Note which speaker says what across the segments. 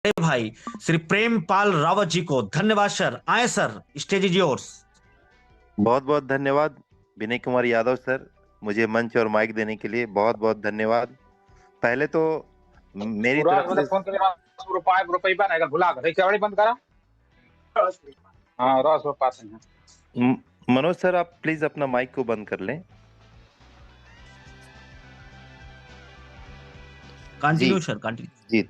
Speaker 1: भाई श्री प्रेमपाल रावत जी को। धन्यवाद सर। आए सर, स्टेज इज योर्स।
Speaker 2: बहुत बहुत धन्यवाद विनय कुमार यादव सर, मुझे मंच और माइक देने के लिए बहुत बहुत धन्यवाद। पहले तो मेरी
Speaker 3: सूरज
Speaker 2: तरफ
Speaker 3: मतलब
Speaker 2: से
Speaker 3: फोन के रुपये रुपये बन आएगा भुला कर चवड़ी बंद करा। हाँ रस में पास है।
Speaker 2: मनोज सर, आप प्लीज अपना माइक को बंद कर लें।
Speaker 1: Continue sir, continue.
Speaker 2: जी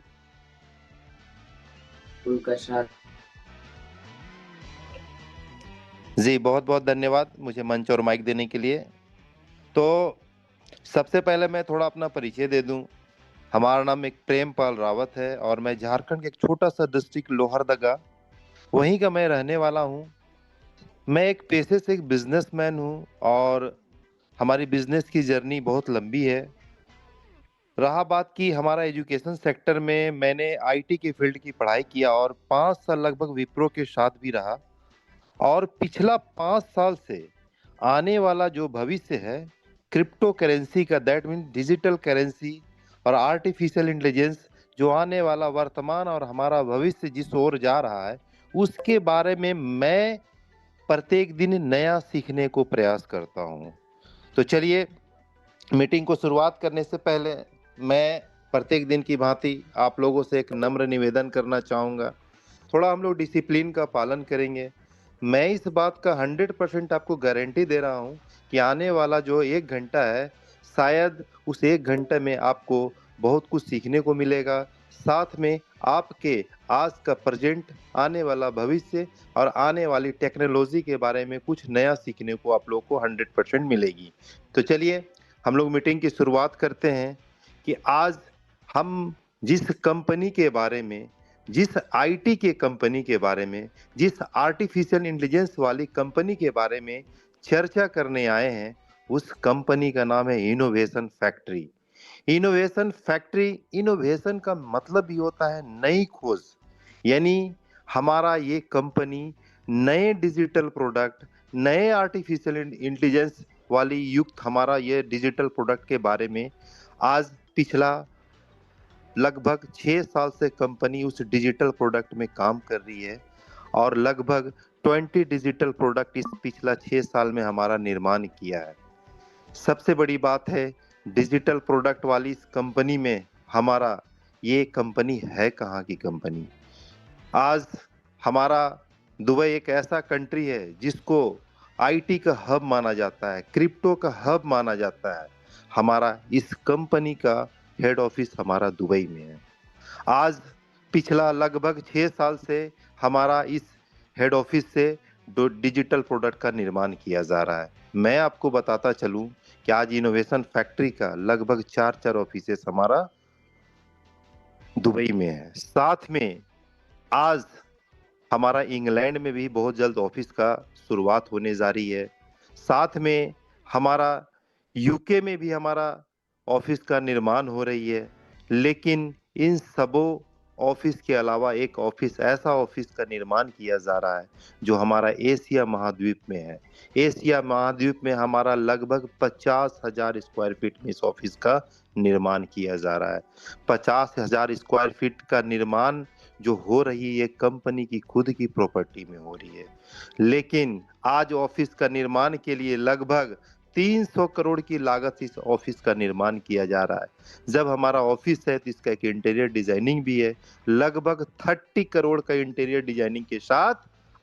Speaker 2: जी, बहुत बहुत धन्यवाद मुझे मंच और माइक देने के लिए। तो सबसे पहले मैं थोड़ा अपना परिचय दे दूं। हमारा नाम एक प्रेमपाल रावत है और मैं झारखंड के एक छोटा सा डिस्ट्रिक्ट लोहरदगा, वहीं का मैं रहने वाला हूं। मैं एक पेशे से एक बिजनेसमैन हूं और हमारी बिजनेस की जर्नी बहुत लंबी है। रहा बात की हमारा एजुकेशन सेक्टर में, मैंने आईटी की फील्ड की पढ़ाई किया और 5 साल लगभग विप्रो के साथ भी रहा। और पिछला 5 साल से आने वाला जो भविष्य है क्रिप्टो करेंसी का, दैट मीन डिजिटल करेंसी और आर्टिफिशियल इंटेलिजेंस, जो आने वाला वर्तमान और हमारा भविष्य जिस ओर जा रहा है, उसके बारे में मैं प्रत्येक दिन नया सीखने को प्रयास करता हूं। तो चलिए, मीटिंग को शुरुआत करने से पहले मैं प्रत्येक दिन की भांति आप लोगों से एक नम्र निवेदन करना चाहूँगा। थोड़ा हम लोग डिसिप्लिन का पालन करेंगे। मैं इस बात का 100% आपको गारंटी दे रहा हूँ कि आने वाला जो 1 घंटा है, शायद उस 1 घंटे में आपको बहुत कुछ सीखने को मिलेगा। साथ में आपके आज का प्रेजेंट, आने वाला भविष्य और आने वाली टेक्नोलॉजी के बारे में कुछ नया सीखने को आप लोग को 100% मिलेगी। तो चलिए, हम लोग मीटिंग की शुरुआत करते हैं कि आज हम जिस कंपनी के बारे में, जिस आईटी के कंपनी के बारे में, जिस आर्टिफिशियल इंटेलिजेंस वाली कंपनी के बारे में चर्चा करने आए हैं, उस कंपनी का नाम है innovation factory. Innovation factory, innovation का मतलब ही होता है नई खोज। यानी हमारा ये कंपनी नए डिजिटल प्रोडक्ट, नए आर्टिफिशियल इंटेलिजेंस वाली युक्त हमारा ये डिजिटल प्रोडक्ट के बारे में आज पिछला लगभग 6 साल से कंपनी उस डिजिटल प्रोडक्ट में काम कर रही है और लगभग 20 डिजिटल प्रोडक्ट इस पिछला 6 साल में हमारा निर्माण किया है। सबसे बड़ी बात है, डिजिटल प्रोडक्ट वाली इस कंपनी में हमारा ये कंपनी है कहाँ की कंपनी। आज हमारा दुबई एक ऐसा कंट्री है जिसको आईटी का हब माना जाता है, क्रिप्टो का हब माना जाता है। हमारा इस कंपनी का हेड ऑफिस हमारा दुबई में है। आज पिछला लगभग 6 साल से हमारा इस हेड ऑफिस से डिजिटल प्रोडक्ट का निर्माण किया जा रहा है। मैं आपको बताता चलूं कि आज इनोवेशन फैक्ट्री का लगभग 4 ऑफिसेस हमारा दुबई में है। साथ में आज हमारा इंग्लैंड में भी बहुत जल्द ऑफिस का शुरुआत होने जा रही है। साथ में हमारा यूके में भी हमारा ऑफिस का निर्माण हो रही है। लेकिन इन सबों ऑफिस के अलावा एक ऑफिस, ऐसा ऑफिस का निर्माण किया जा रहा है जो हमारा एशिया महाद्वीप में है। एशिया महाद्वीप में हमारा लगभग 50,000 स्क्वायर फीट में इस ऑफिस का निर्माण किया जा रहा है। 50,000 स्क्वायर फीट का निर्माण जो हो रही है, ये कंपनी की खुद की प्रॉपर्टी में हो रही है। लेकिन आज ऑफिस का निर्माण के लिए लगभग 300 करोड़ की लागत से इस ऑफिस का निर्माण किया जा रहा है। जब हमारा ऑफिस है तो इसका एक इंटीरियर डिजाइनिंग भी है। लगभग 30 करोड़ का इंटीरियर डिजाइनिंग के साथ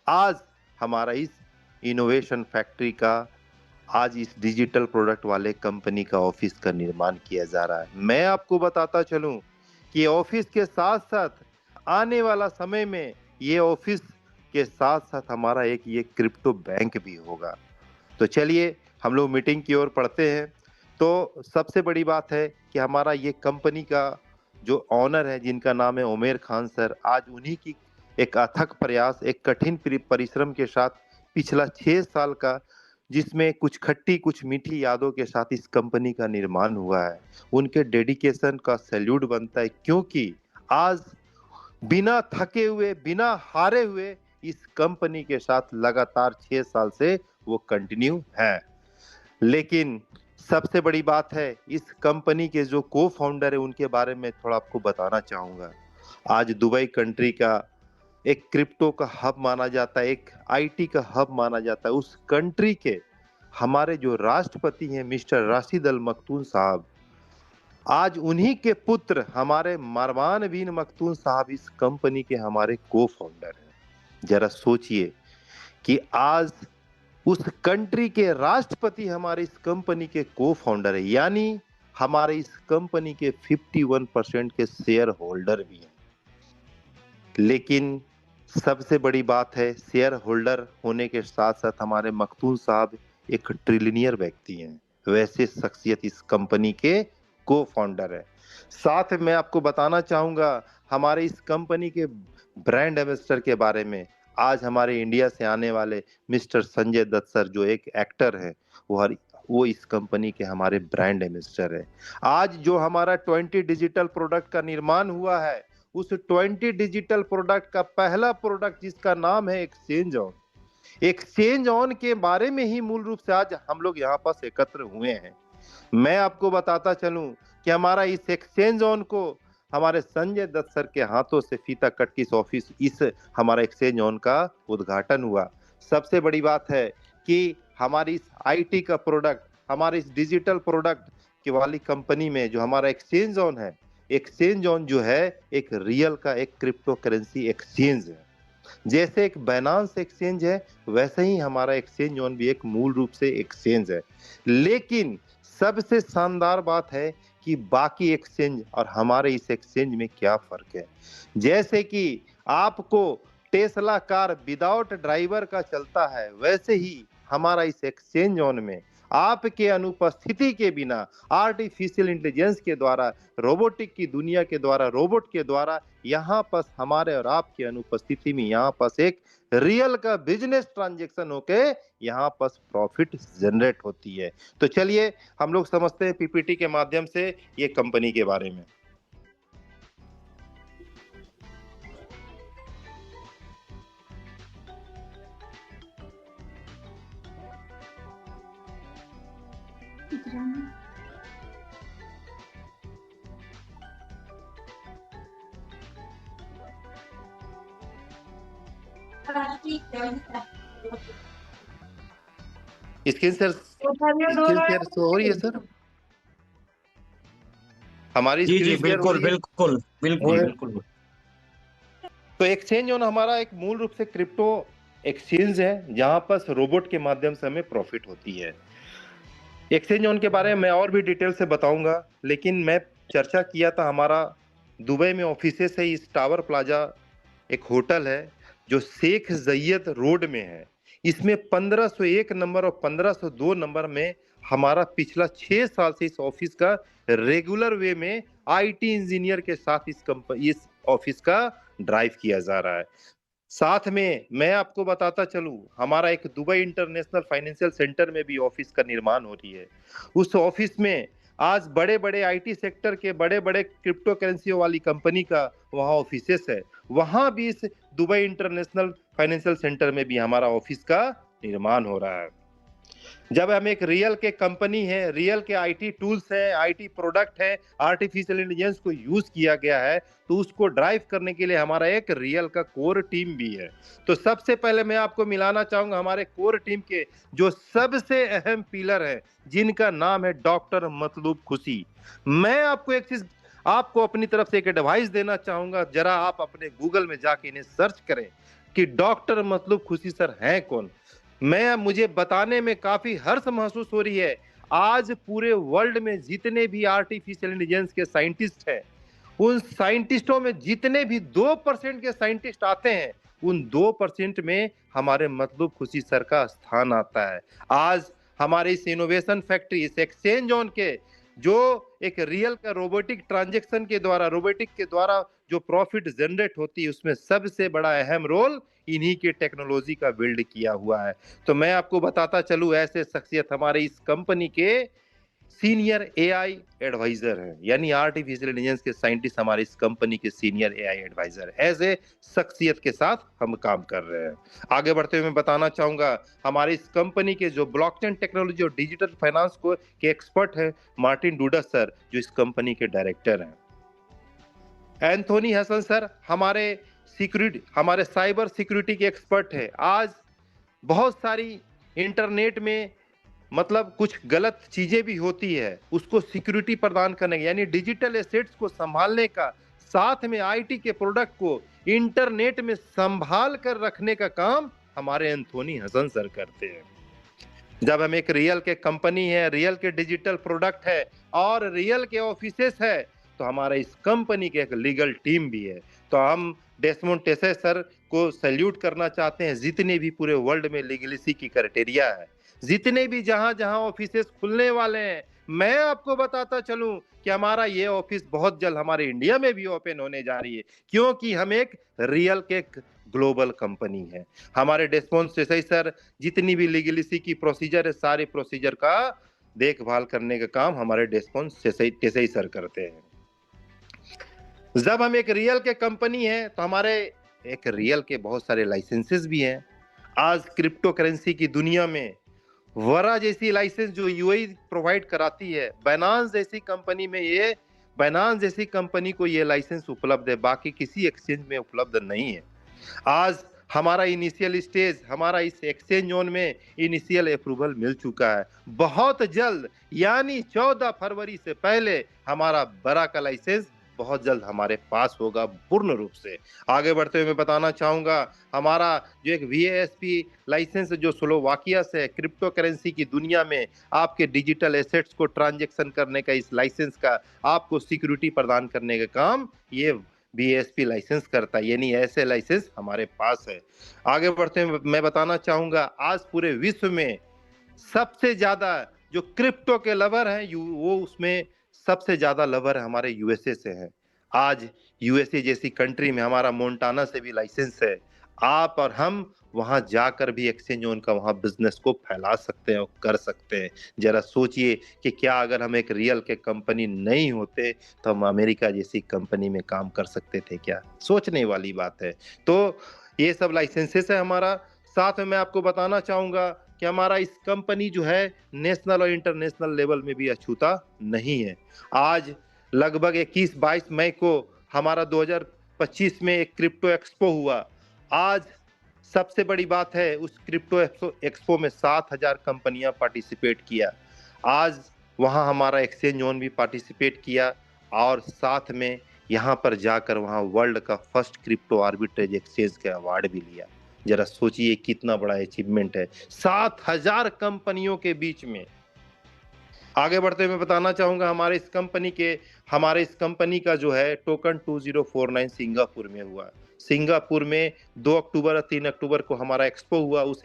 Speaker 2: आज हमारा इस इनोवेशन फैक्ट्री का, आज इस डिजिटल प्रोडक्ट वाले कंपनी का ऑफिस का निर्माण किया जा रहा है। मैं आपको बताता चलूं कि ऑफिस के साथ साथ आने वाला समय में ये ऑफिस के साथ साथ हमारा एक ये क्रिप्टो बैंक भी होगा। तो चलिए, हम लोग मीटिंग की ओर बढ़ते हैं। तो सबसे बड़ी बात है कि हमारा ये कंपनी का जो ऑनर है, जिनका नाम है उमेर खान सर, आज उन्हीं की एक अथक प्रयास, एक कठिन परिश्रम के साथ पिछला 6 साल का, जिसमें कुछ खट्टी कुछ मीठी यादों के साथ इस कंपनी का निर्माण हुआ है, उनके डेडिकेशन का सैल्यूट बनता है। क्योंकि आज बिना थके हुए, बिना हारे हुए इस कंपनी के साथ लगातार 6 साल से वो कंटिन्यू है। लेकिन सबसे बड़ी बात है, इस कंपनी के जो को फाउंडर है उनके बारे में थोड़ा आपको बताना चाहूंगा। आज दुबई कंट्री का एक क्रिप्टो का हब माना जाता है, एक आईटी का हब माना जाता है। उस कंट्री के हमारे जो राष्ट्रपति हैं मिस्टर राशिद अल मखतूम साहब, आज उन्हीं के पुत्र हमारे मारवान बिन मखतूम साहब इस कंपनी के हमारे को फाउंडर हैं। जरा सोचिए कि आज उस कंट्री के राष्ट्रपति हमारे इस कंपनी के को फाउंडर है, यानी हमारे इस कंपनी के 51% के शेयर होल्डर भी हैं। लेकिन सबसे बड़ी बात है, शेयर होल्डर होने के साथ साथ हमारे मखतूम साहब एक ट्रिलियनियर व्यक्ति हैं। वैसे शख्सियत इस कंपनी के को फाउंडर है। साथ में आपको बताना चाहूंगा हमारे इस कंपनी के ब्रांड एम्बेसडर के बारे में। आज हमारे इंडिया से आने वाले मिस्टर संजय दत्त सर जो एक एक्टर है, वो इस कंपनी के हमारे ब्रांड एम्बेसडर है। आज जो हमारा 20 डिजिटल प्रोडक्ट का निर्माण हुआ है, उस 20 डिजिटल प्रोडक्ट का पहला प्रोडक्ट जिसका नाम है एक्सचेंज ऑन, एक्सचेंज ऑन के बारे में ही मूल रूप से आज हम लोग यहाँ पास एकत्र हुए हैं। मैं आपको बताता चलूं कि हमारा इस एक्सचेंज ऑन को हमारे संजय दत्त सर के हाथों से फीता कट के इस हमारा एक्सचेंज ऑन का उद्घाटन हुआ। सबसे बड़ी बात है कि हमारी इस आईटी का प्रोडक्ट, हमारे इस डिजिटल प्रोडक्ट की वाली कंपनी में जो हमारा एक्सचेंज ऑन है, एक्सचेंज ऑन जो है एक रियल का एक क्रिप्टो करेंसी एक्सचेंज है। जैसे एक बाइनेंस एक्सचेंज है, वैसे ही हमारा एक्सचेंज ऑन भी एक मूल रूप से एक्सचेंज है। लेकिन सबसे शानदार बात है कि बाकी एक्सचेंज और हमारे इस एक्सचेंज में क्या फर्क है। जैसे कि आपको टेस्ला कार विदाउट ड्राइवर का चलता है, वैसे ही हमारा इस एक्सचेंज ऑन में आपके अनुपस्थिति के बिना आर्टिफिशियल इंटेलिजेंस के द्वारा, रोबोटिक की दुनिया के द्वारा, रोबोट के द्वारा यहाँ पर हमारे और आपकी अनुपस्थिति में यहाँ पर एक रियल का बिजनेस ट्रांजैक्शन होके यहाँ पर प्रॉफिट जनरेट होती है। तो चलिए हम लोग समझते हैं पीपीटी के माध्यम से ये कंपनी के बारे में। स्क्रीन शेयर हो रही है सर? हमारी
Speaker 1: जी जी
Speaker 2: स्क्रीन शेयर हो
Speaker 1: बिल्कुल
Speaker 2: रही है?
Speaker 1: बिल्कुल बिल्कुल
Speaker 2: और-
Speaker 1: बिल्कुल।
Speaker 2: तो एक्सचेंज ऑन हमारा एक मूल रूप से क्रिप्टो एक्सचेंज है, जहां पर रोबोट के माध्यम से हमें प्रॉफिट होती है। एक्सचेंज ऑन के बारे में मैं और भी डिटेल से बताऊंगा, लेकिन मैं चर्चा किया था हमारा दुबई में ऑफिसेस है। इस टावर प्लाजा एक होटल है जो शेख जयद रोड में है। इसमें 1501 नंबर और 1502 नंबर में हमारा पिछला 6 साल से इस ऑफिस का रेगुलर वे में आईटी इंजीनियर के साथ इस ऑफिस का ड्राइव किया जा रहा है। साथ में मैं आपको बताता चलूं, हमारा एक दुबई इंटरनेशनल फाइनेंशियल सेंटर में भी ऑफिस का निर्माण हो रही है। उस ऑफिस में आज बड़े बड़े आईटी सेक्टर के बड़े बड़े क्रिप्टो करेंसी वाली कंपनी का वहाँ ऑफिसेस है। वहाँ भी इस दुबई इंटरनेशनल फाइनेंशियल सेंटर में भी हमारा ऑफिस का निर्माण हो रहा है। जब हम एक रियल के कंपनी है, रियल के आईटी टूल्स है, आईटी प्रोडक्ट है, आर्टिफिशियल इंटेलिजेंस को यूज किया गया है, तो उसको ड्राइव करने के लिए हमारा एक रियल का कोर टीम भी है। तो सबसे पहले मैं आपको मिलाना चाहूंगा हमारे कोर टीम के जो सबसे अहम पिलर है, जिनका नाम है डॉक्टर मतलूब खुशी। मैं आपको एक चीज, आपको अपनी तरफ से एक एडवाइस देना चाहूंगा, जरा आप अपने गूगल में जाके इन्हें सर्च करें कि डॉक्टर मतलूब खुशी सर हैं कौन। मुझे बताने में काफी हर्ष महसूस हो रही है। आज पूरे वर्ल्ड में जितने भी आर्टिफिशियल इंटेलिजेंस के साइंटिस्ट हैं, उन साइंटिस्टों में जितने भी 2% के साइंटिस्ट आते हैं, उन 2% में हमारे मतलूब खुशी सर का स्थान आता है। आज हमारे इस इनोवेशन फैक्ट्री, इस एक्सचेंज ऑन के जो एक रियल का रोबोटिक ट्रांजैक्शन के द्वारा, रोबोटिक के द्वारा जो प्रॉफिट जनरेट होती है, उसमें सबसे बड़ा अहम रोल इन्हीं के टेक्नोलॉजी का बिल्ड किया हुआ है। तो मैं आपको बताता चलूं, ऐसे शख्सियत हमारे इस कंपनी के सीनियर एआई एडवाइजर हैं, यानी आर्टिफिशियल इंटेलिजेंस के साइंटिस्ट हमारे इस कंपनी के सीनियर एआई एडवाइजर ऐसे शख्सियत के साथ हम काम कर रहे हैं। आगे बढ़ते हुए मैं बताना चाहूंगा हमारे इस कंपनी के जो ब्लॉकचेन टेक्नोलॉजी और डिजिटल फाइनेंस को के एक्सपर्ट हैं, मार्टिन डूडा सर, जो इस कंपनी के डायरेक्टर हैं। एंथोनी हसन सर हमारे साइबर सिक्योरिटी के एक्सपर्ट है। आज बहुत सारी इंटरनेट में मतलब कुछ गलत चीजें भी होती है, उसको सिक्योरिटी प्रदान करने का यानी डिजिटल एसेट्स को संभालने का, साथ में आईटी के प्रोडक्ट को इंटरनेट में संभाल कर रखने का काम हमारे एंथोनी हसन सर करते हैं। जब हम एक रियल के कंपनी है, रियल के डिजिटल प्रोडक्ट है और रियल के ऑफिसेस है, तो हमारा इस कंपनी के एक लीगल टीम भी है। तो हम डेस्मोंड टेसे सर को सैल्यूट करना चाहते हैं। जितने भी पूरे वर्ल्ड में लीगलिसी की क्राइटेरिया है, जितने भी जहां जहां ऑफिसेस खुलने वाले हैं, मैं आपको बताता चलूं कि हमारा ये ऑफिस बहुत जल्द हमारे इंडिया में भी ओपन होने जा रही है, क्योंकि हम एक रियल के ग्लोबल कंपनी है। हमारे डेस्मोंड टेसे सर जितनी भी लीगलिसी की प्रोसीजर है, सारे प्रोसीजर का देखभाल करने का काम हमारे डेस्मोंड टेसे सर करते हैं। जब हम एक रियल के कंपनी है तो हमारे एक रियल के बहुत सारे लाइसेंसेस भी हैं। आज क्रिप्टो करेंसी की दुनिया में वरा जैसी लाइसेंस जो यूएई प्रोवाइड कराती है, बाइनांस जैसी कंपनी को ये लाइसेंस उपलब्ध है, बाकी किसी एक्सचेंज में उपलब्ध नहीं है। आज हमारा इनिशियल स्टेज, हमारा इस एक्सचेंज जोन में इनिशियल अप्रूवल मिल चुका है। बहुत जल्द यानी 14 फरवरी से पहले हमारा बरा का लाइसेंस बहुत जल्द हमारे पास होगा पूर्ण रूप से। आगे बढ़ते हुए मैं बताना चाहूंगा, हमारा जो एक वीएएसपी लाइसेंस जो स्लोवाकिया से है, क्रिप्टो करेंसी की दुनिया में आपके डिजिटल एसेट्स को ट्रांजैक्शन करने का, इस लाइसेंस का आपको सिक्योरिटी प्रदान करने का काम ये बीएसपी लाइसेंस करता है, यानी ऐसे लाइसेंस हमारे पास है। आगे बढ़ते हुए मैं बताना चाहूंगा, आज पूरे विश्व में सबसे ज्यादा जो क्रिप्टो के लवर हैं वो उसमें सबसे ज्यादा लवर हमारे यूएसए से हैं। आज यूएसए जैसी कंट्री में हमारा मोन्टाना से भी लाइसेंस है। आप और हम वहां जाकर भी एक्सचेंज उनका वहां बिजनेस को फैला सकते हैं और कर सकते हैं। जरा सोचिए कि क्या अगर हम एक रियल के कंपनी नहीं होते तो हम अमेरिका जैसी कंपनी में काम कर सकते थे क्या? सोचने वाली बात है। तो ये सब लाइसेंसेस है हमारा। साथ में मैं आपको बताना चाहूंगा कि हमारा इस कंपनी जो है नेशनल और इंटरनेशनल लेवल में भी अछूता नहीं है। आज लगभग 21-22 मई को हमारा 2025 में एक क्रिप्टो एक्सपो हुआ। आज सबसे बड़ी बात है, उस क्रिप्टो एक्सपो में 7,000 कंपनियां पार्टिसिपेट किया। आज वहां हमारा एक्सचेंज जोन भी पार्टिसिपेट किया और साथ में यहाँ पर जाकर वहां वर्ल्ड का फर्स्ट क्रिप्टो आर्बिट्रेज एक्सचेंज का अवार्ड भी लिया। जरा सोचिए कितना बड़ा अचीवमेंट है 7,000 कंपनियों के बीच में। आगे बढ़ते हुए मैं बताना चाहूंगा, हमारे इस कंपनी का जो है टोकन 2049 सिंगापुर में हुआ। सिंगापुर में 2 अक्टूबर और 3 अक्टूबर को हमारा एक्सपो हुआ। उस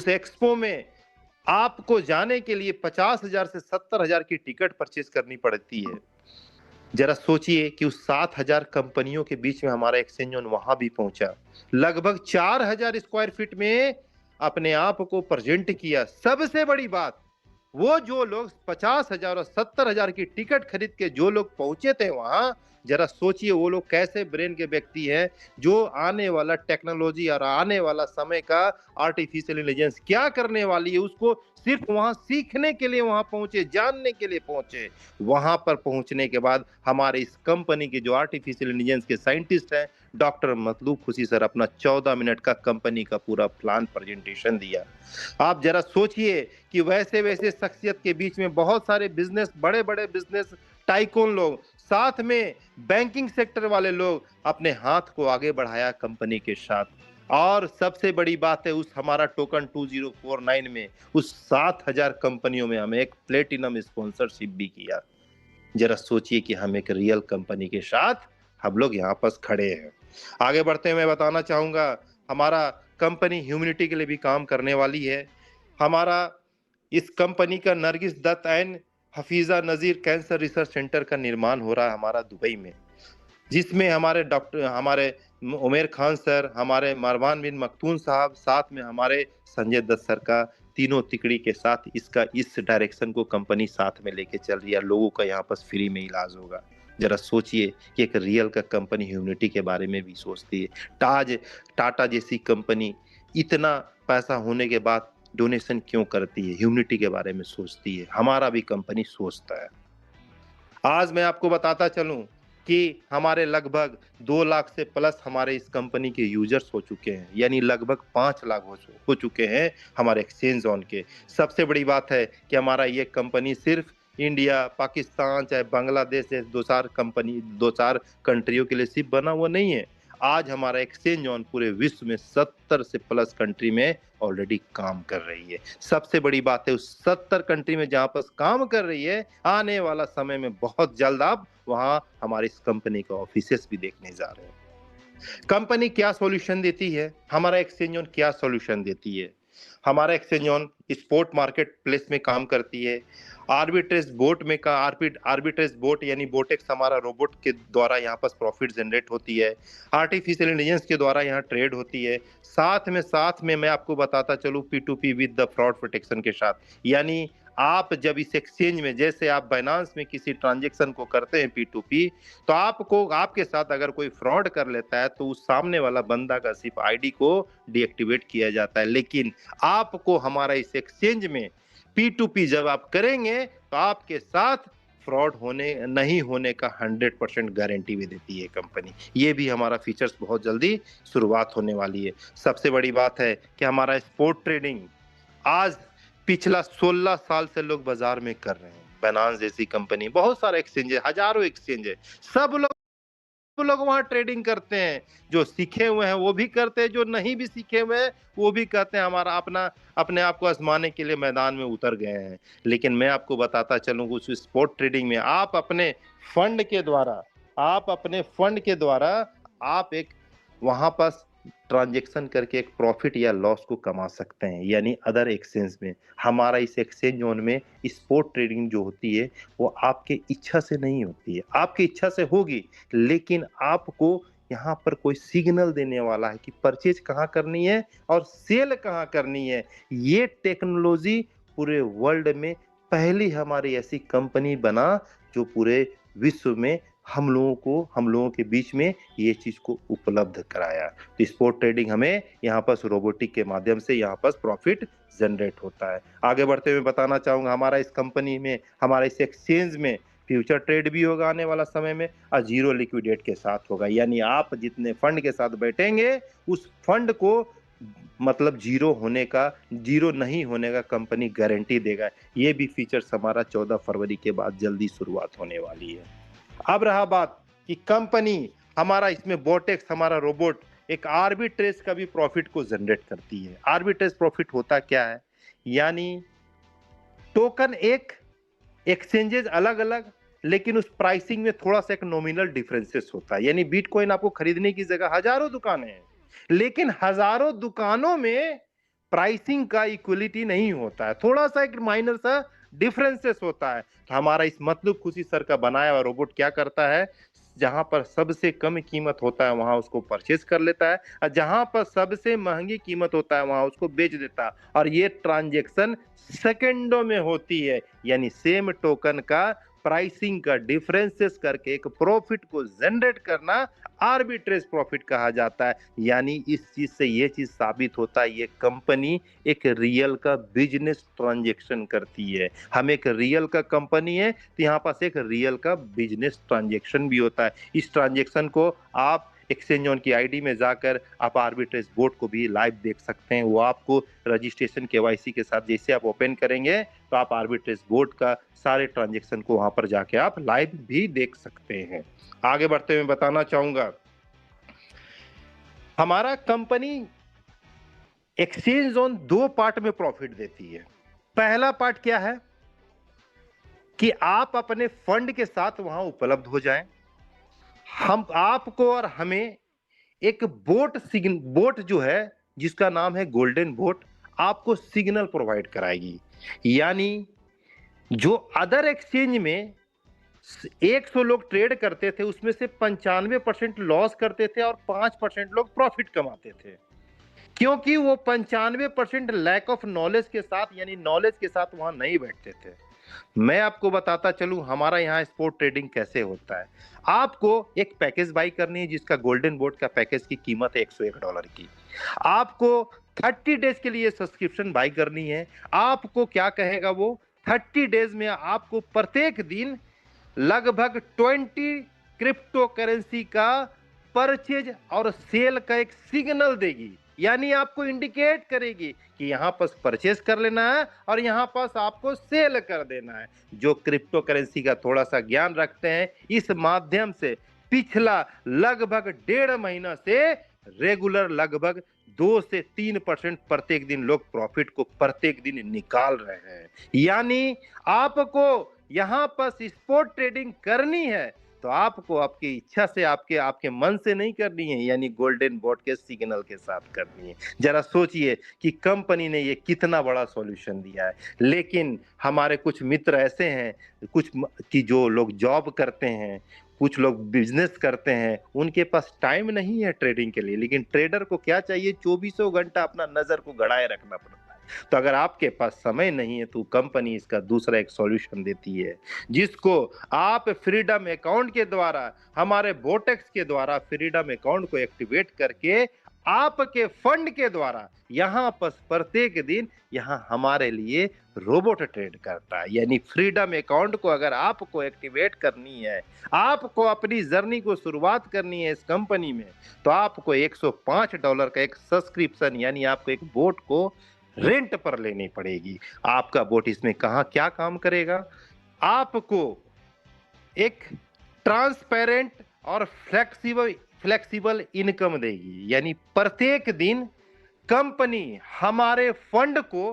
Speaker 2: एक्सपो में आपको जाने के लिए 50,000 से 70,000 की टिकट परचेज करनी पड़ती है। जरा सोचिए कि उस 7,000 कंपनियों के बीच में हमारा एक्सचेंज जोन वहां भी पहुंचा। लगभग 4,000 स्क्वायर फीट में अपने आप को प्रेजेंट किया। सबसे बड़ी बात, वो जो लोग 50,000 और 70,000 की टिकट खरीद के जो लोग पहुंचे थे वहां, जरा सोचिए वो लोग कैसे ब्रेन के व्यक्ति हैं, जो आने वाला टेक्नोलॉजी और आने वाला समय का आर्टिफिशियल इंटेलिजेंस क्या करने वाली है उसको सिर्फ वहां सीखने के लिए वहां पहुंचे, जानने के लिए पहुंचे। वहां पर पहुंचने के बाद हमारे इस कंपनी के जो आर्टिफिशियल इंटेलिजेंस के साइंटिस्ट हैं डॉक्टर मतलूब खुशी सर, अपना 14 मिनट का कंपनी का पूरा प्लान प्रेजेंटेशन दिया। आप जरा सोचिए कि वैसे वैसे शख्सियत के बीच में बहुत सारे बिजनेस, बड़े बड़े बिजनेस टाइकून लोग, साथ में बैंकिंग सेक्टर वाले लोग अपने हाथ को आगे बढ़ाया कंपनी के साथ। और सबसे बड़ी बात है, उस हमारा टोकन 2049 में उस 7,000 कंपनियों में हमें एक प्लेटिनम स्पॉन्सरशिप भी किया। जरा सोचिए कि हम एक रियल कंपनी के साथ हम लोग यहाँ पर खड़े हैं। आगे बढ़ते हुए मैं बताना चाहूंगा, हमारा कंपनी ह्यूमैनिटी के लिए भी काम करने वाली है। हमारा इस कंपनी का Nargis Dutt and Hafiza Nazir cancer research centre का निर्माण हो रहा है हमारा दुबई में, जिसमें हमारे उमेर खान सर, हमारे मरवान बिन मखतून साहब, साथ में हमारे संजय दत्त सर का तीनों तिकड़ी के साथ इस डायरेक्शन को कंपनी साथ में लेके चल रही है। लोगों का यहाँ पर फ्री में इलाज होगा। जरा सोचिए कि एक रियल का कंपनी ह्यूमैनिटी के बारे में भी सोचती है। टाटा जैसी कंपनी इतना पैसा होने के बाद डोनेशन क्यों करती है? ह्यूमैनिटी के बारे में सोचती है। हमारा भी कंपनी सोचता है। आज मैं आपको बताता चलूं, कि हमारे लगभग 2 लाख से प्लस हमारे इस कंपनी के यूजर्स हो चुके हैं, यानी लगभग 5 लाख हो चुके हैं हमारे एक्सचेंज ऑन के। सबसे बड़ी बात है कि हमारा ये कंपनी सिर्फ इंडिया, पाकिस्तान, चाहे बांग्लादेश जैसे 2-4 कंट्रियों के लिए सिर्फ बना हुआ नहीं है। आज हमारा एक्सचेंज ऑन पूरे विश्व में 70 से प्लस कंट्री में ऑलरेडी काम कर रही है। सबसे बड़ी बात है, उस 70 कंट्री में जहां पर काम कर रही है, आने वाला समय में बहुत जल्द आप वहां हमारी इस कंपनी का ऑफिसेस भी देखने जा रहे हैं। कंपनी क्या सॉल्यूशन देती है, हमारा एक्सचेंज ऑन क्या सॉल्यूशन देती है? हमारा exchange on sport market place में काम करती है। आर्बिट्रेज बोट में का आर्बिट्रेज बोट यानी बोटेक्स हमारा रोबोट के द्वारा यहाँ पर प्रॉफिट जनरेट होती है। आर्टिफिशियल इंटेलिजेंस के द्वारा यहाँ ट्रेड होती है। साथ में मैं आपको बताता चलूँ P2P with the fraud protection के साथ, यानी आप जब इस एक्सचेंज में, जैसे आप बाइनांस में किसी ट्रांजेक्शन को करते हैं P2P, तो आपको आपके साथ अगर कोई फ्रॉड कर लेता है तो उस सामने वाला बंदा का सिर्फ आईडी को डीएक्टिवेट किया जाता है, लेकिन आपको हमारा इस एक्सचेंज में P2P जब आप करेंगे तो आपके साथ फ्रॉड नहीं होने का 100% गारंटी भी देती है कंपनी। ये भी हमारा फीचर्स बहुत जल्दी शुरुआत होने वाली है। सबसे बड़ी बात है कि हमारा स्पोर्ट ट्रेडिंग आज पिछला 16 साल से लोग बाजार में कर रहे हैं। बाइनांस जैसी कंपनी, बहुत सारे एक्सचेंज है, हजारों एक्सचेंज है, सब लोग वहां ट्रेडिंग करते हैं। जो सीखे हुए हैं वो भी करते हैं, जो नहीं भी सीखे हुए हैं वो भी कहते हैं हमारा अपने आप को आजमाने के लिए मैदान में उतर गए हैं। लेकिन मैं आपको बताता चलूं, उस स्पोर्ट ट्रेडिंग में आप अपने फंड के द्वारा आप एक वहां पर ट्रांजेक्शन करके एक प्रॉफिट या लॉस को कमा सकते हैं। यानी अदर एक्सचेंज में, हमारा इस एक्सचेंज जोन में स्पोर्ट ट्रेडिंग जो होती है वो आपके इच्छा से नहीं होती है। आपकी इच्छा से होगी, लेकिन आपको यहाँ पर कोई सिग्नल देने वाला है कि परचेज कहाँ करनी है और सेल कहाँ करनी है। ये टेक्नोलॉजी पूरे वर्ल्ड में पहली हमारी ऐसी कंपनी बना जो पूरे विश्व में हम लोगों के बीच में ये चीज को उपलब्ध कराया। तो स्पोर्ट ट्रेडिंग हमें यहाँ पर रोबोटिक के माध्यम से यहाँ पर प्रॉफिट जनरेट होता है। आगे बढ़ते हुए बताना चाहूंगा, हमारा इस कंपनी में, हमारा इस एक्सचेंज में फ्यूचर ट्रेड भी होगा आने वाला समय में, और जीरो लिक्विडेट के साथ होगा। यानी आप जितने फंड के साथ बैठेंगे उस फंड को मतलब जीरो नहीं होने का कंपनी गारंटी देगा। ये भी फीचर्स हमारा 14 फरवरी के बाद जल्दी शुरुआत होने वाली है। अब रहा बात कि कंपनी हमारा इसमें बोटेक्स हमारा रोबोट एक आर्बिट्रेज का भी प्रॉफिट को जनरेट करती है। आर्बिट्रेज प्रॉफिट होता क्या है, यानी टोकन एक एक्सचेंजेस अलग अलग, लेकिन उस प्राइसिंग में थोड़ा सा एक नॉमिनल डिफरेंसेस होता है। यानी बिटकॉइन आपको खरीदने की जगह हजारों दुकानें हैं, लेकिन हजारों दुकानों में प्राइसिंग का इक्वलिटी नहीं होता है, थोड़ा सा एक माइनर सा डिफरेंसेस होता है। तो हमारा इस मतलब खुशी सर का बनाया हुआ रोबोट क्या करता है, जहां पर सबसे कम कीमत होता है वहां उसको परचेज कर लेता है, और जहां पर सबसे महंगी कीमत होता है वहां उसको बेच देता है। और ये ट्रांजेक्शन सेकंडों में होती है। यानी सेम टोकन का प्राइसिंग का डिफरेंसेस करके एक प्रॉफिट को जनरेट करना आर्बिट्रेज प्रॉफिट कहा जाता है। यानी इस चीज से ये चीज साबित होता है ये कंपनी एक रियल का बिजनेस ट्रांजेक्शन करती है। हम एक रियल का कंपनी है तो यहाँ पास एक रियल का बिजनेस ट्रांजेक्शन भी होता है। इस ट्रांजेक्शन को आप एक्सचेंज ऑन की आईडी में जाकर आप आर्बिट्रेज बोर्ड को भी लाइव देख सकते हैं। वो आपको रजिस्ट्रेशन केवाईसी के साथ जैसे आप ओपन करेंगे तो आप आर्बिट्रेज बोर्ड का सारे ट्रांजेक्शन को वहां पर जाके आप लाइव भी देख सकते हैं। आगे बढ़ते हुए बताना चाहूंगा, हमारा कंपनी एक्सचेंज जोन 2 पार्ट में प्रॉफिट देती है। पहला पार्ट क्या है कि आप अपने फंड के साथ वहां उपलब्ध हो जाएं। हम आपको और हमें एक बोट जो है जिसका नाम है गोल्डन बोट आपको सिग्नल प्रोवाइड कराएगी। यानी जो अदर एक्सचेंज में 100 लोग ट्रेड करते थे उसमें से 95% लॉस करते थे और 5% लोग प्रॉफिट कमाते थे, क्योंकि वो 95% लैक ऑफ नॉलेज के साथ, यानी नॉलेज के साथ वहां नहीं बैठते थे। मैं आपको बताता चलूं हमारा यहाँ स्पोर्ट ट्रेडिंग कैसे होता है। आपको एक पैकेज बाई करनी है जिसका गोल्डन बोट का पैकेज की कीमत है $101 की। आपको 30 डेज के लिए सब्सक्रिप्शन बाई करनी है। आपको क्या कहेगा वो, 30 डेज में आपको प्रत्येक दिन लगभग 20 क्रिप्टो करेंसी का परचेज और सेल का एक सिग्नल देगी, यानी आपको इंडिकेट करेगी कि यहाँ पर परचेज कर लेना है और यहाँ पर आपको सेल कर देना है। जो क्रिप्टो करेंसी का थोड़ा सा ज्ञान रखते हैं, इस माध्यम से पिछला लगभग 1.5 महीना से रेगुलर लगभग 2 से 3% प्रत्येक दिन लोग प्रॉफिट को प्रत्येक दिन निकाल रहे हैं। यानी आपको यहाँ पर स्पॉट ट्रेडिंग करनी है तो आपको आपकी इच्छा से, आपके मन से नहीं करनी है, यानी गोल्डन बॉट के सिग्नल के साथ करनी है। जरा सोचिए कि कंपनी ने ये कितना बड़ा सॉल्यूशन दिया है। लेकिन हमारे कुछ मित्र ऐसे हैं, कुछ कि जो लोग जॉब करते हैं, कुछ लोग बिजनेस करते हैं, उनके पास टाइम नहीं है ट्रेडिंग के लिए। लेकिन ट्रेडर को क्या चाहिए, 24 घंटा अपना नजर को गड़ाए रखना पड़ता है। तो अगर आपके पास समय नहीं है तो कंपनी इसका दूसरा एक सॉल्यूशन देती है, जिसको आप फ्रीडम अकाउंट के द्वारा, हमारे बोटेक्स के द्वारा फ्रीडम अकाउंट को एक्टिवेट करके आपके फंड के द्वारा यहाँ पर प्रत्येक दिन यहाँ हमारे लिए रोबोट ट्रेड करता है। यानी फ्रीडम अकाउंट को अगर आपको एक्टिवेट करनी है, आपको अपनी जर्नी को शुरुआत करनी है इस कंपनी में, तो आपको $105 का एक सब्सक्रिप्शन, यानी आपको एक बोट को रेंट पर लेनी पड़ेगी। आपका बोट इसमें क्या काम करेगा, आपको एक ट्रांसपेरेंट और फ्लेक्सिबल इनकम देगी। यानी प्रत्येक दिन कंपनी हमारे फंड को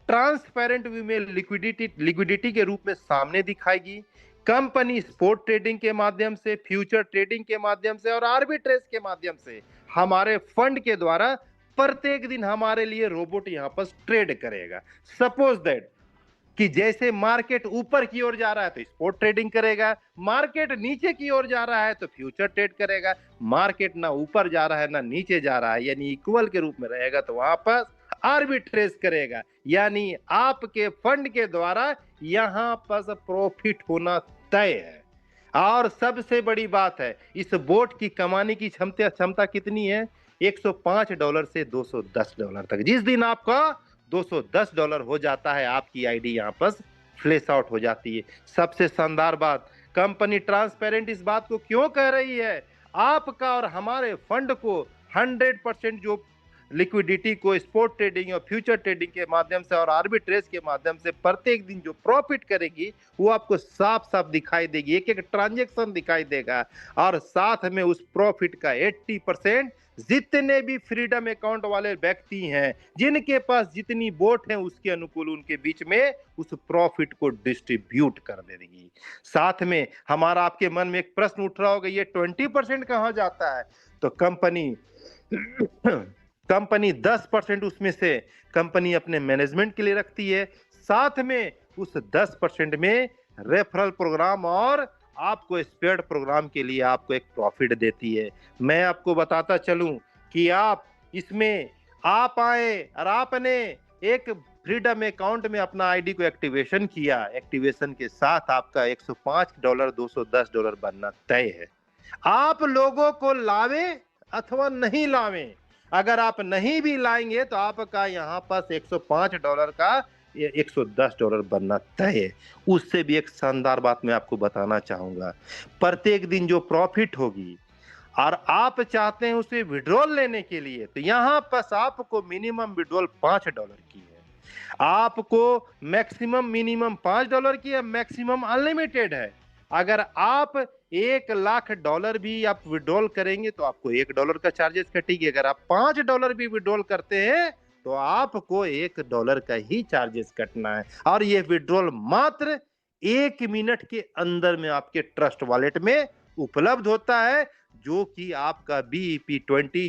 Speaker 2: ट्रांसपेरेंट वे में लिक्विडिटी के रूप में सामने दिखाएगी। कंपनी स्पॉट ट्रेडिंग के माध्यम से, फ्यूचर ट्रेडिंग के माध्यम से और आर्बिट्रेज के माध्यम से हमारे फंड के द्वारा प्रत्येक दिन हमारे लिए रोबोट यहां पर ट्रेड करेगा। सपोज दैट कि जैसे मार्केट ऊपर की ओर जा रहा है तो स्पॉट ट्रेडिंग करेगा, मार्केट नीचे की ओर जा रहा है तो फ्यूचर ट्रेड करेगा, मार्केट ना ऊपर जा रहा है ना नीचे जा रहा है यानी इक्वल के रूप में रहेगा तो वहां पर आर्बिट्रेज करेगा। यानी आपके फंड के द्वारा यहां पर प्रॉफिट होना तय है। और सबसे बड़ी बात है, इस बोट की कमाने की क्षमता कितनी है, $105 से $210 तक। जिस दिन आपका $210 हो जाता है, आपकी आईडी यहाँ पर फ्लैश आउट हो जाती है। सबसे शानदार बात, कंपनी ट्रांसपेरेंट इस बात को क्यों कह रही है, आपका और हमारे फंड को 100% जो लिक्विडिटी को स्पॉट ट्रेडिंग और फ्यूचर ट्रेडिंग के माध्यम से और आर्बिट्रेज के माध्यम से प्रत्येक दिन जो प्रॉफिट करेगी वो आपको साफ साफ दिखाई देगी, एक एक ट्रांजेक्शन दिखाई देगा। और साथ में उस प्रॉफिट का 80% जितने भी फ्रीडम अकाउंट वाले व्यक्ति हैं, जिनके पास जितनी बोट है उसके अनुकूल उनके बीच में उस प्रॉफिट को डिस्ट्रीब्यूट कर देगी। साथ में हमारा आपके मन में एक प्रश्न उठ रहा होगा, ये 20% कहां जाता है, तो कंपनी 10% उसमें से कंपनी अपने मैनेजमेंट के लिए रखती है। साथ में उस 10% में रेफरल प्रोग्राम और आपको स्पेयर्ड प्रोग्राम के लिए आपको एक प्रॉफिट देती है। मैं आपको बताता चलूं कि आप इसमें आप आए और आपने एक फ्रीडम अकाउंट में अपना आईडी को एक्टिवेशन किया, एक्टिवेशन के साथ आपका $105 $210 बनना तय है। आप लोगों को लावे अथवा नहीं लावे, अगर आप नहीं भी लाएंगे तो आपका यहाँ पास $105 का $110 बनना तय है। उससे भी एक शानदार बात मैं आपको बताना चाहूंगा, प्रत्येक दिन जो प्रॉफिट होगी और आप चाहते हैं उसे विड्रॉल लेने के लिए, तो यहाँ पास आपको मिनिमम विड्रॉल $5 की है, आपको मैक्सिमम मिनिमम $5 की है, मैक्सिमम अनलिमिटेड है। अगर आप $1,00,000 भी आप विड्रॉल करेंगे तो आपको $1 का चार्जेस कटेगी। अगर आप $5 भी विड्रॉल करते हैं तो आपको $1 का ही चार्जेस कटना है। और ये विड्रॉल मात्र 1 मिनट के अंदर में आपके ट्रस्ट वॉलेट में उपलब्ध होता है, जो कि आपका BEP20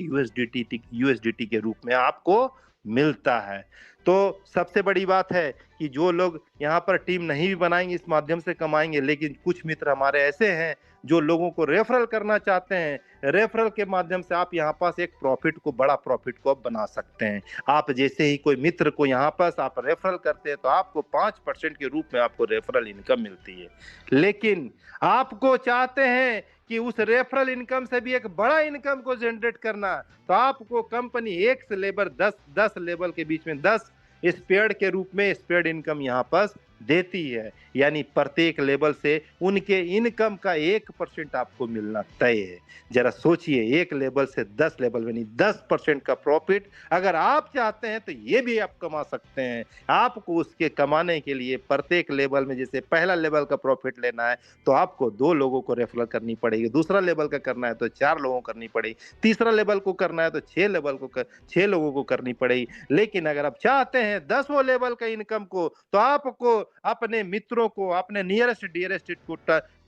Speaker 2: USDT के रूप में आपको मिलता है। तो सबसे बड़ी बात है कि जो लोग यहाँ पर टीम नहीं भी बनाएंगे इस माध्यम से कमाएंगे, लेकिन कुछ मित्र हमारे ऐसे हैं जो लोगों को रेफरल करना चाहते हैं। रेफरल के माध्यम से आप यहाँ पास एक प्रॉफिट को, बड़ा प्रॉफिट को आप बना सकते हैं। आप जैसे ही कोई मित्र को यहाँ पास आप रेफरल करते हैं तो आपको 5% के रूप में आपको रेफरल इनकम मिलती है। लेकिन आपको चाहते हैं कि उस रेफरल इनकम से भी एक बड़ा इनकम को जनरेट करना, तो आपको कंपनी 1 से लेकर 10 लेवल के बीच में 10 स्पेयर्ड के रूप में स्पेयर्ड इनकम यहाँ पर देती है, यानी प्रत्येक लेवल से उनके इनकम का 1% आपको मिलना तय है। जरा सोचिए, एक लेवल से 10 लेवल यानी 10% का प्रॉफिट अगर आप चाहते हैं तो ये भी आप कमा सकते हैं। आपको उसके कमाने के लिए प्रत्येक लेवल में, जैसे पहला लेवल का प्रॉफिट लेना है तो आपको 2 लोगों को रेफरल करनी पड़ेगी, दूसरा लेवल का करना है तो 4 लोगों को करनी पड़ेगी, तीसरा लेवल को करना है तो 6 लोगों को करनी पड़ेगी। लेकिन अगर आप चाहते हैं 10वें लेवल का इनकम को, तो आपको अपने मित्रों को, अपने नियरेस्ट डियरेस्ट को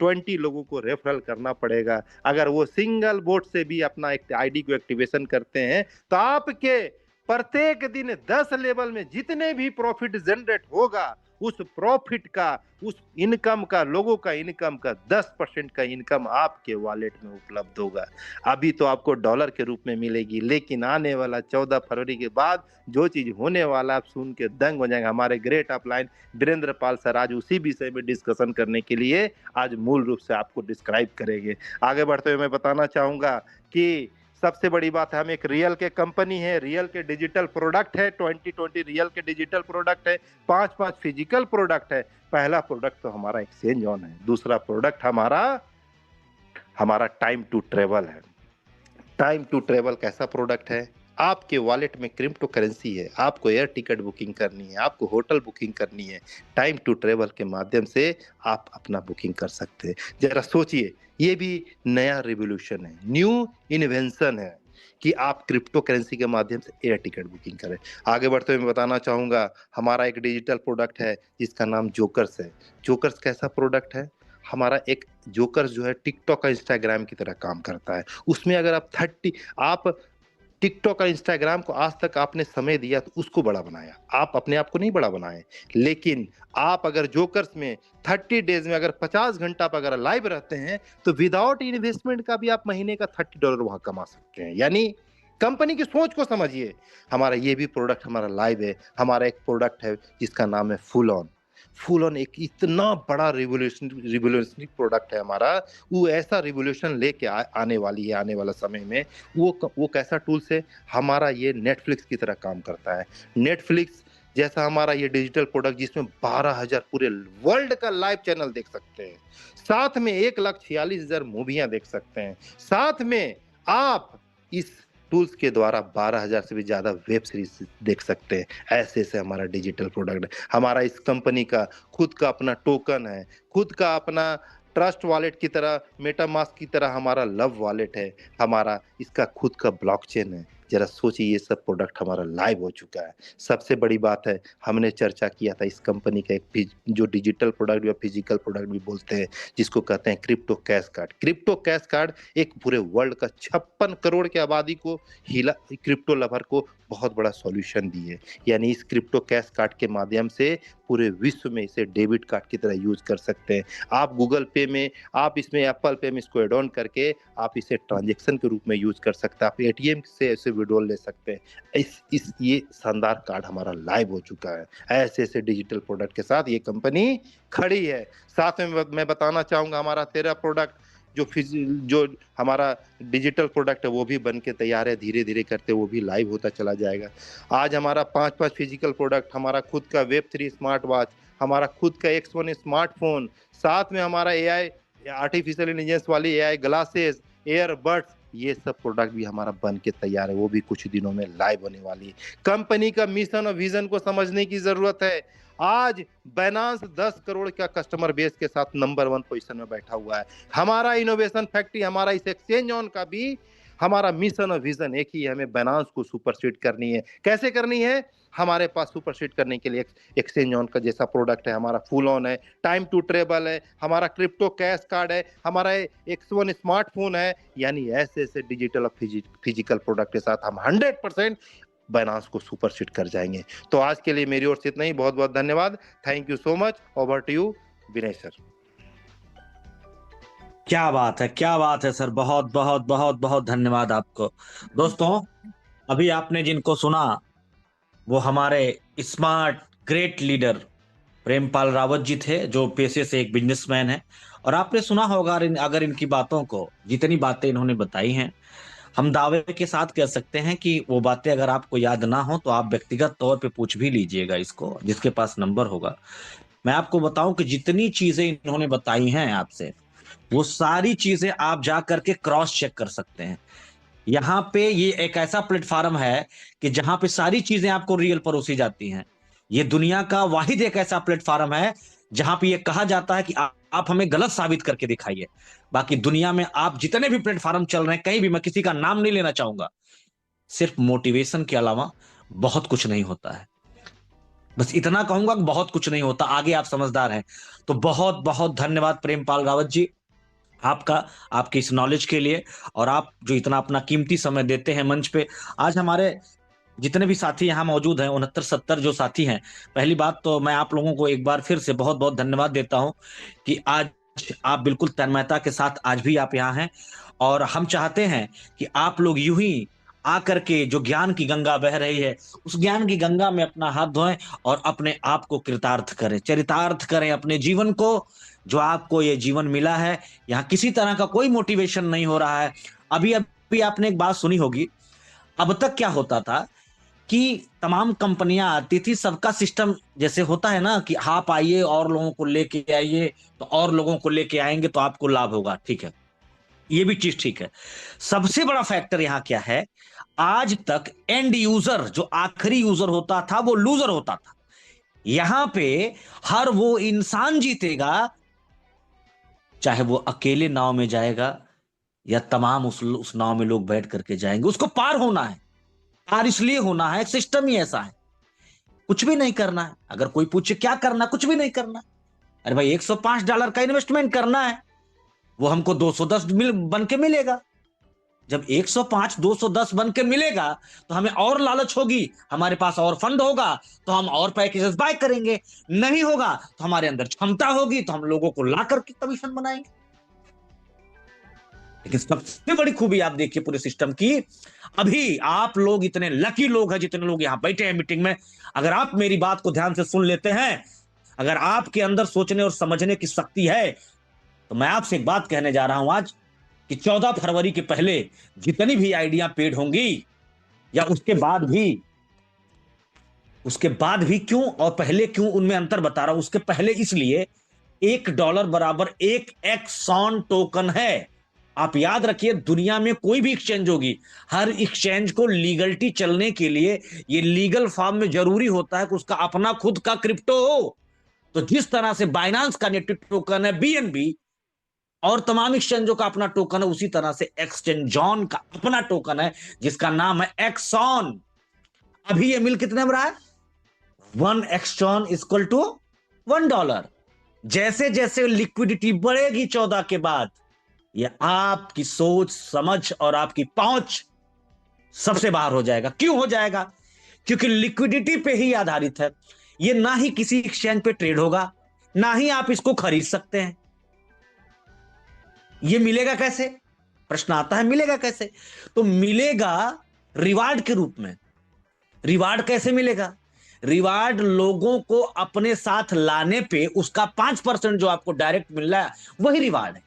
Speaker 2: 20 लोगों को रेफरल करना पड़ेगा। अगर वो सिंगल बोट से भी अपना एक आईडी को एक्टिवेशन करते हैं तो आपके प्रत्येक दिन 10 लेवल में जितने भी प्रॉफिट जनरेट होगा, उस प्रॉफिट का, उस इनकम का, लोगों का इनकम का 10% का इनकम आपके वॉलेट में उपलब्ध होगा। अभी तो आपको डॉलर के रूप में मिलेगी, लेकिन आने वाला 14 फरवरी के बाद जो चीज होने वाला आप सुन के दंग हो जाएंगे। हमारे ग्रेट अपलाइन वीरेंद्र पाल सर आज उसी विषय में डिस्कशन करने के लिए आज मूल रूप से आपको डिस्क्राइब करेंगे। आगे बढ़ते हुए मैं बताना चाहूंगा कि सबसे बड़ी बात है, हम एक रियल के कंपनी है, रियल के डिजिटल प्रोडक्ट है, 2020 रियल के डिजिटल प्रोडक्ट है, 5 फिजिकल प्रोडक्ट है। पहला प्रोडक्ट तो हमारा एक्सचेंज ऑन है, दूसरा प्रोडक्ट हमारा टाइम टू ट्रेवल है। टाइम टू ट्रेवल कैसा प्रोडक्ट है? आपके वॉलेट में क्रिप्टो करेंसी है, आपको एयर टिकट बुकिंग करनी है, आपको होटल बुकिंग करनी है, टाइम टू ट्रेवल के माध्यम से आप अपना बुकिंग कर सकते हैं। जरा सोचिए, ये भी नया रिवोल्यूशन है, न्यू इन्वेंशन है कि आप क्रिप्टो करेंसी के माध्यम से एयर टिकट बुकिंग करें। आगे बढ़ते हुए मैं बताना चाहूंगा, हमारा एक डिजिटल प्रोडक्ट है जिसका नाम जोकर्स है। जोकर्स कैसा प्रोडक्ट है? हमारा एक जोकर्स जो है टिकटॉक का इंस्टाग्राम की तरह काम करता है। उसमें अगर आप टिकटॉक और इंस्टाग्राम को आज तक आपने समय दिया तो उसको बड़ा बनाया, आप अपने आप को नहीं बड़ा बनाए। लेकिन आप अगर जोकर्स में 30 डेज में अगर 50 घंटा आप अगर लाइव रहते हैं तो विदाउट इन्वेस्टमेंट का भी आप महीने का $30 वहां कमा सकते हैं। यानी कंपनी की सोच को समझिए। हमारा ये भी प्रोडक्ट हमारा लाइव है। हमारा एक प्रोडक्ट है जिसका नाम है फुल ऑन एक इतना बड़ा रिवोल्यूशनरी प्रोडक्ट है हमारा। वो ऐसा रिवोल्यूशन लेके आने वाली है आने वाला समय में। वो कैसा टूल्स है? हमारा ये नेटफ्लिक्स की तरह काम करता है। नेटफ्लिक्स जैसा हमारा ये डिजिटल प्रोडक्ट जिसमें 12,000 पूरे वर्ल्ड का लाइव चैनल देख सकते हैं, साथ में 1,46,000 मूवियां देख सकते हैं, साथ में आप इस टूल्स के द्वारा 12,000 से भी ज्यादा वेब सीरीज देख सकते हैं। ऐसे ऐसे हमारा डिजिटल प्रोडक्ट है। हमारा इस कंपनी का खुद का अपना टोकन है, खुद का अपना ट्रस्ट वॉलेट की तरह, मेटामास्क की तरह हमारा लव वॉलेट है, हमारा इसका खुद का ब्लॉकचेन है। जरा सोचिए, ये सब प्रोडक्ट हमारा लाइव हो चुका है। सबसे बड़ी बात है, हमने चर्चा किया था इस कंपनी का एक जो डिजिटल प्रोडक्ट या फिजिकल प्रोडक्ट भी बोलते हैं, जिसको कहते हैं crypto cash card. Crypto cash card एक पूरे वर्ल्ड का 56 करोड़ की आबादी को हिला, क्रिप्टो लवर को बहुत बड़ा सॉल्यूशन दी है। यानी इस क्रिप्टो कैश कार्ड के माध्यम से पूरे विश्व में इसे डेबिट कार्ड की तरह यूज कर सकते हैं। आप गूगल पे में, आप इसमें एप्पल पे में इसको एड ऑन करके आप इसे ट्रांजैक्शन के रूप में यूज कर सकते हैं। आप एटीएम से इसे विड्रॉल ले सकते हैं। ये शानदार कार्ड हमारा लाइव हो चुका है। ऐसे ऐसे डिजिटल प्रोडक्ट के साथ ये कंपनी खड़ी है। साथ में मैं बताना चाहूंगा, हमारा 13 प्रोडक्ट जो हमारा डिजिटल प्रोडक्ट है वो भी बन के तैयार है। धीरे धीरे करते वो भी लाइव होता चला जाएगा। आज हमारा 5 फिजिकल प्रोडक्ट, हमारा खुद का Web3 स्मार्ट वॉच, हमारा खुद का X1 स्मार्टफोन, साथ में हमारा AI आर्टिफिशियल इंटेलिजेंस वाली AI ग्लासेस, एयरबड्स, ये सब प्रोडक्ट भी हमारा बन के तैयार है। वो भी कुछ दिनों में लाइव होने वाली है। कंपनी का मिशन और विजन को समझने की जरूरत है। आज बाइनेंस 10 करोड़ का कस्टमर बेस के साथ नंबर 1 पोजीशन में बैठा हुआ है। हमारा इनोवेशन फैक्ट्री, हमारा इस एक्सचेंज ऑन का भी हमारा मिशन और विजन एक ही है, हमें बाइनेंस को सुपरसीड करनी है। कैसे करनी है? हमारे पास सुपरसीड करने के लिए एक्सचेंज ऑन का जैसा प्रोडक्ट है, हमारा फुल ऑन है, टाइम टू ट्रेवल है, हमारा क्रिप्टो कैश कार्ड है, हमारा X1 स्मार्टफोन है। यानी ऐसे ऐसे डिजिटल और फिजिकल प्रोडक्ट के साथ हम 100% बाइनेंस को सुपरसीड कर जाएंगे। तो आज के लिए मेरी ओर से इतना ही। बहुत बहुत धन्यवाद। Thank you so much. Over to you Vinay sir.
Speaker 1: क्या बात है, क्या बात है सर। बहुत बहुत बहुत बहुत धन्यवाद आपको। दोस्तों, अभी आपने जिनको सुना वो हमारे smart great leader Prempal Rawat ji थे, जो पेशे से एक बिजनेसमैन है। और आपने सुना होगा, अगर इनकी बातों को, जितनी बातें इन्होंने बताई हैं, हम दावे के साथ कह सकते हैं कि वो बातें अगर आपको याद ना हो तो आप व्यक्तिगत तौर पे पूछ भी लीजिएगा इसको, जिसके पास नंबर होगा। मैं आपको बताऊं कि जितनी चीजें इन्होंने बताई हैं आपसे, वो सारी चीजें आप जा करके क्रॉस चेक कर सकते हैं। यहाँ पे ये एक ऐसा प्लेटफॉर्म है कि जहां पे सारी चीजें आपको रियल परोसी जाती हैं। ये दुनिया का वाहिद एक ऐसा प्लेटफॉर्म है जहां पे ये कहा जाता है कि आप हमें गलत साबित करके दिखाइए। बाकी दुनिया में आप जितने भी प्लेटफॉर्म चल रहे हैं, कहीं भी, मैं किसी का नाम नहीं लेना चाहूंगा, सिर्फ मोटिवेशन के अलावा बहुत कुछ नहीं होता है। बस इतना कहूंगा कि बहुत कुछ नहीं होता, आगे आप समझदार हैं। तो बहुत बहुत धन्यवाद प्रेमपाल रावत जी आपका, आपकी इस नॉलेज के लिए, और आप जो इतना अपना कीमती समय देते हैं मंच पे। आज हमारे जितने भी साथी यहाँ मौजूद हैं, 69-70 जो साथी हैं, पहली बात तो मैं आप लोगों को एक बार फिर से बहुत बहुत धन्यवाद देता हूं कि आज आप बिल्कुल तन्मयता के साथ आज भी आप यहाँ हैं। और हम चाहते हैं कि आप लोग यूं ही आकर के जो ज्ञान की गंगा बह रही है, उस ज्ञान की गंगा में अपना हाथ धोएं और अपने आप को कृतार्थ करें, चरितार्थ करें अपने जीवन को। जो आपको ये जीवन मिला है, यहाँ किसी तरह का कोई मोटिवेशन नहीं हो रहा है। अभी अभी आपने एक बात सुनी होगी, अब तक क्या होता था कि तमाम कंपनियां आती थी, सबका सिस्टम जैसे होता है ना कि आप आइए और लोगों को लेके आइए, तो और लोगों को लेके आएंगे तो आपको लाभ होगा। ठीक है, ये भी चीज ठीक है। सबसे बड़ा फैक्टर यहां क्या है, आज तक एंड यूजर, जो आखिरी यूजर होता था, वो लूजर होता था। यहां पे हर वो इंसान जीतेगा, चाहे वो अकेले नाव में जाएगा या तमाम उस नाव में लोग बैठ करके जाएंगे। उसको पार होना है, पार इसलिए होना है, सिस्टम ही ऐसा है। कुछ भी नहीं करना है। अगर कोई पूछे क्या करना, कुछ भी नहीं करना। अरे भाई, $105 का इन्वेस्टमेंट करना है, वो हमको 210 बन के मिलेगा। जब 105 210 बन के मिलेगा तो हमें और लालच होगी, हमारे पास और फंड होगा तो हम और पैकेजेस बाय करेंगे। नहीं होगा तो हमारे अंदर क्षमता होगी तो हम लोगों को ला करके कमीशन बनाएंगे। लेकिन सबसे बड़ी खूबी आप देखिए पूरे सिस्टम की, अभी आप लोग इतने लकी लोग हैं, जितने लोग यहां बैठे हैं मीटिंग में, अगर आप मेरी बात को ध्यान से सुन लेते हैं, अगर आपके अंदर सोचने और समझने की शक्ति है, तो मैं आपसे एक बात कहने जा रहा हूं आज कि 14 फरवरी के पहले जितनी भी आइडिया पेड होंगी, या उसके बाद भी क्यों और पहले क्यों, उनमें अंतर बता रहा हूं। उसके पहले इसलिए, $1 बराबर 1 एक्सॉन टोकन है। आप याद रखिए, दुनिया में कोई भी एक्सचेंज होगी, हर एक्सचेंज को लीगलिटी चलने के लिए ये लीगल फॉर्म में जरूरी होता है कि उसका अपना खुद का क्रिप्टो हो। तो जिस तरह से बाइनांस का नेटिव टोकन है बीएनबी, और तमाम एक्सचेंजों का अपना टोकन है, उसी तरह से एक्सचेंजॉन का अपना टोकन है जिसका नाम है एक्सॉन। अभी ये मिल कितने में रहा है? 1 एक्सॉन इक्वल टू $1। जैसे जैसे लिक्विडिटी बढ़ेगी 14 के बाद, ये आपकी सोच समझ और आपकी पहुंच सबसे बाहर हो जाएगा। क्यों हो जाएगा? क्योंकि लिक्विडिटी पे ही आधारित है। ये ना ही किसी एक्सचेंज पे ट्रेड होगा, ना ही आप इसको खरीद सकते हैं। ये मिलेगा कैसे? प्रश्न आता है, मिलेगा कैसे? तो मिलेगा रिवार्ड के रूप में। रिवार्ड कैसे मिलेगा? रिवार्ड लोगों को अपने साथ लाने पे उसका 5% जो आपको डायरेक्ट मिल रहा है, वही रिवार्ड है।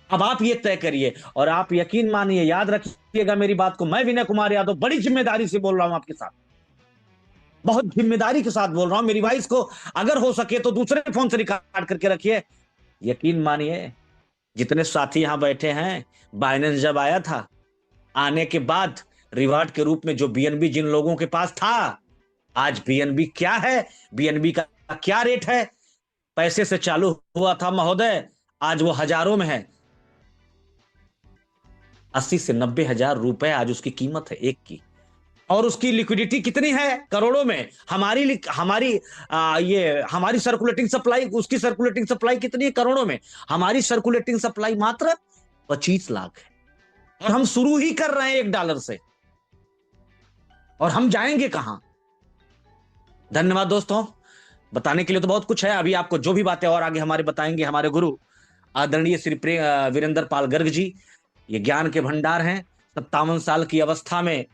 Speaker 1: अब आप ये तय करिए, और आप यकीन मानिए, याद रखिएगा मेरी बात को, मैं विनय कुमार यादव बड़ी जिम्मेदारी से बोल रहा हूं आपके साथ, बहुत जिम्मेदारी के साथ बोल रहा हूं। मेरी वॉइस को अगर हो सके तो दूसरे फोन से रिकॉर्ड करके रखिए। यकीन मानिए, जितने साथी यहां बैठे हैं, बाइनेंस जब आया था, आने के बाद रिवार्ड के रूप में जो बीएनबी जिन लोगों के पास था, आज बीएनबी क्या है, बीएनबी का क्या रेट है? पैसे से चालू हुआ था महोदय, आज वो हजारों में है। 80 से 90 हजार रुपए आज उसकी कीमत है एक की, और उसकी लिक्विडिटी कितनी है? करोड़ों में। हमारी सर्कुलेटिंग सप्लाई, उसकी सर्कुलेटिंग सप्लाई कितनी है? करोड़ों में। हमारी सर्कुलेटिंग सप्लाई मात्र 25 लाख है, और हम शुरू ही कर रहे हैं $1 से, और हम जाएंगे कहां? धन्यवाद दोस्तों, बताने के लिए तो बहुत कुछ है। अभी आपको जो भी बातें और आगे हमारे बताएंगे हमारे गुरु आदरणीय श्री वीरेंद्र पाल गर्ग जी। ये ज्ञान के भंडार हैं। 57 साल की अवस्था में,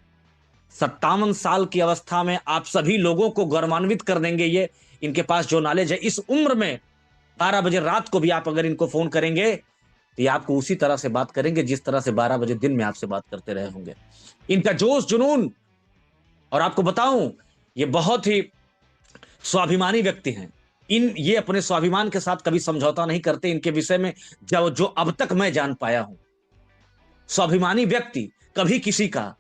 Speaker 1: 57 साल की अवस्था में आप सभी लोगों को गौरवान्वित कर देंगे। ये इनके पास जो नॉलेज है, इस उम्र में 12 बजे रात को भी आप अगर इनको फोन करेंगे तो ये आपको उसी तरह से बात करेंगे जिस तरह से 12 बजे दिन में आपसे बात करते रहे होंगे। इनका जोश जुनून, और आपको बताऊं, ये बहुत ही स्वाभिमानी व्यक्ति हैं। ये अपने स्वाभिमान के साथ कभी समझौता नहीं करते। इनके विषय में जो अब तक मैं जान पाया हूं, स्वाभिमानी व्यक्ति कभी किसी का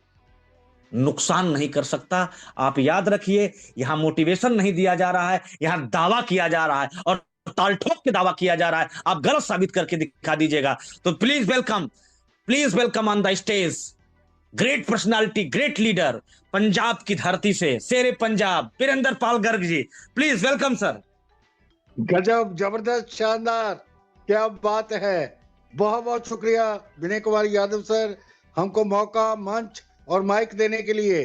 Speaker 1: नुकसान नहीं कर सकता। आप याद रखिए, यहां मोटिवेशन नहीं दिया जा रहा है, यहां दावा किया जा रहा है और ताल ठोक के दावा किया जा रहा है। आप गलत साबित करके दिखा दीजिएगा। तो please welcome on the stage great personality, great leader, Punjab की धरती से Shere Punjab Virendra Pal Garg ji. Please welcome sir.
Speaker 4: गजब, जबरदस्त, शानदार, क्या बात है। बहुत बहुत शुक्रिया विनय कुमार यादव सर, हमको मौका, मंच और माइक देने के लिए।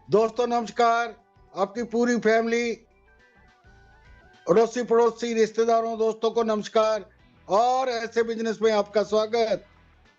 Speaker 4: दोस्तों नमस्कार, आपकी पूरी फैमिली, अड़ोसी पड़ोसी, रिश्तेदारों, दोस्तों को नमस्कार और ऐसे बिजनेस में आपका स्वागत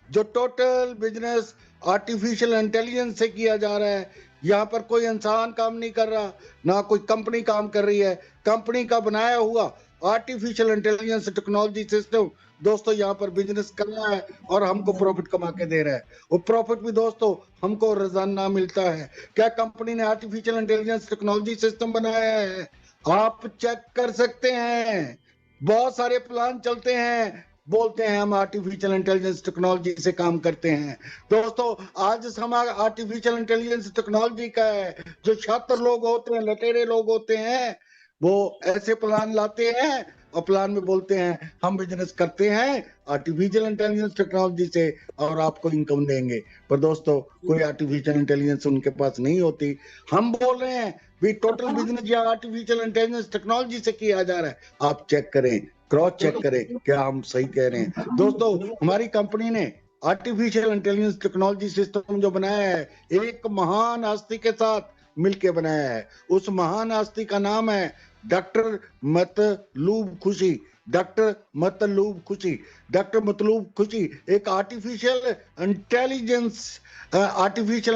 Speaker 4: जो टोटल बिजनेस आर्टिफिशियल इंटेलिजेंस से किया जा रहा है। यहाँ पर कोई इंसान काम नहीं कर रहा, ना कोई कंपनी काम कर रही है। कंपनी का बनाया हुआ आर्टिफिशियल इंटेलिजेंस टेक्नोलॉजी सिस्टम दोस्तों यहाँ पर बिजनेस कर रहा है और हमको प्रॉफिट कमा के दे रहा है। वो प्रॉफिट भी दोस्तों हमको रोजाना मिलता है। क्या कंपनी ने आर्टिफिशियल इंटेलिजेंस टेक्नोलॉजी सिस्टम बनाया है? आप चेक कर सकते हैं। बहुत सारे प्लान चलते हैं, बोलते हैं हम आर्टिफिशियल इंटेलिजेंस टेक्नोलॉजी से काम करते हैं। दोस्तों आज हमारा आर्टिफिशियल इंटेलिजेंस टेक्नोलॉजी का है। जो छात्र लोग होते हैं, लटेरे लोग होते हैं, वो ऐसे प्लान लाते हैं और प्लान में बोलते हैं हम बिजनेस करते हैं आर्टिफिशियल इंटेलिजेंस टेक्नोलॉजी से और आपको इनकम देंगे। पर दोस्तों कोई आर्टिफिशियल इंटेलिजेंस उनके पास नहीं होती। हम बोल रहे हैं भी टोटल बिजनेस या आर्टिफिशियल इंटेलिजेंस टेक्नोलॉजी से किया जा रहा है। आप चेक करें, क्रॉस चेक करें, क्या हम सही कह रहे हैं। दोस्तों हमारी कंपनी ने आर्टिफिशियल इंटेलिजेंस टेक्नोलॉजी सिस्टम जो बनाया है, एक महान हस्ती के साथ मिलके बनाया है। उस महान हस्ती का नाम है डॉक्टर मतलूब खुशी। डॉक्टर मतलूब खुशी, डॉक्टर मतलूब खुशी एक आर्टिफिशियल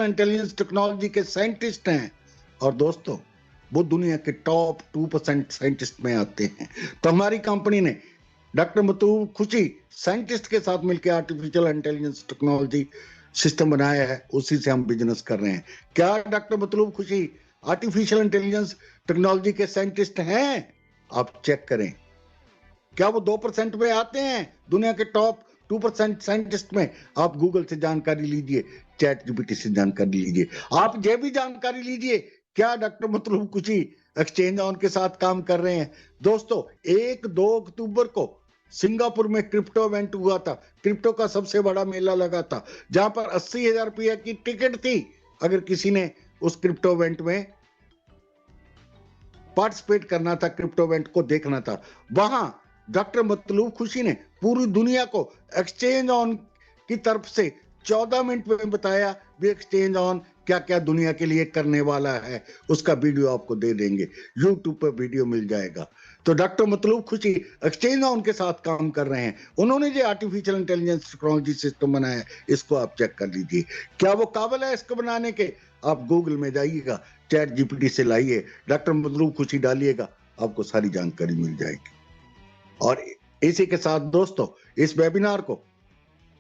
Speaker 4: इंटेलिजेंस टेक्नोलॉजी के साइंटिस्ट हैं। और दोस्तों वो दुनिया के टॉप 2% साइंटिस्ट में आते हैं। तो हमारी कंपनी ने डॉक्टर मतलूब खुशी साइंटिस्ट के साथ मिलकर आर्टिफिशियल इंटेलिजेंस टेक्नोलॉजी सिस्टम बनाया है, उसी से हम बिजनेस कर रहे हैं। क्या डॉक्टर मतलूब खुशी आर्टिफिशियल इंटेलिजेंस टेक्नोलॉजी के साइंटिस्ट हैं? आप चेक करें। क्या वो 2% में आते हैं दुनिया के टॉप 2% साइंटिस्ट में? आप गूगल से जानकारी लीजिए, चैट जीपीटी से जानकारी लीजिए, आप ये भी जानकारी लीजिए क्या डॉक्टर मतलूब खुशी एक्सचेंज ऑन के साथ काम कर रहे हैं। दोस्तों 1-2 अक्टूबर को सिंगापुर में क्रिप्टो इवेंट हुआ था। क्रिप्टो का सबसे बड़ा मेला लगा था, जहां पर 80,000 रुपया की टिकट थी। अगर किसी ने उस क्रिप्टो इवेंट में पार्टिसिपेट करना था, क्रिप्टो इवेंट को देखना था, वहां डॉक्टर मतलूब खुशी ने पूरी दुनिया को एक्सचेंज ऑन की तरफ से 14 मिनट में बताया भी एक्सचेंज ऑन क्या क्या दुनिया के लिए करने वाला है। उसका वीडियो आपको दे देंगे, यूट्यूब पर वीडियो मिल जाएगा। तो डॉक्टर मतलूब खुशी एक्सचेंज ऑन के साथ काम कर रहे हैं। उन्होंने जो आर्टिफिशियल इंटेलिजेंस टेक्नोलॉजी सिस्टम बनाया है, इसको आप चेक कर लीजिए। क्या वो काबिल है इसको बनाने के? आप गूगल में जाइएगा, चैट जीपीटी से लाइए, डॉक्टर मतलूब खुशी डालिएगा, आपको सारी जानकारी मिल जाएगी। और इसी के साथ दोस्तों इस वेबिनार को,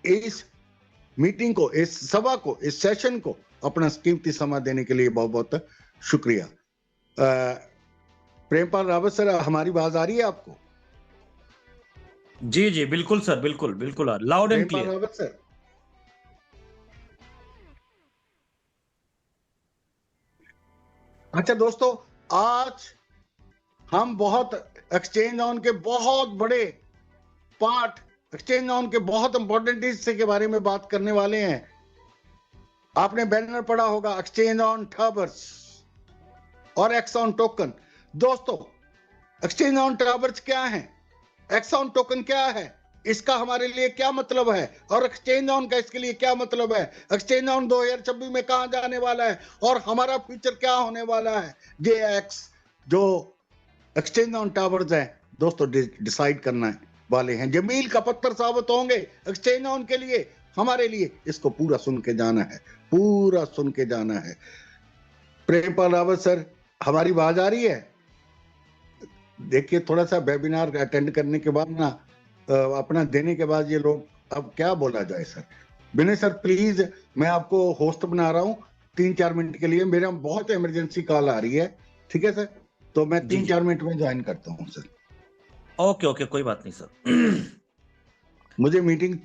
Speaker 4: इस मीटिंग को, इस सभा को, इस सेशन को अपना कीमती समय देने के लिए बहुत बहुत शुक्रिया। प्रेमपाल रावत सर, हमारी आवाज आ रही है आपको?
Speaker 1: जी जी बिल्कुल सर, बिल्कुल बिल्कुल, loud and
Speaker 4: Prempal
Speaker 1: clear.
Speaker 4: Rawat sir, अच्छा दोस्तों, आज हम बहुत एक्सचेंज ऑन के बहुत बड़े पार्ट, एक्सचेंज ऑन के बहुत इंपॉर्टेंट हिस्से के बारे में बात करने वाले हैं। आपने बैनर पढ़ा होगा, एक्सचेंज ऑन टर्बर्स और एक्सऑन टोकन। दोस्तों एक्सचेंज ऑन टर्बर्स क्या है, एक्सऑन टोकन क्या है, इसका हमारे लिए क्या मतलब है, और एक्सचेंज ऑन का इसके लिए क्या मतलब है। एक्सचेंज ऑन 2026 में कहां जाने वाला है और हमारा फ्यूचर क्या होने वाला है। JX जो एक्सचेंज ऑन टावर्स है दोस्तों, डिसाइड करना वाले हैं, जमील का पत्थर साबित होंगे एक्सचेंज ऑन के लिए, हमारे लिए। इसको पूरा सुन के जाना है, पूरा सुन के जाना है। प्रेमपाल रावत सर, हमारी आवाज आ रही है? देखिए थोड़ा सा वेबिनार अटेंड करने के बाद ना, अपना देने के बाद ये लोग, अब क्या बोला जाए सर। विनय सर प्लीज, मैं आपको होस्ट बना रहा हूँ 3-4 मिनट के लिए, मेरा बहुत इमरजेंसी कॉल आ रही है, ठीक है सर? तो मैं
Speaker 1: जी
Speaker 4: 3-4 मिनट में ज्वाइन करता हूँ सर।
Speaker 1: ओके ओके, कोई बात नहीं सर।
Speaker 4: मुझे मीटिंग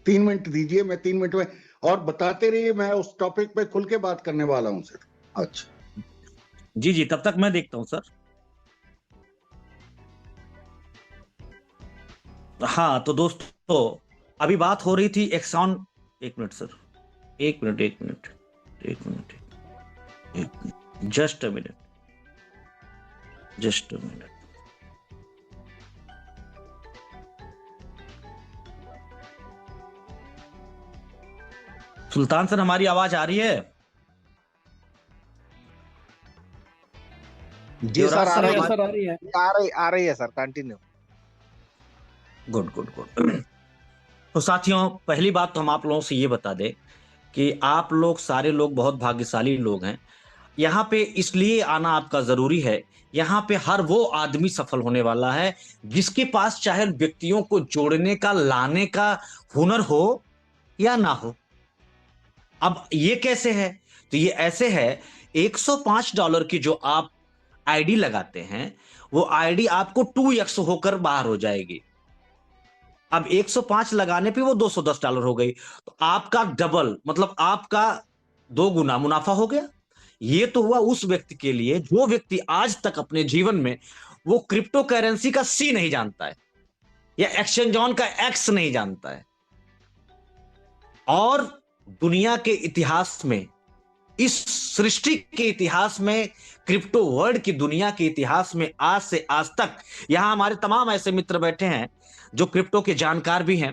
Speaker 4: 3 मिनट दीजिए, मैं 3 मिनट में, और बताते रहिए, मैं उस टॉपिक पे खुल के बात करने वाला हूँ सर। अच्छा
Speaker 1: जी जी, तब तक मैं देखता हूं सर। हाँ तो दोस्तों, अभी बात हो रही थी एक्सॉन। एक मिनट सर, एक मिनट एक मिनट एक मिनट एक minute, just a minute, just a minute. Sultan sir, हमारी आवाज आ रही है?
Speaker 5: जी
Speaker 1: देवराज
Speaker 5: सर, आ
Speaker 1: सर,
Speaker 5: रही है
Speaker 1: हमारी
Speaker 5: सर, आ रही है sir, continue.
Speaker 1: Good good good. तो साथियों, पहली बात तो हम आप लोगों से ये बता दें कि आप लोग सारे लोग बहुत भाग्यशाली लोग हैं। यहाँ पे इसलिए आना आपका जरूरी है। यहाँ पे हर वो आदमी सफल होने वाला है जिसके पास चाहे व्यक्तियों को जोड़ने का, लाने का हुनर हो या ना हो। अब ये कैसे है? तो ये ऐसे है, $105 की जो आप आईडी लगाते हैं, वो आईडी आपको 2x होकर बाहर हो जाएगी। अब 105 लगाने पे वो $210 हो गई, तो आपका डबल, मतलब आपका 2 गुना मुनाफा हो गया। ये तो हुआ उस व्यक्ति के लिए जो व्यक्ति आज तक अपने जीवन में वो क्रिप्टो करेंसी का सी नहीं जानता है या एक्सचेंज ऑन का एक्स नहीं जानता है। और दुनिया के इतिहास में, इस सृष्टि के इतिहास में, क्रिप्टो वर्ल्ड की दुनिया के इतिहास में आज से आज तक यहां हमारे तमाम ऐसे मित्र बैठे हैं जो क्रिप्टो के जानकार भी हैं।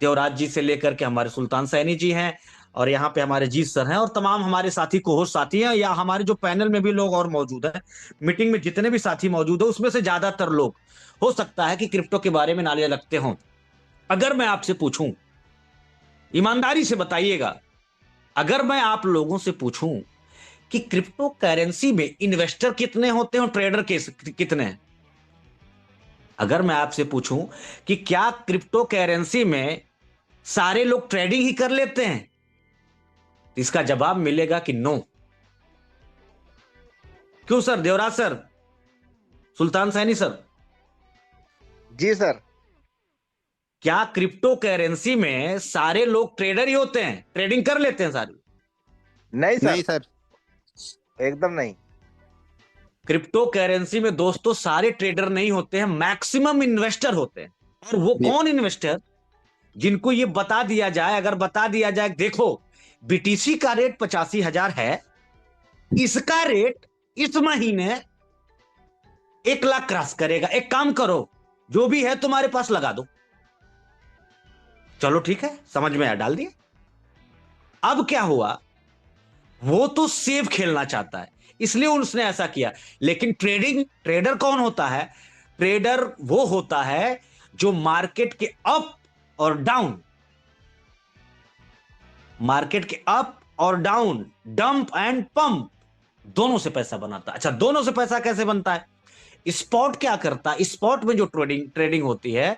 Speaker 1: देवराज जी से लेकर के हमारे सुल्तान सैनी जी हैं, और यहाँ पे हमारे जीत सर हैं, और तमाम हमारे साथी कोहोस्ट साथी हैं, या हमारे जो पैनल में भी लोग और मौजूद हैं। मीटिंग में जितने भी साथी मौजूद हैं उसमें से ज्यादातर लोग हो सकता है कि क्रिप्टो के बारे में नाले लगते हों। अगर मैं आपसे पूछूं, ईमानदारी से बताइएगा, अगर मैं आप लोगों से पूछूं कि क्रिप्टो करेंसी में इन्वेस्टर कितने होते हैं और ट्रेडर कितने हैं, अगर मैं आपसे पूछूं कि क्या क्रिप्टो करेंसी में सारे लोग ट्रेडिंग ही कर लेते हैं, तो इसका जवाब मिलेगा कि नो। क्यों सर? देवराज सर, सुल्तान सैनी सर,
Speaker 5: जी सर।
Speaker 1: क्या क्रिप्टो करेंसी में सारे लोग ट्रेडर ही होते हैं, ट्रेडिंग कर लेते हैं सारे?
Speaker 5: नहीं सर,
Speaker 2: नहीं सर।
Speaker 5: एकदम नहीं।
Speaker 1: क्रिप्टो करेंसी में दोस्तों सारे ट्रेडर नहीं होते हैं, मैक्सिमम इन्वेस्टर होते हैं। और वो
Speaker 2: ये-
Speaker 1: कौन इन्वेस्टर? जिनको ये बता दिया जाए, अगर बता दिया जाए देखो बीटीसी का रेट 85,000 है, इसका रेट इस महीने 1 लाख क्रॉस करेगा, एक काम करो जो भी है तुम्हारे पास लगा दो। चलो ठीक है, समझ में आया, डाल दिया। अब क्या हुआ, वो तो सेफ खेलना चाहता है इसलिए उसने ऐसा किया। लेकिन ट्रेडर कौन होता है? ट्रेडर वो होता है जो मार्केट के अप और डाउन, मार्केट के अप और डाउन, डंप एंड पंप, दोनों से पैसा बनाता है। अच्छा, दोनों से पैसा कैसे बनता है? स्पॉट क्या करता है? स्पॉट में जो ट्रेडिंग होती है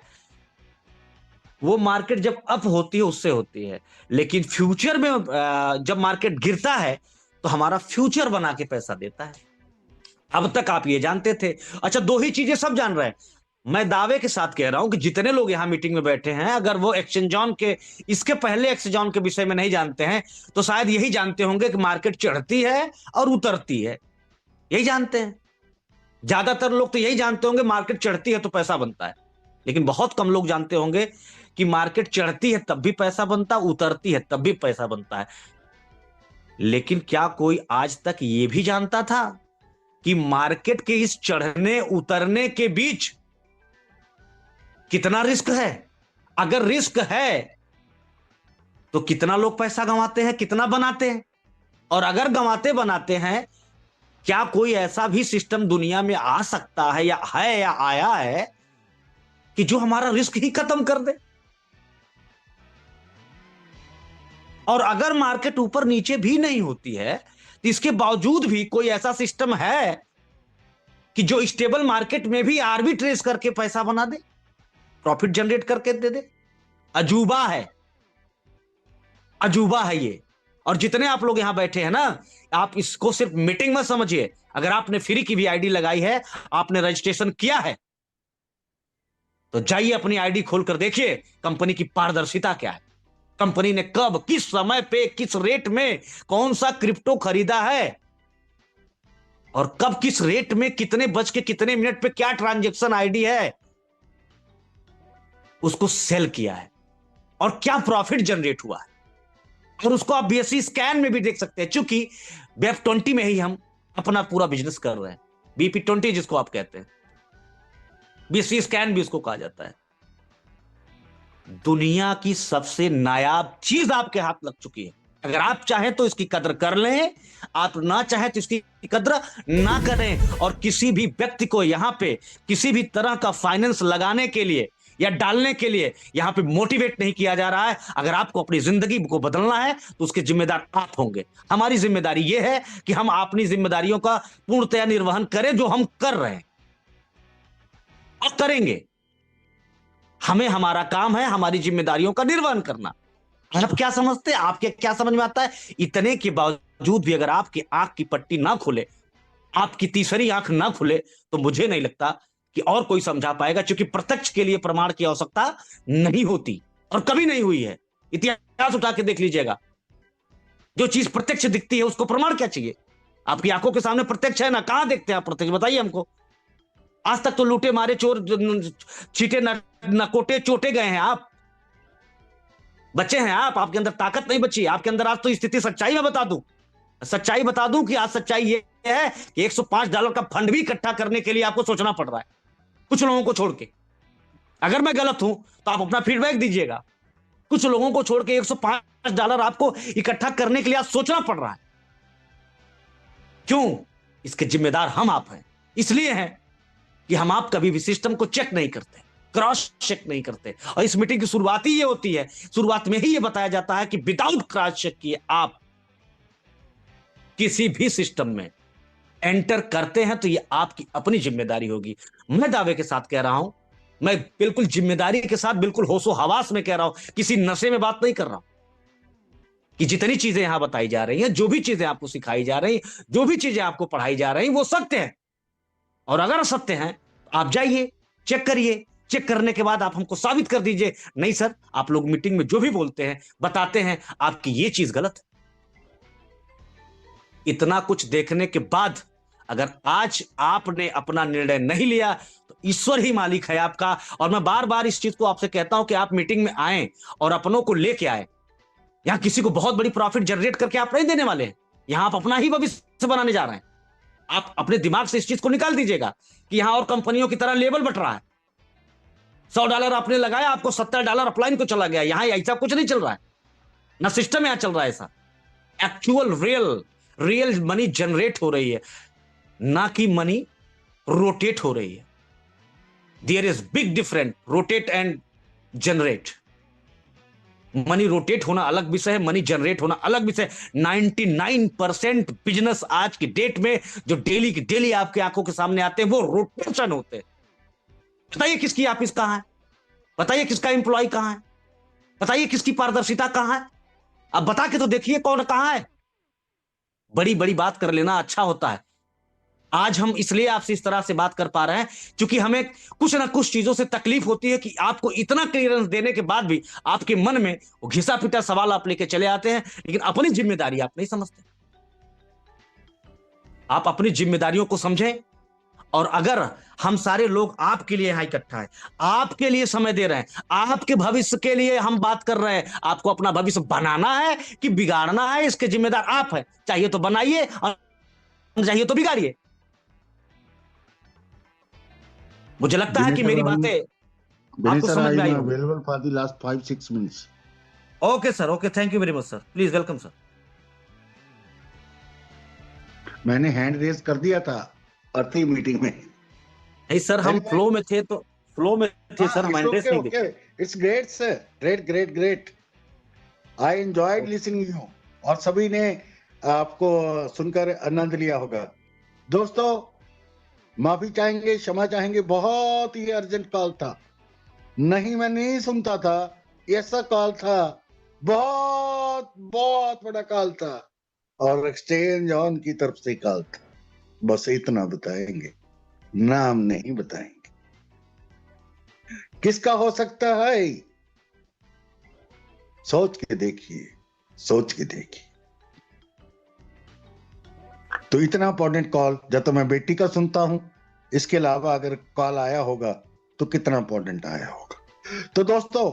Speaker 1: वो मार्केट जब अप होती है उससे होती है, लेकिन फ्यूचर में जब मार्केट गिरता है तो हमारा फ्यूचर बना के पैसा देता है। अब तक आप ये जानते थे। अच्छा, 2 ही चीजें सब जान रहे हैं। मैं दावे के साथ कह रहा हूं कि जितने लोग यहां मीटिंग में बैठे हैं, अगर वो एक्सचेंज ऑन के, इसके पहले एक्सचेंज ऑन के विषय में नहीं जानते हैं तो शायद यही जानते होंगे कि मार्केट चढ़ती है और उतरती है, यही जानते हैं। ज्यादातर लोग तो यही जानते होंगे मार्केट चढ़ती है तो पैसा बनता है, लेकिन बहुत कम लोग जानते होंगे कि मार्केट चढ़ती है तब भी पैसा बनता है, उतरती है तब भी पैसा बनता है। लेकिन क्या कोई आज तक ये भी जानता था कि मार्केट के इस चढ़ने उतरने के बीच कितना रिस्क है? अगर रिस्क है तो कितना लोग पैसा गंवाते हैं, कितना बनाते हैं? और अगर गंवाते बनाते हैं, क्या कोई ऐसा भी सिस्टम दुनिया में आ सकता है या आया है कि जो हमारा रिस्क ही खत्म कर दे? और अगर मार्केट ऊपर नीचे भी नहीं होती है तो इसके बावजूद भी कोई ऐसा सिस्टम है कि जो स्टेबल मार्केट में भी आर्बिट्रेज करके पैसा बना दे, प्रॉफिट जनरेट करके दे दे? अजूबा है, अजूबा है ये। और जितने आप लोग यहां बैठे हैं ना, आप इसको सिर्फ मीटिंग में समझिए। अगर आपने फ्री की भी आईडी लगाई है, आपने रजिस्ट्रेशन किया है, तो जाइए अपनी आईडी खोलकर देखिए कंपनी की पारदर्शिता क्या है, कंपनी ने कब, किस समय पे, किस रेट में कौन सा क्रिप्टो खरीदा है, और कब, किस रेट में, कितने बज के कितने मिनट पे क्या ट्रांजैक्शन आईडी है उसको सेल किया है, और क्या प्रॉफिट जनरेट हुआ है। और उसको आप बीएससी स्कैन में भी देख सकते हैं, क्योंकि BEP20 में ही हम अपना पूरा बिजनेस कर रहे हैं। BP20 जिसको आप कहते हैं, बीएससी स्कैन भी उसको कहा जाता है। दुनिया की सबसे नायाब चीज आपके हाथ लग चुकी है। अगर आप चाहें तो इसकी कदर कर लें, आप ना चाहें तो इसकी कदर ना करें। और किसी भी व्यक्ति को यहां पे किसी भी तरह का फाइनेंस लगाने के लिए या डालने के लिए यहां पे मोटिवेट नहीं किया जा रहा है। अगर आपको अपनी जिंदगी को बदलना है तो उसके जिम्मेदार आप होंगे। हमारी जिम्मेदारी यह है कि हम अपनी जिम्मेदारियों का पूर्णतया निर्वहन करें, जो हम कर रहे हैं और करेंगे। हमें, हमारा काम है हमारी जिम्मेदारियों का निर्वहन करना। आप क्या समझते हैं, आपके क्या समझ में आता है? इतने के बावजूद भी अगर आपकी आंख की पट्टी ना खुले, आपकी तीसरी आंख ना खुले, तो मुझे नहीं लगता कि और कोई समझा पाएगा, क्योंकि प्रत्यक्ष के लिए प्रमाण की आवश्यकता नहीं होती और कभी नहीं हुई है। इतिहास उठा के देख लीजिएगा, जो चीज प्रत्यक्ष दिखती है उसको प्रमाण क्या चाहिए? आपकी आंखों के सामने प्रत्यक्ष है ना, कहां देखते हैं आप प्रत्यक्ष, बताइए हमको। आज तक तो लूटे मारे चोर चीटे नकोटे चोटे गए हैं, आप बच्चे हैं, आपके अंदर ताकत नहीं बची। आपके अंदर आज तो स्थिति, सच्चाई में बता दूं कि आज सच्चाई ये है कि $105 का फंड भी इकट्ठा करने के लिए आपको सोचना पड़ रहा है, कुछ लोगों को छोड़ के। अगर मैं गलत हूं तो आप अपना फीडबैक दीजिएगा। कुछ लोगों को छोड़ के $105 आपको इकट्ठा करने के लिए आज सोचना पड़ रहा है। क्यों? इसके जिम्मेदार हम आप हैं। इसलिए हैं कि हम आप कभी भी सिस्टम को चेक नहीं करते, क्रॉस चेक नहीं करते। और इस मीटिंग की शुरुआत ही ये होती है, शुरुआत में ही ये बताया जाता है कि विदाउट क्रॉस चेक किए आप किसी भी सिस्टम में एंटर करते हैं तो ये आपकी अपनी जिम्मेदारी होगी। मैं दावे के साथ कह रहा हूं, मैं बिल्कुल जिम्मेदारी के साथ, बिल्कुल होशो हवास में कह रहा हूं, किसी नशे में बात नहीं कर रहा हूं, कि जितनी चीजें यहां बताई जा रही हैं, जो भी चीजें आपको सिखाई जा रही, जो भी चीजें आपको पढ़ाई जा रही, वो सत्य है। और अगर सत्य है, आप जाइए, चेक करिए, चेक करने के बाद आप हमको साबित कर दीजिए, नहीं सर, आप लोग मीटिंग में जो भी बोलते हैं, बताते हैं, आपकी ये चीज गलत है। इतना कुछ देखने के बाद अगर आज आपने अपना निर्णय नहीं लिया, तो ईश्वर ही मालिक है आपका। और मैं बार बार इस चीज को आपसे कहता हूं कि आप मीटिंग में आए और अपनों को लेके आए। यहां किसी को बहुत बड़ी प्रॉफिट जनरेट करके आप नहीं देने वाले हैं, यहां आप अपना ही भविष्य बनाने जा रहे हैं। आप अपने दिमाग से इस चीज को निकाल दीजिएगा कि यहां और कंपनियों की तरह लेबल बट रहा है। $100 आपने लगाया, आपको $70 अपलाइन को चला गया। यहां ऐसा कुछ नहीं चल रहा है, ना सिस्टम यहां चल रहा है ऐसा। एक्चुअल रियल मनी जनरेट हो रही है, ना कि मनी रोटेट हो रही है। There is big difference, rotate and generate. Money rotate होना अलग विषय है, मनी जनरेट होना अलग विषय। 99% बिजनेस आज की डेट में जो डेली की डेली आपके आंखों के सामने आते हैं, वो रोटेशन होते हैं। बताइए किसकी ऑफिस कहां है, बताइए किसका एम्प्लॉय कहां है, बताइए किसकी पारदर्शिता कहां है। अब बता के तो देखिए कौन कहां है। बड़ी बड़ी बात कर लेना अच्छा होता है। आज हम इसलिए आपसे इस तरह से बात कर पा रहे हैं क्योंकि हमें कुछ ना कुछ चीजों से तकलीफ होती है कि आपको इतना क्लियरेंस देने के बाद भी आपके मन में वो घिसा पिटा सवाल आप लेके चले आते हैं, लेकिन अपनी जिम्मेदारी आप नहीं समझते। आप अपनी जिम्मेदारियों को समझें। और अगर हम सारे लोग आपके लिए यहां इकट्ठा है, आपके लिए समय दे रहे हैं, आपके भविष्य के लिए हम बात कर रहे हैं, आपको अपना भविष्य बनाना है कि बिगाड़ना है, इसके जिम्मेदार आप हैं। चाहिए तो बनाइए और चाहिए तो बिगाड़िए। मुझे लगता है कि मेरी बातें आपको समझ में आई होंगी।
Speaker 4: available for the last 5-6 minutes.
Speaker 1: Okay sir, okay, thank you very much sir, please welcome sir.
Speaker 4: मैंने हैंड रेज कर दिया था अर्थी मीटिंग में।
Speaker 1: नहीं सर, हम फ्लो में थे तो फ्लो में थे सर, हम एंड्रेस नहीं थे।
Speaker 4: It's great sir, great. I enjoyed listening you, और सभी ने आपको सुनकर आनंद लिया होगा। दोस्तों, माफी चाहेंगे, क्षमा चाहेंगे, बहुत ही अर्जेंट कॉल था। नहीं, मैं नहीं सुनता था। ऐसा कॉल था बहुत बहुत बड़ा कॉल था और एक्सचेंज ऑन की तरफ से कॉल था। बस इतना बताएंगे, नाम नहीं बताएंगे। किसका हो सकता है? सोच के देखिए, सोच के देखिए। तो इतना इंपॉर्टेंट कॉल जब तो मैं बेटी का सुनता हूं, इसके अलावा अगर कॉल आया होगा तो कितना इंपॉर्टेंट आया होगा। तो दोस्तों,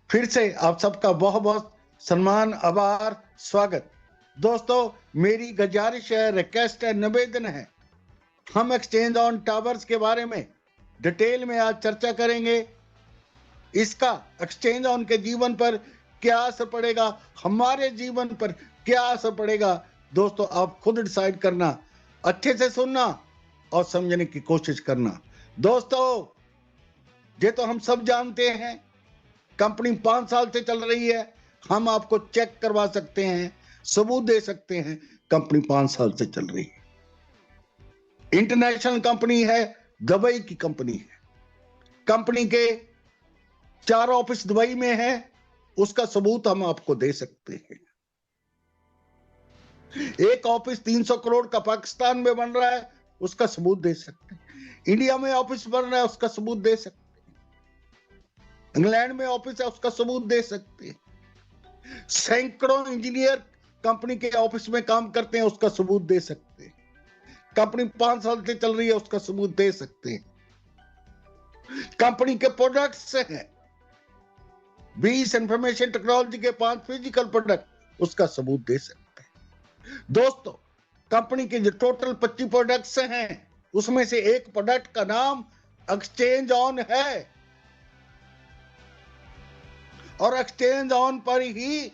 Speaker 4: फिर से आप सबका बहुत बहुत सम्मान, आभार, स्वागत। दोस्तों, मेरी गुजारिश है, रिक्वेस्ट है, निवेदन है, हम एक्सचेंज ऑन टावर्स के बारे में डिटेल में आज चर्चा करेंगे। इसका एक्सचेंज ऑन के जीवन पर क्या असर पड़ेगा, हमारे जीवन पर क्या असर पड़ेगा, दोस्तों आप खुद डिसाइड करना, अच्छे से सुनना और समझने की कोशिश करना। दोस्तों, ये तो हम सब जानते हैं, कंपनी 5 साल से चल रही है, हम आपको चेक करवा सकते हैं, सबूत दे सकते हैं, कंपनी 5 साल से चल रही है। इंटरनेशनल कंपनी है, दुबई की कंपनी है। कंपनी के 4 ऑफिस दुबई में है, उसका सबूत हम आपको दे सकते हैं। एक ऑफिस 300 करोड़ का पाकिस्तान में बन रहा है, उसका सबूत दे सकते हैं। इंडिया में ऑफिस बन रहा है, उसका सबूत दे सकते हैं। इंग्लैंड में ऑफिस है, उसका सबूत दे सकते हैं। सैकड़ों इंजीनियर कंपनी के ऑफिस में काम करते हैं, उसका सबूत दे सकते हैं। कंपनी 5 साल से चल रही है, उसका सबूत दे सकते हैं। कंपनी के प्रोडक्ट्स हैं, 20 इंफॉर्मेशन टेक्नोलॉजी के 5 फिजिकल प्रोडक्ट, उसका सबूत दे सकते हैं। दोस्तों, कंपनी के जो टोटल 25 प्रोडक्ट्स हैं, उसमें से एक प्रोडक्ट का नाम एक्सचेंज ऑन है और एक्सचेंज ऑन पर ही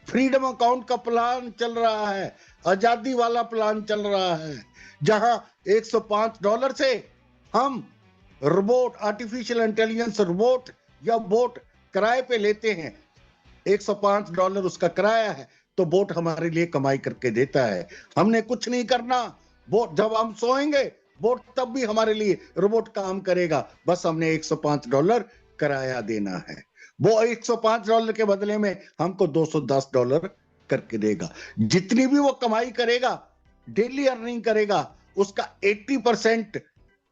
Speaker 4: फ्रीडम अकाउंट का प्लान चल रहा है, आजादी वाला प्लान चल रहा है, जहां $105 से हम रोबोट, आर्टिफिशियल इंटेलिजेंस रोबोट या बोट किराए पे लेते हैं। $105 उसका किराया है, तो बोट हमारे लिए कमाई करके देता है। हमने कुछ नहीं करना, बोट जब हम सोएंगे, बोट तब भी हमारे लिए रोबोट काम करेगा, बस हमने $105 किराया देना है। वो $105 के बदले में हमको $210 करके देगा। जितनी भी वो कमाई करेगा, डेली अर्निंग करेगा, उसका 80%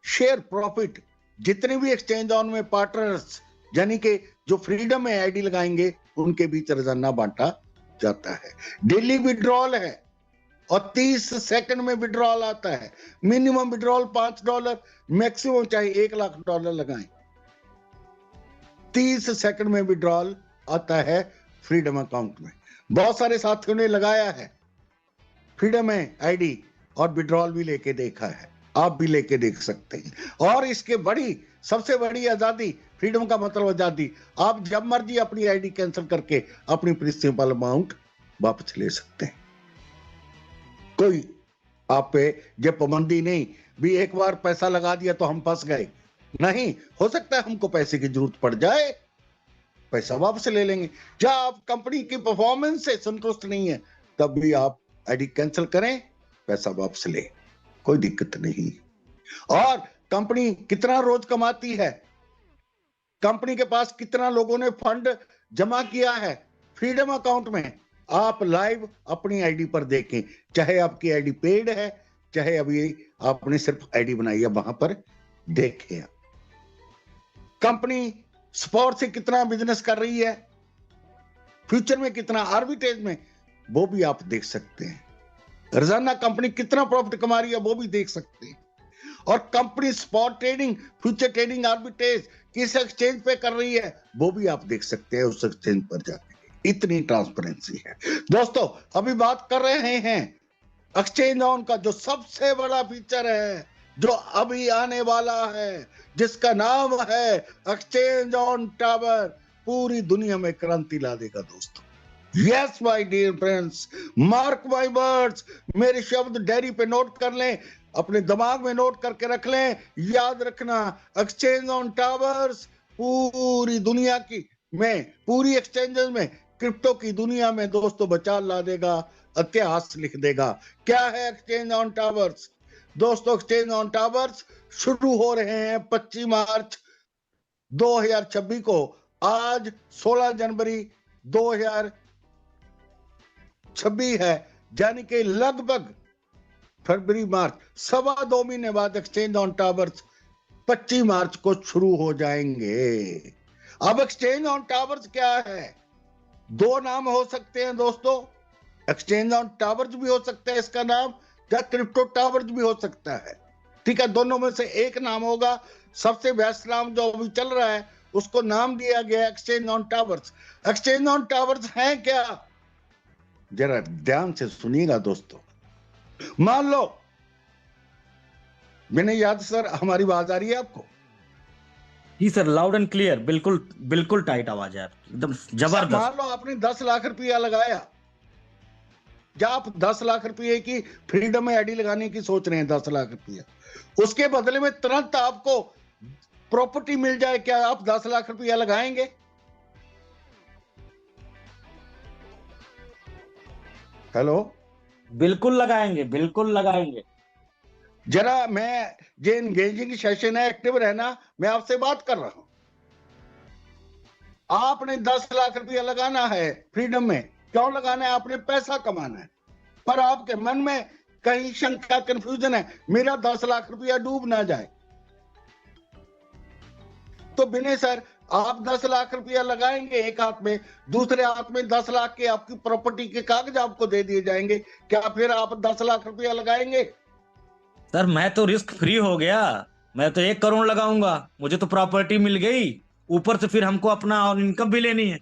Speaker 4: शेयर प्रॉफिट जितने भी एक्सचेंज ऑन में पार्टनर्स, यानी कि जो फ्रीडम में आईडी लगाएंगे, उनके बीच रोजाना बांटा जाता है। डेली विड्रॉल है और 30 सेकंड में विड्रॉल आता है। मिनिमम विड्रॉल $5, मैक्सिमम चाहे $1,00,000 लगाएं, 30 सेकंड में विड्रॉल आता है फ्रीडम अकाउंट में। बहुत सारे साथियों ने लगाया है फ्रीडम में आईडी और विड्रॉल भी लेके देखा है, आप भी लेके देख सकते हैं। और इसके सबसे बड़ी आजादी, फ्रीडम का मतलब आजादी, आप जब मर्जी अपनी आईडी कैंसिल करके अपनी प्रिंसिपल अमाउंट वापस ले सकते हैं। कोई आप पे ये पाबंदी नहीं भी एक बार पैसा लगा दिया तो हम फंस गए, नहीं, हो सकता है हमको पैसे की जरूरत पड़ जाए, पैसा वापस ले लेंगे। या आप कंपनी की परफॉर्मेंस से संतुष्ट नहीं है, तब भी आप आईडी कैंसिल करें, पैसा वापस ले, कोई दिक्कत नहीं। और कंपनी कितना रोज कमाती है, कंपनी के पास कितना लोगों ने फंड जमा किया है फ्रीडम अकाउंट में, आप लाइव अपनी आईडी पर देखें, चाहे आपकी आईडी पेड है, चाहे अभी आपने सिर्फ आईडी बनाई है, वहां पर देखें। कंपनी स्पॉट से कितना बिजनेस कर रही है, फ्यूचर में कितना, आर्बिट्रेज में, वो भी आप देख सकते हैं। रोजाना कंपनी कितना प्रॉफिट कमा रही है, वो भी देख सकते हैं। और company spot trading, future trading, arbitrage किस एक्सचेंज पे कर रही है, वो भी आप देख सकते हैं उस एक्सचेंज पर जाके। इतनी ट्रांसपेरेंसी है। दोस्तों, अभी बात कर रहे हैं एक्सचेंज ऑन का जो सबसे बड़ा फीचर है, जो अभी आने वाला है, जिसका नाम है एक्सचेंज ऑन टावर, पूरी दुनिया में क्रांति ला देगा दोस्तों। Yes my dear friends, mark my words, मेरे शब्द डायरी पे नोट कर लें, अपने दिमाग में नोट करके रख लें, याद रखना, एक्सचेंज ऑन टावर्स पूरी दुनिया में, पूरी एक्सचेंजेस में, क्रिप्टो की दुनिया में दोस्तों बचाव ला देगा, इतिहास लिख देगा। क्या है एक्सचेंज ऑन टावर्स? दोस्तों, एक्सचेंज ऑन टावर्स शुरू हो रहे हैं 25 मार्च 2026 को। आज 16 जनवरी 26 है, यानी कि लगभग फरवरी मार्च, 2.25 महीने बाद एक्सचेंज ऑन टावर्स 25 मार्च को शुरू हो जाएंगे। अब एक्सचेंज ऑन टावर्स क्या है? 2 नाम हो सकते हैं दोस्तों, एक्सचेंज ऑन टावर्स भी हो सकता है इसका नाम, या क्रिप्टो टावर्स भी हो सकता है। ठीक है, दोनों में से एक नाम होगा। सबसे बेस्ट नाम जो अभी चल रहा है उसको नाम दिया गया exchange on towers. Exchange on towers है क्या? जरा ध्यान से सुनिएगा दोस्तों। मान लो, मैंने याद सर, हमारी आवाज आ रही है आपको?
Speaker 1: जी सर, लाउड एंड क्लियर, बिल्कुल बिल्कुल टाइट आवाज है आपकी, एकदम जबरदस्त।
Speaker 4: मान लो आपने 10 लाख रुपया लगाया, या आप 10 लाख रुपये की फ्रीडम में आईडी लगाने की सोच रहे हैं, 10 लाख रुपया, उसके बदले में तुरंत आपको प्रॉपर्टी मिल जाए, क्या आप 10 लाख रुपया लगाएंगे? हेलो,
Speaker 1: बिल्कुल लगाएंगे, बिल्कुल लगाएंगे।
Speaker 4: जरा मैं, ये एंगेजिंग सेशन है, एक्टिव रहना, मैं आपसे बात कर रहा हूं। आपने 10 लाख रुपया लगाना है फ्रीडम में, क्यों लगाना है? आपने पैसा कमाना है, पर आपके मन में कहीं शंका, कंफ्यूजन है, मेरा 10 लाख रुपया डूब ना जाए। तो विनय सर, आप 10 लाख रुपया लगाएंगे एक हाथ में, दूसरे हाथ में 10 लाख के आपकी प्रॉपर्टी के कागज आपको दे दिए जाएंगे, क्या फिर आप 10 लाख रुपया लगाएंगे?
Speaker 1: सर मैं तो रिस्क फ्री हो गया, मैं तो 1 करोड़ लगाऊंगा, मुझे तो प्रॉपर्टी मिल गई, ऊपर से फिर हमको अपना और इनकम भी लेनी है।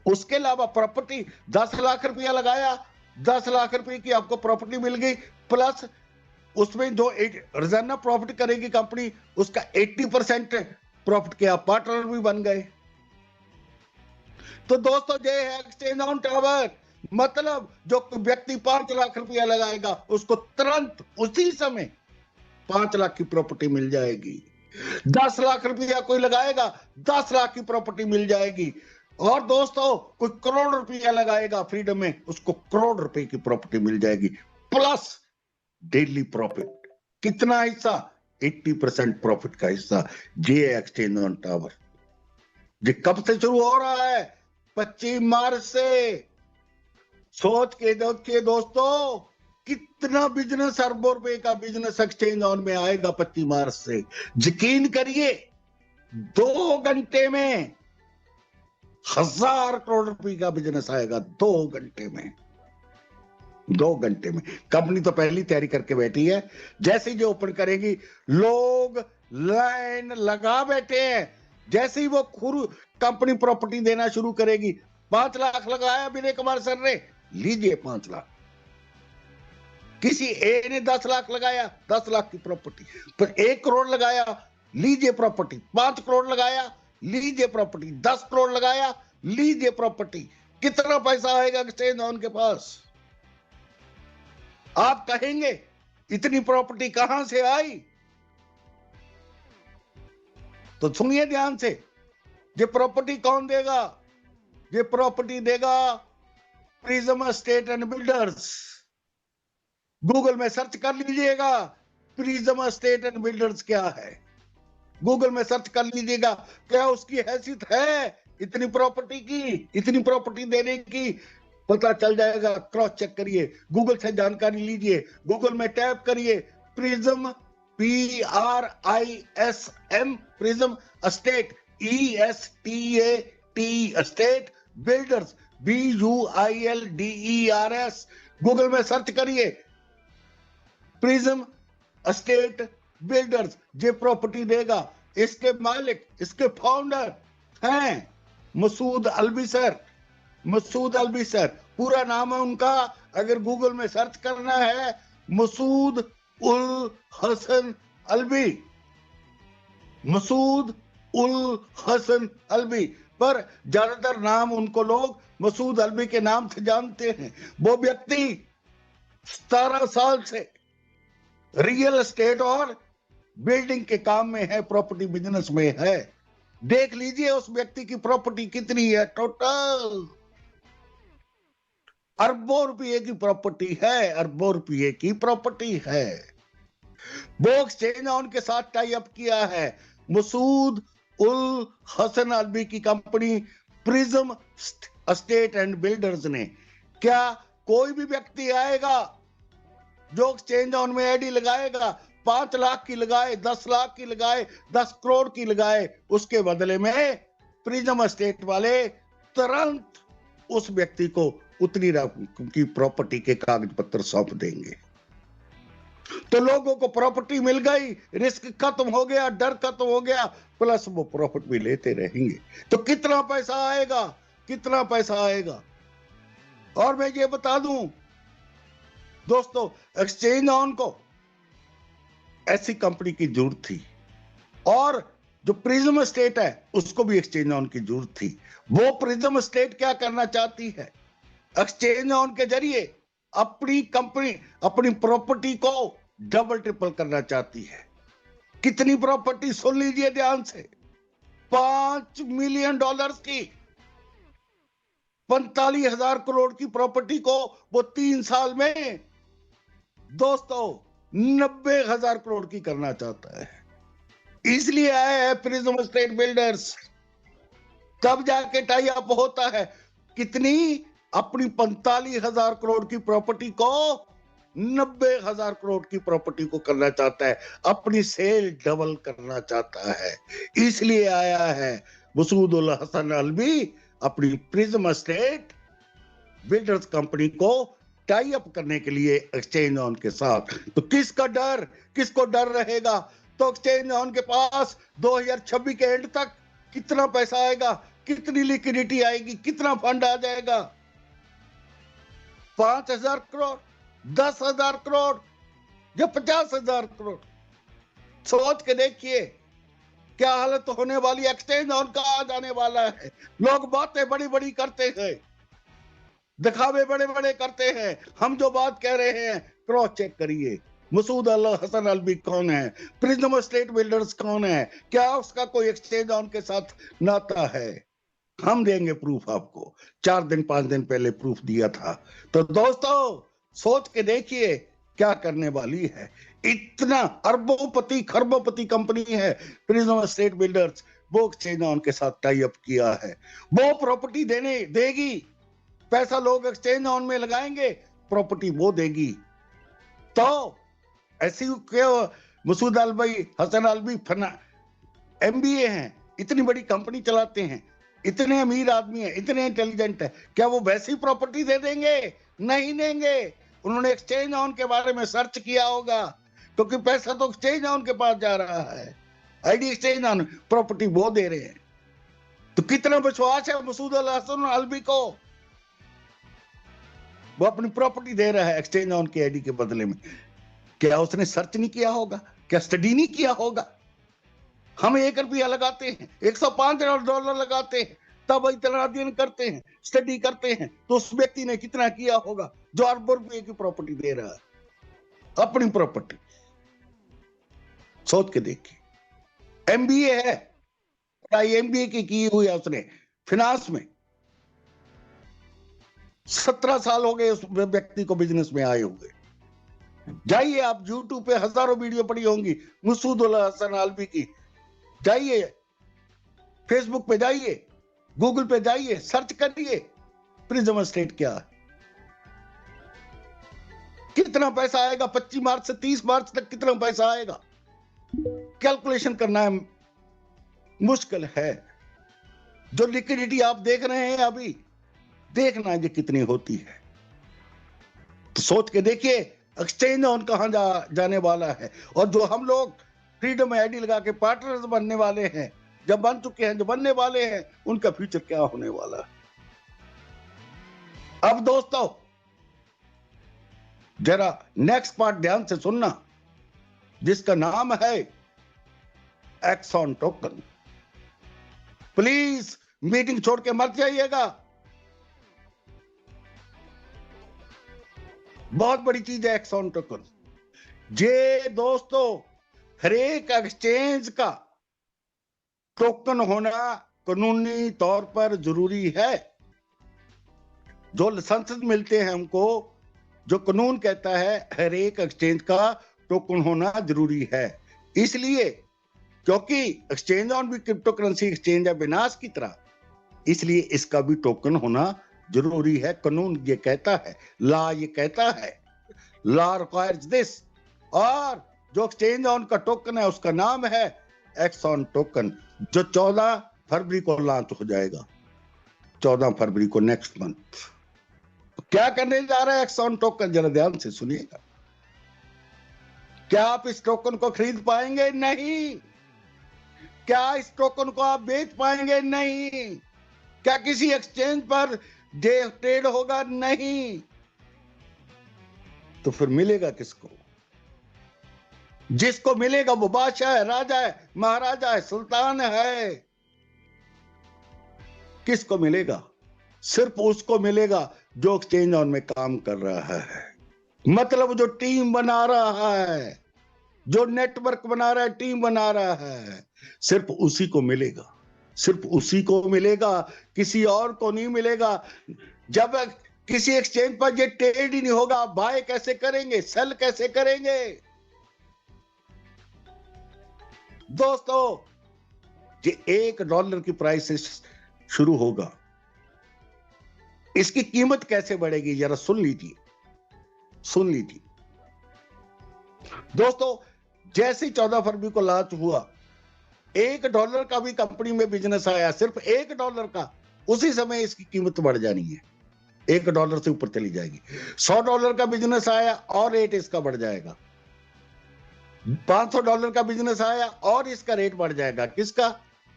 Speaker 4: उसके अलावा प्रॉपर्टी 10 लाख रुपया लगाया, 10 लाख रुपए की आपको प्रॉपर्टी मिल गई, प्लस उसमें जो रोजाना प्रॉफिट करेगी कंपनी, उसका 80% प्रॉफिट के आप पार्टनर भी बन गए। तो दोस्तों, ये है एक्सचेंज ऑन टावर। मतलब जो व्यक्ति 5 लाख रुपया लगाएगा, उसको तुरंत उसी समय 5 लाख की प्रॉपर्टी मिल जाएगी। 10 लाख रुपया कोई लगाएगा, 10 लाख की प्रॉपर्टी मिल जाएगी। और दोस्तों, कोई करोड़ रुपया लगाएगा फ्रीडम में, उसको करोड़ रुपए की प्रॉपर्टी मिल जाएगी, प्लस डेली प्रॉफिट। कितना हिस्सा? 80% प्रॉफिट का हिस्सा। ये एक्सचेंज ऑन टावर। ये कब से शुरू हो रहा है? 25 मार्च से। सोच के देखिए दोस्तों, कितना बिजनेस, अरबों रुपए का बिजनेस एक्सचेंज ऑन में आएगा 25 मार्च से। यकीन करिए, 2 घंटे में 1000 करोड़ रुपए का बिजनेस आएगा, 2 घंटे में। 2 घंटे में। कंपनी तो पहली तैयारी करके बैठी है, जैसे ही जो ओपन करेगी, लोग लाइन लगा बैठे हैं। जैसे ही वो कंपनी प्रॉपर्टी देना शुरू करेगी, 5 लाख लगाया विनय कुमार सर ने, लीजिए 5 लाख। किसी ए ने 10 लाख लगाया, 10 लाख की प्रॉपर्टी, फिर 1 करोड़ लगाया, लीजिए प्रॉपर्टी, 5 करोड़ लगाया, लीजिए प्रॉपर्टी, 10 करोड़ लगाया, लीजिए प्रॉपर्टी। कितना पैसा आएगा एक्सचेंज ऑन के पास? आप कहेंगे इतनी प्रॉपर्टी कहां से आई? तो सुनिए ध्यान से, ये प्रॉपर्टी कौन देगा? ये प्रॉपर्टी देगा prism estate and builders. Google में सर्च कर लीजिएगा, प्रिज्म एस्टेट एंड बिल्डर्स क्या है, गूगल में सर्च कर लीजिएगा। क्या उसकी हैसियत है इतनी प्रॉपर्टी की, इतनी प्रॉपर्टी देने की? पता चल जाएगा, क्रॉस चेक करिए, गूगल से जानकारी लीजिए। गूगल में टैप करिए prism, PRISM, prism estate, ESTAT estate, builders, BUILDERS। Google में सर्च करिए प्रिज्म एस्टेट बिल्डर्स, ये प्रॉपर्टी देगा। इसके मालिक, इसके फाउंडर हैं मसूद अल्वी सर। मसूद अल्वी सर, पूरा नाम है उनका, अगर गूगल में सर्च करना है, मसूद उल हसन अल्वी, मसूद उल हसन अल्वी। पर ज्यादातर नाम उनको लोग मसूद अल्वी के नाम से जानते हैं। वो व्यक्ति 17 साल से रियल एस्टेट और बिल्डिंग के काम में है, प्रॉपर्टी बिजनेस में है। देख लीजिए उस व्यक्ति की प्रॉपर्टी कितनी है, टोटल अरबों रुपये की प्रॉपर्टी है, अरबों रुपये की प्रॉपर्टी है। वो एक्सचेंज ऑन के साथ टाई अप किया है मसूद उल हसन अल्वी की company prism estate and builders ने। क्या कोई भी व्यक्ति आएगा जो एक्सचेंज ऑन में आईडी लगाएगा, 5 लाख की लगाए, 10 लाख की लगाए, 10 करोड़ की लगाए, उसके बदले में प्रिज्म एस्टेट वाले तुरंत उस व्यक्ति को उतनी रकम की प्रॉपर्टी के कागज पत्र सौंप देंगे। तो लोगों को प्रॉपर्टी मिल गई, रिस्क खत्म हो गया, डर खत्म हो गया, प्लस वो प्रॉफिट भी लेते रहेंगे। तो कितना पैसा आएगा, कितना पैसा आएगा। और मैं ये बता दूं दोस्तों, एक्सचेंज ऑन को ऐसी कंपनी की जरूरत थी, और जो प्रिज्म एस्टेट है उसको भी एक्सचेंज ऑन की जरूरत थी। वो प्रिज्म एस्टेट क्या करना चाहती है, एक्सचेंज ऑन के जरिए अपनी कंपनी, अपनी प्रॉपर्टी को डबल ट्रिपल करना चाहती है। कितनी प्रॉपर्टी, सुन लीजिए ध्यान से, $5 मिलियन की, 45,000 करोड़ की प्रॉपर्टी को वो 3 साल में दोस्तों 90,000 करोड़ की करना चाहता है। इसलिए आए हैं प्रिज्म एस्टेट बिल्डर्स। तब जाके टाई अप होता है। कितनी, अपनी 45,000 करोड़ की प्रॉपर्टी को 90,000 करोड़ की प्रॉपर्टी को करना चाहता है, अपनी सेल डबल करना चाहता है। इसलिए आया है मसूद उल हसन अलवी अपनी प्रिज्म एस्टेट बिल्डर्स कंपनी को टाई अप करने के लिए एक्सचेंज ऑन के साथ। तो किसका डर, किसको डर रहेगा। तो एक्सचेंज ऑन के पास 2026 के एंड तक कितना पैसा आएगा, कितनी लिक्विडिटी आएगी, कितना फंड आ जाएगा। 5,000 करोड़, 10,000 करोड़ या 50,000 करोड़। सोच के देखिए क्या हालत होने वाली। एक्सचेंज ऑन का आ जाने वाला है। लोग बातें बड़ी बड़ी करते हैं, दिखावे बड़े बड़े करते हैं, हम जो बात कह रहे हैं क्रॉस चेक करिए। मसूद अल हसन अलवी कौन है, प्रिज्म एस्टेट बिल्डर्स कौन है, क्या उसका कोई एक्सचेंज ऑन के साथ नाता है। हम देंगे प्रूफ आपको, 4 दिन 5 दिन पहले प्रूफ दिया था। तो दोस्तों सोच के देखिए क्या करने वाली है। इतना अरबोपति खरबोपति कंपनी है प्रिज्म एस्टेट बिल्डर्स, वो एक्सचेंज ऑन के साथ टाई अप किया है। वो प्रॉपर्टी देने देगी, पैसा लोग एक्सचेंज ऑन में लगाएंगे, प्रॉपर्टी वो देगी। तो ऐसी क्यों मसूद अलवी, हसन अलवी MBA हैं, इतनी बड़ी कंपनी चलाते हैं, इतने अमीर आदमी है, इतने इंटेलिजेंट है, क्या वो वैसी प्रॉपर्टी दे देंगे? नहीं देंगे। उन्होंने एक्सचेंज ऑन के बारे में सर्च किया होगा, क्योंकि पैसा तो एक्सचेंज ऑन के पास जा रहा है। आईडी एक्सचेंज ऑन, प्रॉपर्टी वो दे रहे हैं। तो कितना विश्वास है मसूद अल हसन अलवी को, वो अपनी प्रॉपर्टी दे रहा है एक्सचेंज ऑन की आईडी के बदले में। क्या उसने सर्च नहीं किया होगा, क्या स्टडी नहीं किया होगा। हम ₹1 लगाते हैं, $105 लगाते हैं, तब इतना अध्ययन करते हैं, स्टडी करते हैं, तो उस व्यक्ति ने कितना किया होगा जो अरबों रुपए की प्रॉपर्टी दे रहा है, अपनी प्रॉपर्टी। सोच के देखिए। MBA है, पढ़ाई MBA की हुई है उसने फिनांस में। 17 साल हो गए उस व्यक्ति को बिजनेस में आए हुए। जाइए आप YouTube पे हजारों वीडियो पड़ी होंगी मसूद उल हसन अलवी की। जाइए फेसबुक पे, जाइए गूगल पे, जाइए सर्च करिए प्रिज्म एस्टेट क्या है, कितना पैसा आएगा। 25 मार्च से 30 मार्च तक कितना पैसा आएगा, कैलकुलेशन करना है मुश्किल है। जो लिक्विडिटी आप देख रहे हैं अभी, देखना है ये कितनी होती है। तो सोच के देखिए एक्सचेंज ऑन कहां जाने वाला है। और जो हम लोग फ्रीडम आईडी लगा के पार्टनर्स बनने वाले हैं, जब बन चुके हैं, जो बनने वाले हैं, उनका फ्यूचर क्या होने वाला है। अब दोस्तों जरा नेक्स्ट पार्ट ध्यान से सुनना, जिसका नाम है एक्सॉन टोकन। प्लीज मीटिंग छोड़ के मत जाइएगा, बहुत बड़ी चीज है एक्सॉन टोकन। ये दोस्तों हर एक एक्सचेंज का टोकन होना कानूनी तौर पर जरूरी है। जो लाइसेंस मिलते हैं हमको, जो कानून कहता है हर एक एक्सचेंज का टोकन होना जरूरी है। इसलिए क्योंकि एक्सचेंज ऑन भी क्रिप्टो करेंसी एक्सचेंज है बिनास की तरह, इसलिए इसका भी टोकन होना जरूरी है। कानून ये कहता है, लॉ ये कहता है, लॉ रिक्वायर्स दिस। और जो एक्सचेंज ऑन का टोकन है उसका नाम है एक्सॉन टोकन, जो 14 फरवरी को लॉन्च हो जाएगा, 14 फरवरी को, नेक्स्ट मंथ। क्या करने जा रहा है एक्सॉन टोकन, जरा ध्यान से सुनिएगा। क्या आप इस टोकन को खरीद पाएंगे? नहीं। क्या इस टोकन को आप बेच पाएंगे? नहीं। क्या किसी एक्सचेंज पर ट्रेड होगा? नहीं। तो फिर मिलेगा किसको? जिसको मिलेगा वो बादशाह है, राजा है, महाराजा है, सुल्तान है। किसको मिलेगा? सिर्फ उसको मिलेगा जो एक्सचेंज ऑन में काम कर रहा है, मतलब जो टीम बना रहा है, जो नेटवर्क बना रहा है, टीम बना रहा है, सिर्फ उसी को मिलेगा, सिर्फ उसी को मिलेगा, किसी और को नहीं मिलेगा। जब किसी एक्सचेंज पर ये ट्रेड ही नहीं होगा, बाय कैसे करेंगे, सेल कैसे करेंगे? दोस्तों, ये $1 की प्राइस से शुरू होगा, इसकी कीमत कैसे बढ़ेगी जरा सुन लीजिए, सुन लीजिए। दोस्तों, जैसे ही 14 फरवरी को लॉन्च हुआ, $1 का भी कंपनी में बिजनेस आया, सिर्फ $1 का, उसी समय इसकी कीमत बढ़ जानी है, $1 से ऊपर चली जाएगी। $100 का बिजनेस आया और रेट इसका बढ़ जाएगा। $500 का बिजनेस आया और इसका रेट बढ़ जाएगा। किसका?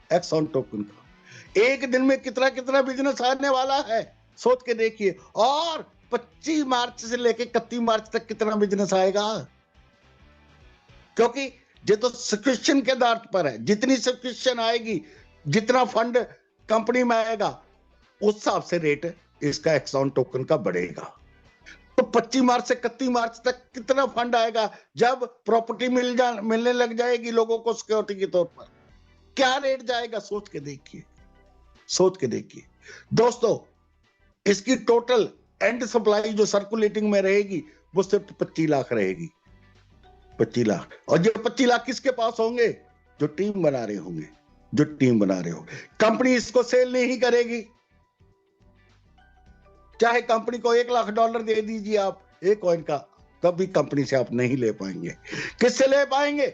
Speaker 4: एक्सॉन टोकन का। एक दिन में कितना कितना बिजनेस आने वाला है, सोच के देखिए। और 25 मार्च से लेके 31 मार्च तक कितना बिजनेस आएगा, क्योंकि ये तो सब्सक्रिप्शन के आधार पर है। जितनी सब्सक्रिप्शन आएगी, जितना फंड कंपनी में आएगा, उस हिसाब से रेट इसका एक्सॉन टोकन का बढ़ेगा। तो 25 मार्च से 31 मार्च तक कितना फंड आएगा, जब प्रॉपर्टी मिलने लग जाएगी लोगों को सिक्योरिटी के तौर पर, क्या रेट जाएगा? सोच के देखिए, सोच के देखिए। दोस्तों, इसकी टोटल एंड सप्लाई जो सर्कुलेटिंग में रहेगी वो सिर्फ 25 लाख रहेगी, 25 लाख। और ये 25 लाख किसके पास होंगे? जो टीम बना रहे होंगे, जो टीम बना रहे होंगे। कंपनी इसको सेल नहीं करेगी। चाहे कंपनी को $1 लाख दे दीजिए आप एक कॉइन का, तब भी कंपनी से आप नहीं ले पाएंगे। किससे ले पाएंगे?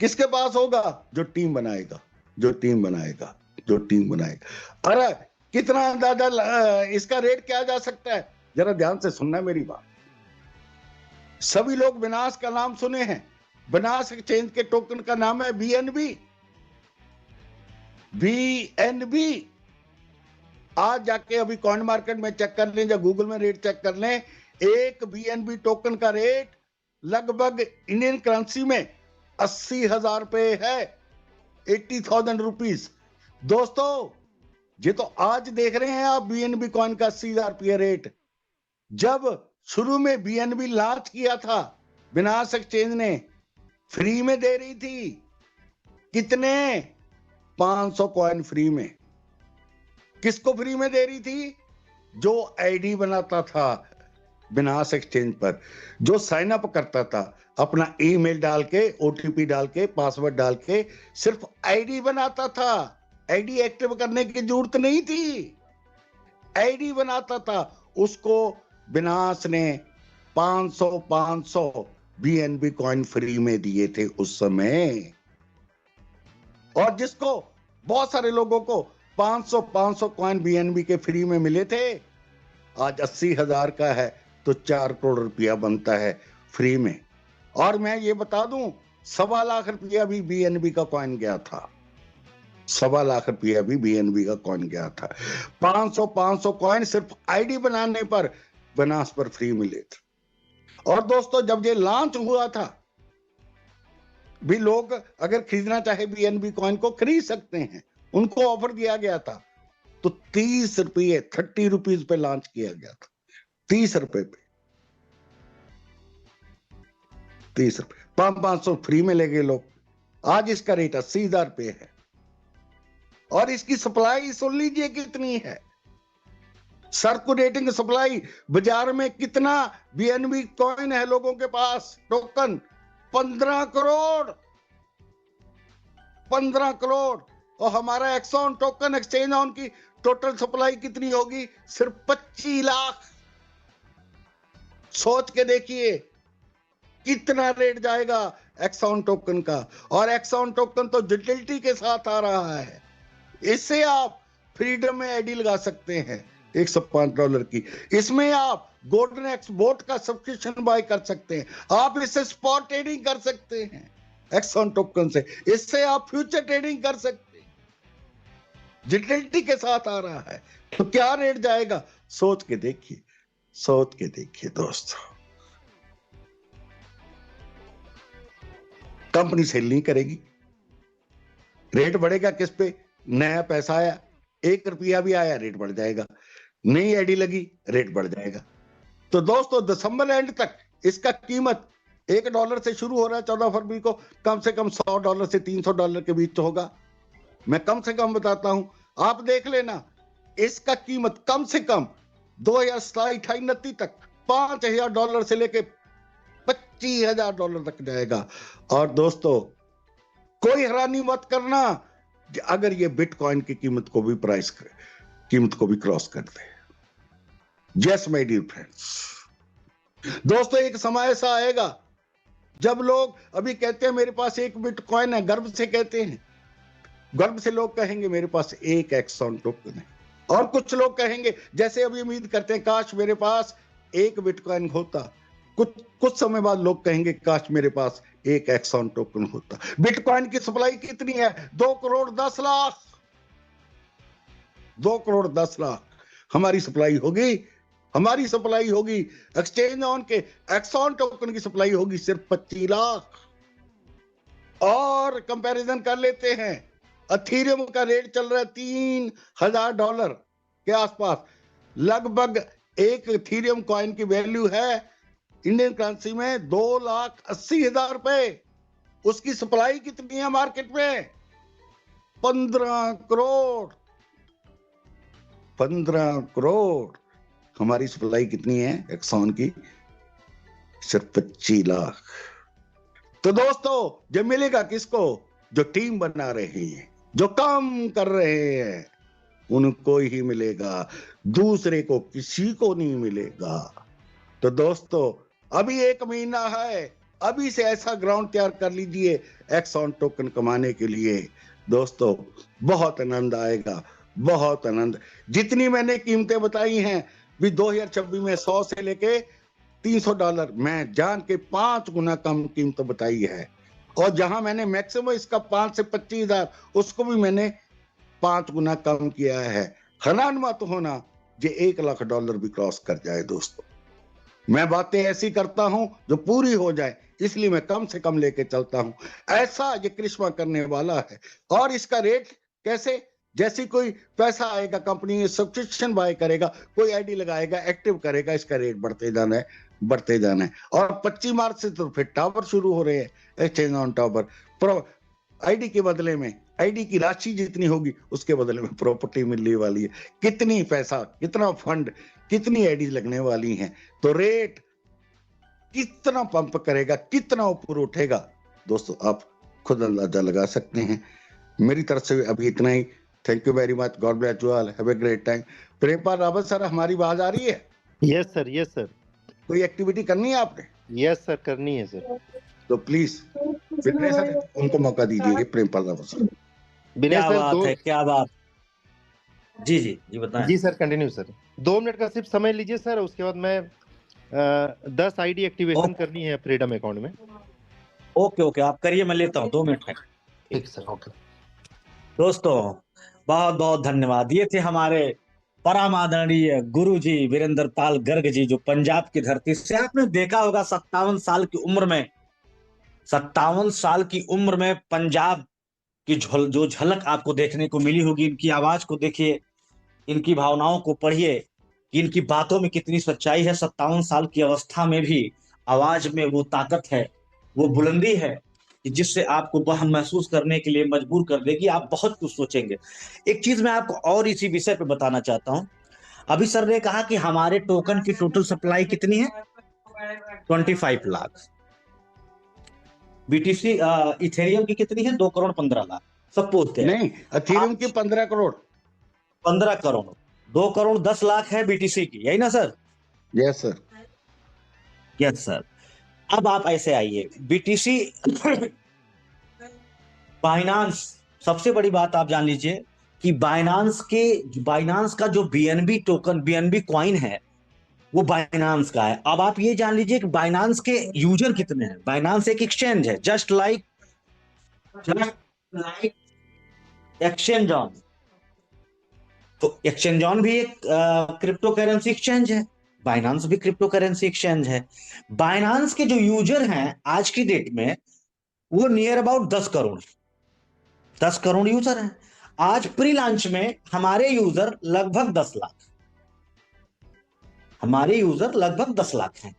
Speaker 4: किसके पास होगा? जो टीम बनाएगा, जो टीम बनाएगा, जो टीम बनाएगा। अरे कितना अंदाजा इसका रेट क्या जा सकता है, जरा ध्यान से सुनना मेरी बात। सभी लोग बिनास का नाम सुने हैं। बिनास एक्सचेंज के टोकन का नाम है BNB। BNB आज जाके अभी कॉइन मार्केट में चेक कर लें या गूगल में रेट चेक कर लें। एक BNB टोकन का रेट लगभग इंडियन करेंसी में 80,000 रुपए है, 80,000 रुपीज। दोस्तों, ये तो आज देख रहे हैं आप BNB कॉइन का 80,000 रुपया रेट। जब शुरू में BNB लॉन्च किया था, बिनास एक्सचेंज ने फ्री में दे रही थी। कितने? 500 कॉइन फ्री में। किसको फ्री में दे रही थी? जो आईडी बनाता था बिनास एक्सचेंज पर, जो साइन अप करता था अपना ईमेल डाल के, OTP डाल के, पासवर्ड डाल के, सिर्फ आईडी बनाता था। आईडी एक्टिव करने की जरूरत नहीं थी, आईडी बनाता था। उसको बिनास ने 500 BNB कॉइन फ्री में दिए थे उस समय। और जिसको बहुत सारे लोगों को 500 कॉइन BNB के फ्री में मिले थे, आज 80,000 का है तो 4 करोड़ रुपया बनता है फ्री में। और मैं ये बता दूं, 1.25 लाख रुपया भी BNB का कॉइन गया था, 1.25 लाख रुपया भी BNB का कॉइन गया था। 500 कॉइन सिर्फ आईडी बनाने पर बिनास पर फ्री मिले थे। और दोस्तों, जब ये लॉन्च हुआ था भी, लोग अगर खरीदना चाहे BNB कॉइन को खरीद सकते हैं, उनको ऑफर दिया गया था। तो 30 रुपये, 30 रुपीज पे लॉन्च किया गया था, 30 रुपए पे, 30 रुपए, 500 फ्री में ले गए लोग। आज इसका रेट 80,000 रुपये है। और इसकी सप्लाई सुन लीजिए कितनी है, सर्कुलेटिंग सप्लाई। बाजार में कितना BNB कॉइन है लोगों के पास, टोकन? 15 करोड़, 15 करोड़। और हमारा एक्सॉन टोकन एक्सचेंज ऑन की टोटल सप्लाई कितनी होगी? सिर्फ 25 लाख। सोच के देखिए कितना रेट जाएगा एक्सॉन टोकन का। और एक्सॉन टोकन तो यूटिलिटी के साथ आ रहा है, इससे आप फ्रीडम में आईडी लगा सकते हैं $105 की। इसमें आप गोल्डन एक्सपोर्ट का सब्सक्रिप्शन बाय कर सकते हैं, आप इससे स्पॉट ट्रेडिंग कर सकते हैं एक्सॉन टोकन से, इससे आप फ्यूचर ट्रेडिंग कर सकते हैं। यूटिलिटी के साथ आ रहा है तो क्या रेट जाएगा? सोच के देखिए, सोच के देखिए दोस्तों। कंपनी सेल नहीं करेगी, रेट बढ़ेगा किस पे? नया पैसा आया, ₹1 भी आया, रेट बढ़ जाएगा। नई आईडी लगी, रेट बढ़ जाएगा। तो दोस्तों दिसंबर एंड तक इसका कीमत $1 से शुरू हो रहा है 14 फरवरी को, कम से कम $100 से $300 के बीच होगा। मैं कम से कम बताता हूं, आप देख लेना, इसका कीमत कम से कम 2027-28 तक $5,000 से लेके $25,000 तक जाएगा। और दोस्तों कोई हैरानी मत करना अगर ये बिटकॉइन की कीमत को भी क्रॉस कर दे। यस माय डियर फ्रेंड्स, दोस्तों एक समय ऐसा आएगा जब लोग अभी कहते हैं मेरे पास 1 बिटकॉइन है, गर्व से कहते हैं, गर्व से लोग कहेंगे मेरे पास 1 एक्सॉन टोकन है। और कुछ लोग कहेंगे, जैसे अभी उम्मीद करते हैं काश मेरे पास 1 बिटकॉइन होता। कुछ समय बाद लोग कहेंगे काश मेरे पास 1 एक्सॉन टोकन होता। बिटकॉइन की सप्लाई कितनी है? 2 करोड़ 10 लाख। 2 करोड़ 10 लाख हमारी सप्लाई होगी। एक्सचेंज ऑन के एक्सॉन टोकन की सप्लाई होगी सिर्फ 25 लाख। और कंपैरिजन कर लेते हैं, अथीरियम का रेट चल रहा है $3,000 के आसपास। लगभग एक अथीरियम कॉइन की वैल्यू है इंडियन करेंसी में $2,80,000। उसकी सप्लाई कितनी है मार्केट में? 15 करोड़। 15 करोड़ हमारी सप्लाई कितनी है एक्सॉन की? सिर्फ 25 लाख। तो दोस्तों जब मिलेगा किसको? जो टीम बना रहे हैं, जो काम कर रहे हैं, उनको ही मिलेगा, दूसरे को किसी को नहीं मिलेगा। तो दोस्तों अभी 1 महीना है, अभी से ऐसा ग्राउंड तैयार कर लीजिए एक्सॉन टोकन कमाने के लिए। दोस्तों बहुत आनंद आएगा, बहुत आनंद। जितनी मैंने कीमतें बताई हैं भी 2026 में 100 से लेके $300, मैं जान के 5 गुना कम कीमत बताई है। और जहां मैंने मैक्सिमम इसका 5 से 25,000, उसको भी मैंने 5 गुना कम किया है। हैरान मत होना ये $1,00,000 भी क्रॉस कर जाए। दोस्तों मैं बातें ऐसी करता हूं जो पूरी हो जाए, इसलिए मैं कम से कम लेके चलता हूं। ऐसा ये करिश्मा करने वाला है। और इसका रेट कैसे? जैसी कोई पैसा आएगा कंपनी सब्सक्रिप्शन बाय करेगा, कोई आईडी लगाएगा, एक्टिव करेगा, इसका रेट बढ़ते जाना है, बढ़ते जाना है। और 25 मार्च से तो फिर टावर शुरू हो रहे हैं, एक्सचेंज ऑन टावर। आईडी के बदले में, आईडी की राशि जितनी होगी उसके बदले में प्रॉपर्टी मिलने वाली है। कितनी पैसा, कितना फंड, कितनी आईडी लगने वाली हैं, तो रेट कितना पंप करेगा, कितना ऊपर उठेगा, दोस्तों आप खुद अंदाजा लगा सकते हैं। मेरी तरफ से अभी इतना ही। Thank you very much, god bless you all, have a great time. Prempal Rawat sir, हमारी आवाज आ रही है?
Speaker 6: Yes sir, yes sir.
Speaker 4: कोई एक्टिविटी करनी है आपने?
Speaker 6: यस सर, करनी है सर।
Speaker 4: तो प्लीज विनय सर उनको मौका दीजिए। प्रेमपाल रावत सर।
Speaker 6: विनय
Speaker 1: क्या
Speaker 6: सर
Speaker 1: बात है, क्या बात। जी बताएं।
Speaker 6: जी सर, कंटिन्यू सर। 2 मिनट का सिर्फ समय लीजिए सर, उसके बाद मैं 10 आईडी एक्टिवेशन करनी है फ्रीडम अकाउंट में।
Speaker 1: ओके आप करिए, मैं लेता हूँ 2 मिनट है।
Speaker 6: ठीक सर, ओके।
Speaker 1: दोस्तों बहुत बहुत धन्यवाद। ये थे हमारे परम आदरणीय गुरु जी वीरेंद्र पाल गर्ग जी, जो पंजाब की धरती से, आपने देखा होगा 57 साल की उम्र में, 57 साल की उम्र में पंजाब की जो झलक आपको देखने को मिली होगी। इनकी आवाज को देखिए, इनकी भावनाओं को पढ़िए कि इनकी बातों में कितनी सच्चाई है। 57 साल की अवस्था में भी आवाज में वो ताकत है, वो बुलंदी है कि जिससे आपको वह महसूस करने के लिए मजबूर कर देगी। आप बहुत कुछ सोचेंगे। एक चीज मैं आपको और इसी विषय पे बताना चाहता हूं। अभी सर ने कहा कि हमारे टोकन की टोटल सप्लाई कितनी है? 25 लाख। बीटीसी इथेरियम की कितनी है? 2 करोड़ 15 लाख। सपोज दैट
Speaker 4: नहीं, अथीरियम की 15 करोड़।
Speaker 1: 15 करोड़, 2 करोड़ 10 लाख है बीटीसी की, यही ना sir?
Speaker 4: Yes sir.
Speaker 1: Yes sir. अब आप ऐसे आइए, बीटीसी बाइनांस, सबसे बड़ी बात आप जान लीजिए कि बाइनांस का जो बीएनबी टोकन, बीएनबी कॉइन है, वो बाइनांस का है। अब आप ये जान लीजिए कि बाइनांस के यूजर कितने हैं। बाइनांस एक एक्सचेंज है, जस्ट लाइक एक्सचेंज ऑन। तो एक्सचेंज ऑन भी एक क्रिप्टो करेंसी एक्सचेंज है, बाइनांस भी क्रिप्टो करेंसी एक्सचेंज है। बाइनांस के जो यूजर हैं आज की डेट में, वो near about 10 crore, 10 crore user हैं। आज प्री लॉन्च में हमारे यूजर लगभग 10 लाख, हमारे यूजर लगभग 10 लाख हैं।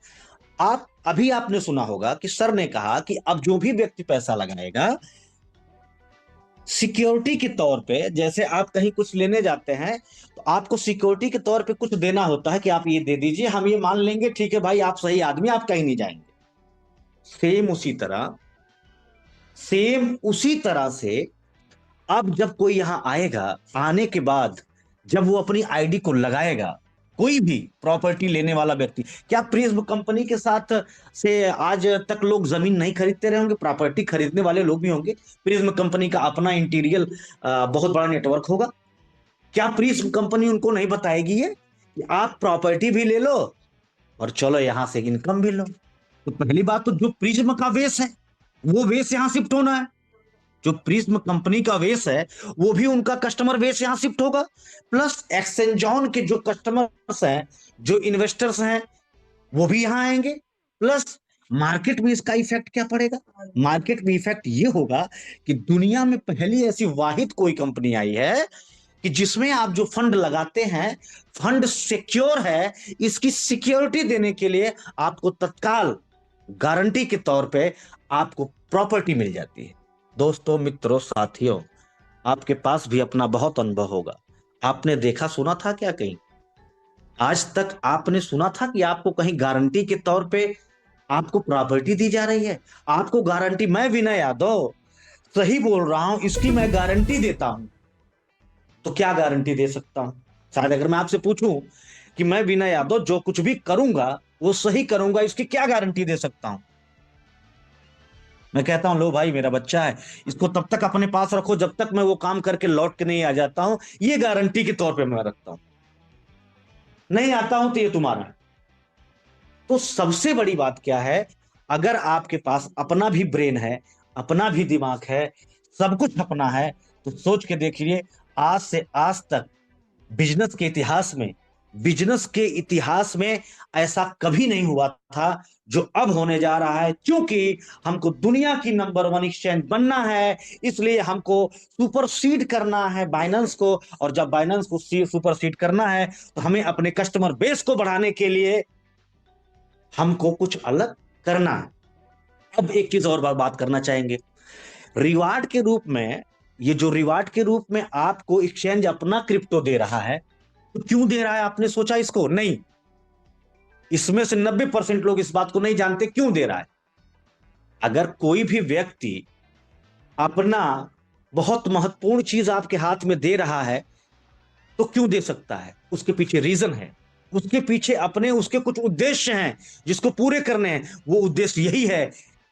Speaker 1: आप अभी आपने सुना होगा कि सर ने कहा कि अब जो भी व्यक्ति पैसा लगाएगा, सिक्योरिटी के तौर पे, जैसे आप कहीं कुछ लेने जाते हैं तो आपको सिक्योरिटी के तौर पे कुछ देना होता है कि आप ये दे दीजिए, हम ये मान लेंगे ठीक है भाई आप सही आदमी, आप कहीं नहीं जाएंगे। सेम उसी तरह से अब जब कोई यहां आएगा, आने के बाद जब वो अपनी आईडी को लगाएगा, कोई भी प्रॉपर्टी लेने वाला व्यक्ति, क्या प्रिज्म कंपनी के साथ से आज तक लोग जमीन नहीं खरीदते रहे होंगे? प्रॉपर्टी खरीदने वाले लोग भी होंगे। प्रिज्म कंपनी का अपना इंटीरियर बहुत बड़ा नेटवर्क होगा। क्या प्रिज्म कंपनी उनको नहीं बताएगी ये कि आप प्रॉपर्टी भी ले लो और चलो यहां से इनकम भी लो? तो पहली बात तो जो प्रिज्म का वेस है, वो वेस यहां शिफ्ट होना है। जो प्रिज्म कंपनी का वेस है, वो भी उनका कस्टमर बेस यहां शिफ्ट होगा। प्लस एक्सचेंज ऑन के जो कस्टमर्स हैं, जो इन्वेस्टर्स हैं, वो भी यहां आएंगे। प्लस मार्केट में इसका इफेक्ट क्या पड़ेगा? मार्केट में इफेक्ट ये होगा कि दुनिया में पहली ऐसी वाहिद कोई कंपनी आई है कि जिसमें आप जो फंड लगाते हैं, फंड सिक्योर है। इसकी सिक्योरिटी देने के लिए आपको तत्काल गारंटी के तौर पे आपको प्रॉपर्टी मिल जाती है। दोस्तों, मित्रों, साथियों, आपके पास भी अपना बहुत अनुभव होगा। आपने देखा सुना था क्या कहीं? आज तक आपने सुना था कि आपको कहीं गारंटी के तौर पे आपको प्रॉपर्टी दी जा रही है? आपको गारंटी, मैं विनय यादव सही बोल रहा हूं, इसकी मैं गारंटी देता हूं। तो क्या गारंटी दे सकता हूं? शायद अगर मैं आपसे पूछूं कि मैं विनय यादव जो कुछ भी करूंगा वो सही करूंगा, इसकी क्या गारंटी दे सकता हूं? मैं कहता हूं लो भाई मेरा बच्चा है, इसको तब तक अपने पास रखो जब तक मैं वो काम करके लौट के नहीं आ जाता हूं, ये गारंटी के तौर पे मैं रखता हूं। नहीं आता हूं तो ये तुम्हारा है। तो सबसे बड़ी बात क्या है, अगर आपके पास अपना भी ब्रेन है, अपना भी दिमाग है, सब कुछ अपना है, तो सोच के देखिए, आज से आज तक बिजनेस के इतिहास में ऐसा कभी नहीं हुआ था जो अब होने जा रहा है। क्योंकि हमको दुनिया की नंबर 1 एक्सचेंज बनना है, इसलिए हमको सुपरसीड करना है बाइनेंस को। और जब बाइनेंस को सुपरसीड करना है तो हमें अपने कस्टमर बेस को बढ़ाने के लिए हमको कुछ अलग करना है। अब एक चीज और बात करना चाहेंगे, रिवार्ड के रूप में, ये जो रिवार्ड के रूप में आपको एक्सचेंज अपना क्रिप्टो दे रहा है, तो क्यों दे रहा है? आपने सोचा इसको? नहीं, इसमें से 90% लोग इस बात को नहीं जानते क्यों दे रहा है। अगर कोई भी व्यक्ति अपना बहुत महत्वपूर्ण चीज आपके हाथ में दे रहा है तो क्यों दे सकता है? उसके पीछे रीजन है, उसके पीछे उसके कुछ उद्देश्य हैं जिसको पूरे करने हैं। वो उद्देश्य यही है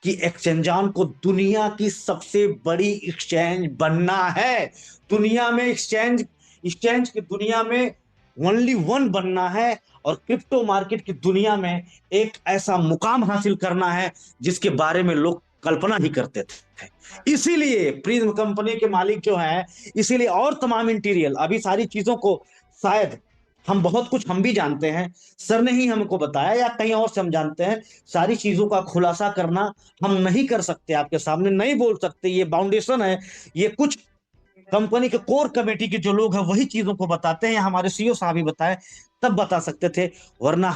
Speaker 1: कि एक्सचेंजॉन को दुनिया की सबसे बड़ी एक्सचेंज बनना है। दुनिया में एक्सचेंज की दुनिया में ओनली 1 बनना है, और क्रिप्टो मार्केट की दुनिया में एक ऐसा मुकाम हासिल करना है जिसके बारे में लोग कल्पना ही करते थे। इसीलिए प्रिज्म कंपनी के मालिक जो हैं, इसीलिए और तमाम इंटीरियर, अभी सारी चीजों को शायद हम बहुत कुछ हम भी जानते हैं, सर ने ही हमको बताया या कहीं और से हम जानते हैं। सारी चीजों का खुलासा करना हम नहीं कर सकते, आपके सामने नहीं बोल सकते। ये बाउंडेशन है, ये कुछ कंपनी के कोर कमेटी के जो लोग हैं वही चीजों को बताते हैं, हमारे सीईओ साहब ही बताए तब बता सकते थे, वरना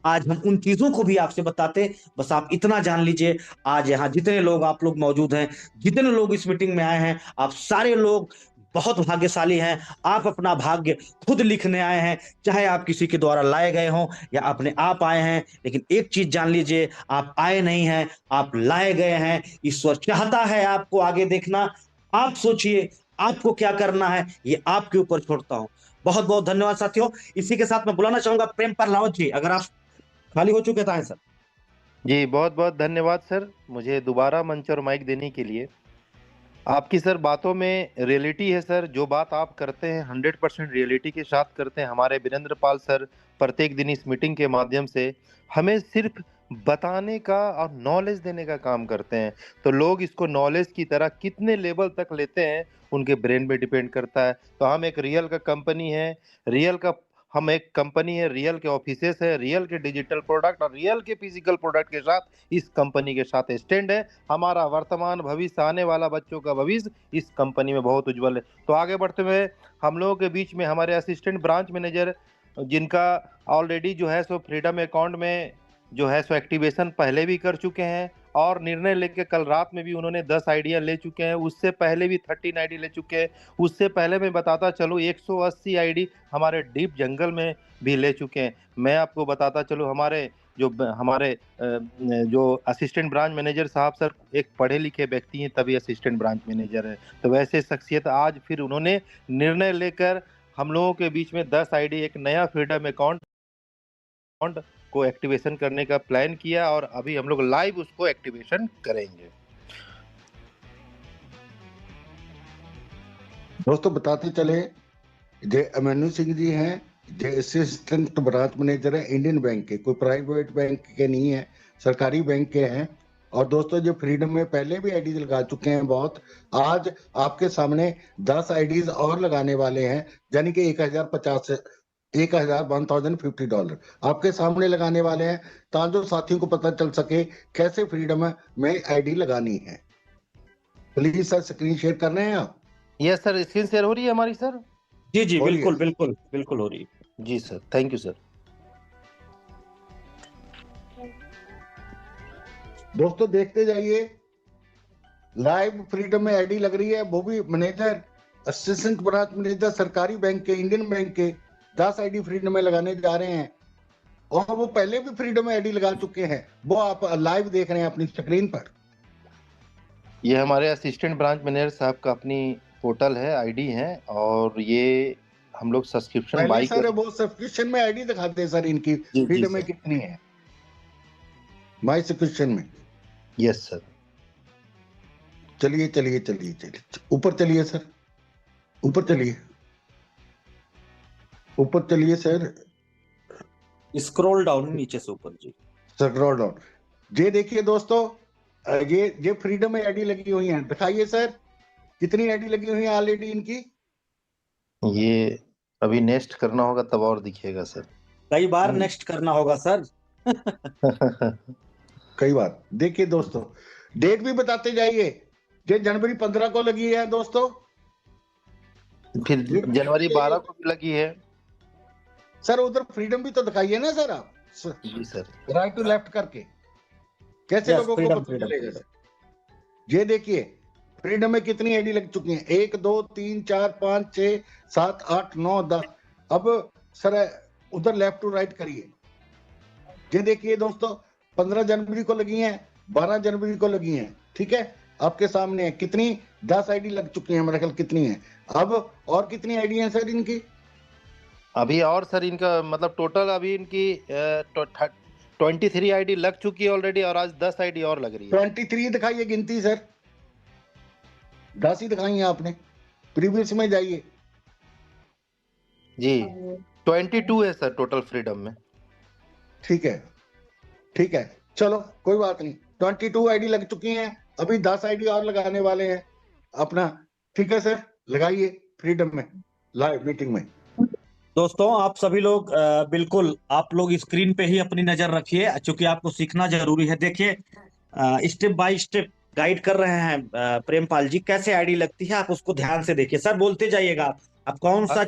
Speaker 1: आज हम उन चीजों को भी आपसे बताते। बस आप इतना जान लीजिए, आज यहाँ जितने लोग आप लोग मौजूद हैं, जितने लोग इस मीटिंग में आए हैं, आप सारे लोग बहुत भाग्यशाली हैं। आप अपना भाग्य खुद लिखने आए हैं, चाहे आप किसी के द्वारा लाए गए हों या अपने आप आए हैं। लेकिन एक चीज जान लीजिए, आप आए नहीं हैं, आप लाए गए हैं। ईश्वर चाहता है आपको आगे देखना, आप सोचिए आपको क्या करना है, ये आपके ऊपर छोड़ता हूं। बहुत बहुत धन्यवाद साथियों। इसी के साथ मैं बुलाना चाहूंगा प्रेमपाल रावत जी, अगर आप खाली हो चुके तो आए सर।
Speaker 6: जी बहुत बहुत धन्यवाद सर, मुझे दोबारा मंच और माइक देने के लिए। आपकी सर बातों में रियलिटी है सर, जो बात आप करते हैं 100% रियलिटी के साथ करते हैं। हमारे वीरेंद्र पाल सर प्रत्येक दिन इस मीटिंग के माध्यम से हमें सिर्फ बताने का और नॉलेज देने का काम करते हैं। तो लोग इसको नॉलेज की तरह कितने लेवल तक लेते हैं उनके ब्रेन पे डिपेंड करता है। तो हम एक रियल का कंपनी है, रियल का हम एक कंपनी है, रियल के ऑफिसेस है, रियल के डिजिटल प्रोडक्ट और रियल के फिजिकल प्रोडक्ट के साथ इस कंपनी के साथ स्टैंड है। हमारा वर्तमान भविष्य, आने वाला बच्चों का भविष्य इस कंपनी में बहुत उज्जवल है। तो आगे बढ़ते हुए हम लोगों के बीच में हमारे असिस्टेंट ब्रांच मैनेजर, जिनका ऑलरेडी जो है सो फ्रीडम अकाउंट में जो है सो एक्टिवेशन पहले भी कर चुके हैं और निर्णय लेके कल रात में भी उन्होंने 10 आइडिया ले चुके हैं। उससे पहले भी 13 आईडी ले चुके हैं। उससे पहले मैं बताता चलूँ 180 आईडी हमारे डीप जंगल में भी ले चुके हैं। मैं आपको बताता चलूँ हमारे जो असिस्टेंट ब्रांच मैनेजर साहब सर एक पढ़े लिखे व्यक्ति हैं, तभी असिस्टेंट ब्रांच मैनेजर है। तो वैसे शख्सियत आज फिर उन्होंने निर्णय लेकर हम लोगों के बीच में 10 आईडी एक नया फ्रीडम अकाउंट को एक्टिवेशन करने का प्लान किया और अभी हम लोग लाइव उसको एक्टिवेशन करेंगे।
Speaker 4: दोस्तों बताते चले, जय अभिमन्यु सिंह जी हैं, जो असिस्टेंट ब्रांच मैनेजर है इंडियन बैंक के, कोई प्राइवेट बैंक के नहीं है, सरकारी बैंक के हैं। और दोस्तों जो फ्रीडम में पहले भी आईडी लगा चुके हैं बहुत, आज आपके सामने 10 आईडीज और लगाने वाले हैं, यानी कि 1050 $1,050 आपके सामने लगाने वाले हैं, ताकि साथियों को पता चल सके कैसे फ्रीडम में आईडी लगानी है। प्लीज सर स्क्रीन शेयर कर रहे हैं आप?
Speaker 6: यस सर, स्क्रीन शेयर हो रही है हमारी सर?
Speaker 1: जी जी
Speaker 4: हो रही है।
Speaker 1: बिल्कुल बिल्कुल बिल्कुल हो रही है।
Speaker 6: जी सर, थैंक यू सर।
Speaker 4: दोस्तों देखते जाइए, लाइव फ्रीडम में आईडी लग रही है, वो भी मैनेजर, असिस्टेंट ब्रांच मैनेजर सरकारी बैंक के, इंडियन बैंक के 10 आईडी फ्रीडम में लगाने जा रहे हैं। और वो पहले भी फ्रीडम में आईडी लगा चुके हैं, वो आप लाइव देख रहे हैं अपनी स्क्रीन पर।
Speaker 6: ये हमारे असिस्टेंट ब्रांच मैनेजर साहब का अपनी पोर्टल है, आईडी है, और ये हम लोग सब्सक्रिप्शन
Speaker 4: पहले
Speaker 6: बाई
Speaker 4: सर वो सब्सक्रिप्शन में आईडी दिखाते हैं सर, इनकी
Speaker 6: जी
Speaker 4: फ्रीडम में
Speaker 6: सर।
Speaker 4: कितनी है, माई सब्सक्रिप्शन में।
Speaker 6: Yes sir.
Speaker 4: चलिए चलिए चलिए चलिए, ऊपर चलिए सर, ऊपर चलिए, ऊपर चलिए सर,
Speaker 1: स्क्रॉल डाउन नीचे से ऊपर जी।
Speaker 4: Scroll down. ये देखिए दोस्तों, ये फ्रीडम में आईडी लगी हुई है, दिखाइए सर कितनी आईडी लगी हुई है ऑलरेडी इनकी।
Speaker 6: ये अभी नेक्स्ट करना होगा तब और दिखेगा सर।
Speaker 1: कई बार नेक्स्ट करना होगा सर।
Speaker 4: कई बार। देखिए दोस्तों, डेट भी बताते जाइए, ये जनवरी 15 को लगी है दोस्तों,
Speaker 6: फिर जनवरी 12 को भी लगी है।
Speaker 4: सर उधर फ्रीडम भी तो दिखाइए ना सर आप,
Speaker 6: जी सर।
Speaker 4: राइट टू लेफ्ट करके, कैसे
Speaker 1: Yes,
Speaker 4: लोगों को
Speaker 1: freedom,
Speaker 4: पता
Speaker 1: freedom,
Speaker 4: चलेगा
Speaker 1: freedom.
Speaker 4: सर। ये देखिए फ्रीडम में कितनी आईडी लग चुकी हैं, 1 2 3 4 5 6 7 8 9 10। अब सर उधर लेफ्ट टू राइट करिए। ये देखिए दोस्तों, 15 जनवरी को लगी हैं, 12 जनवरी को लगी हैं, ठीक है, आपके सामने है। कितनी? 10 आईडी लग चुकी हैं मेरे ख्याल, कितनी है अब, और कितनी आईडी है सर इनकी?
Speaker 6: अभी और सर इनका मतलब टोटल अभी इनकी 23 आईडी लग चुकी है ऑलरेडी, और आज 10 आईडी और लग रही है।
Speaker 4: 23 दिखाइए गिनती सर, 10 ही दिखाई है आपने, प्रीवियस में जाइए
Speaker 6: जी 22 है सर टोटल फ्रीडम में।
Speaker 4: ठीक है, ठीक है, चलो कोई बात नहीं, 22 आईडी लग चुकी हैं, अभी 10 आईडी और लगाने वाले हैं अपना, ठीक है सर, लगाइए फ्रीडम में लाइव मीटिंग में।
Speaker 1: दोस्तों आप सभी लोग बिल्कुल आप लोग स्क्रीन पे ही अपनी नजर रखिए, क्योंकि आपको सीखना जरूरी है। देखिए स्टेप बाय स्टेप गाइड कर रहे हैं प्रेमपाल जी, कैसे आईडी लगती है आप उसको ध्यान से देखिए। सर बोलते जाइएगा, आप कौन सा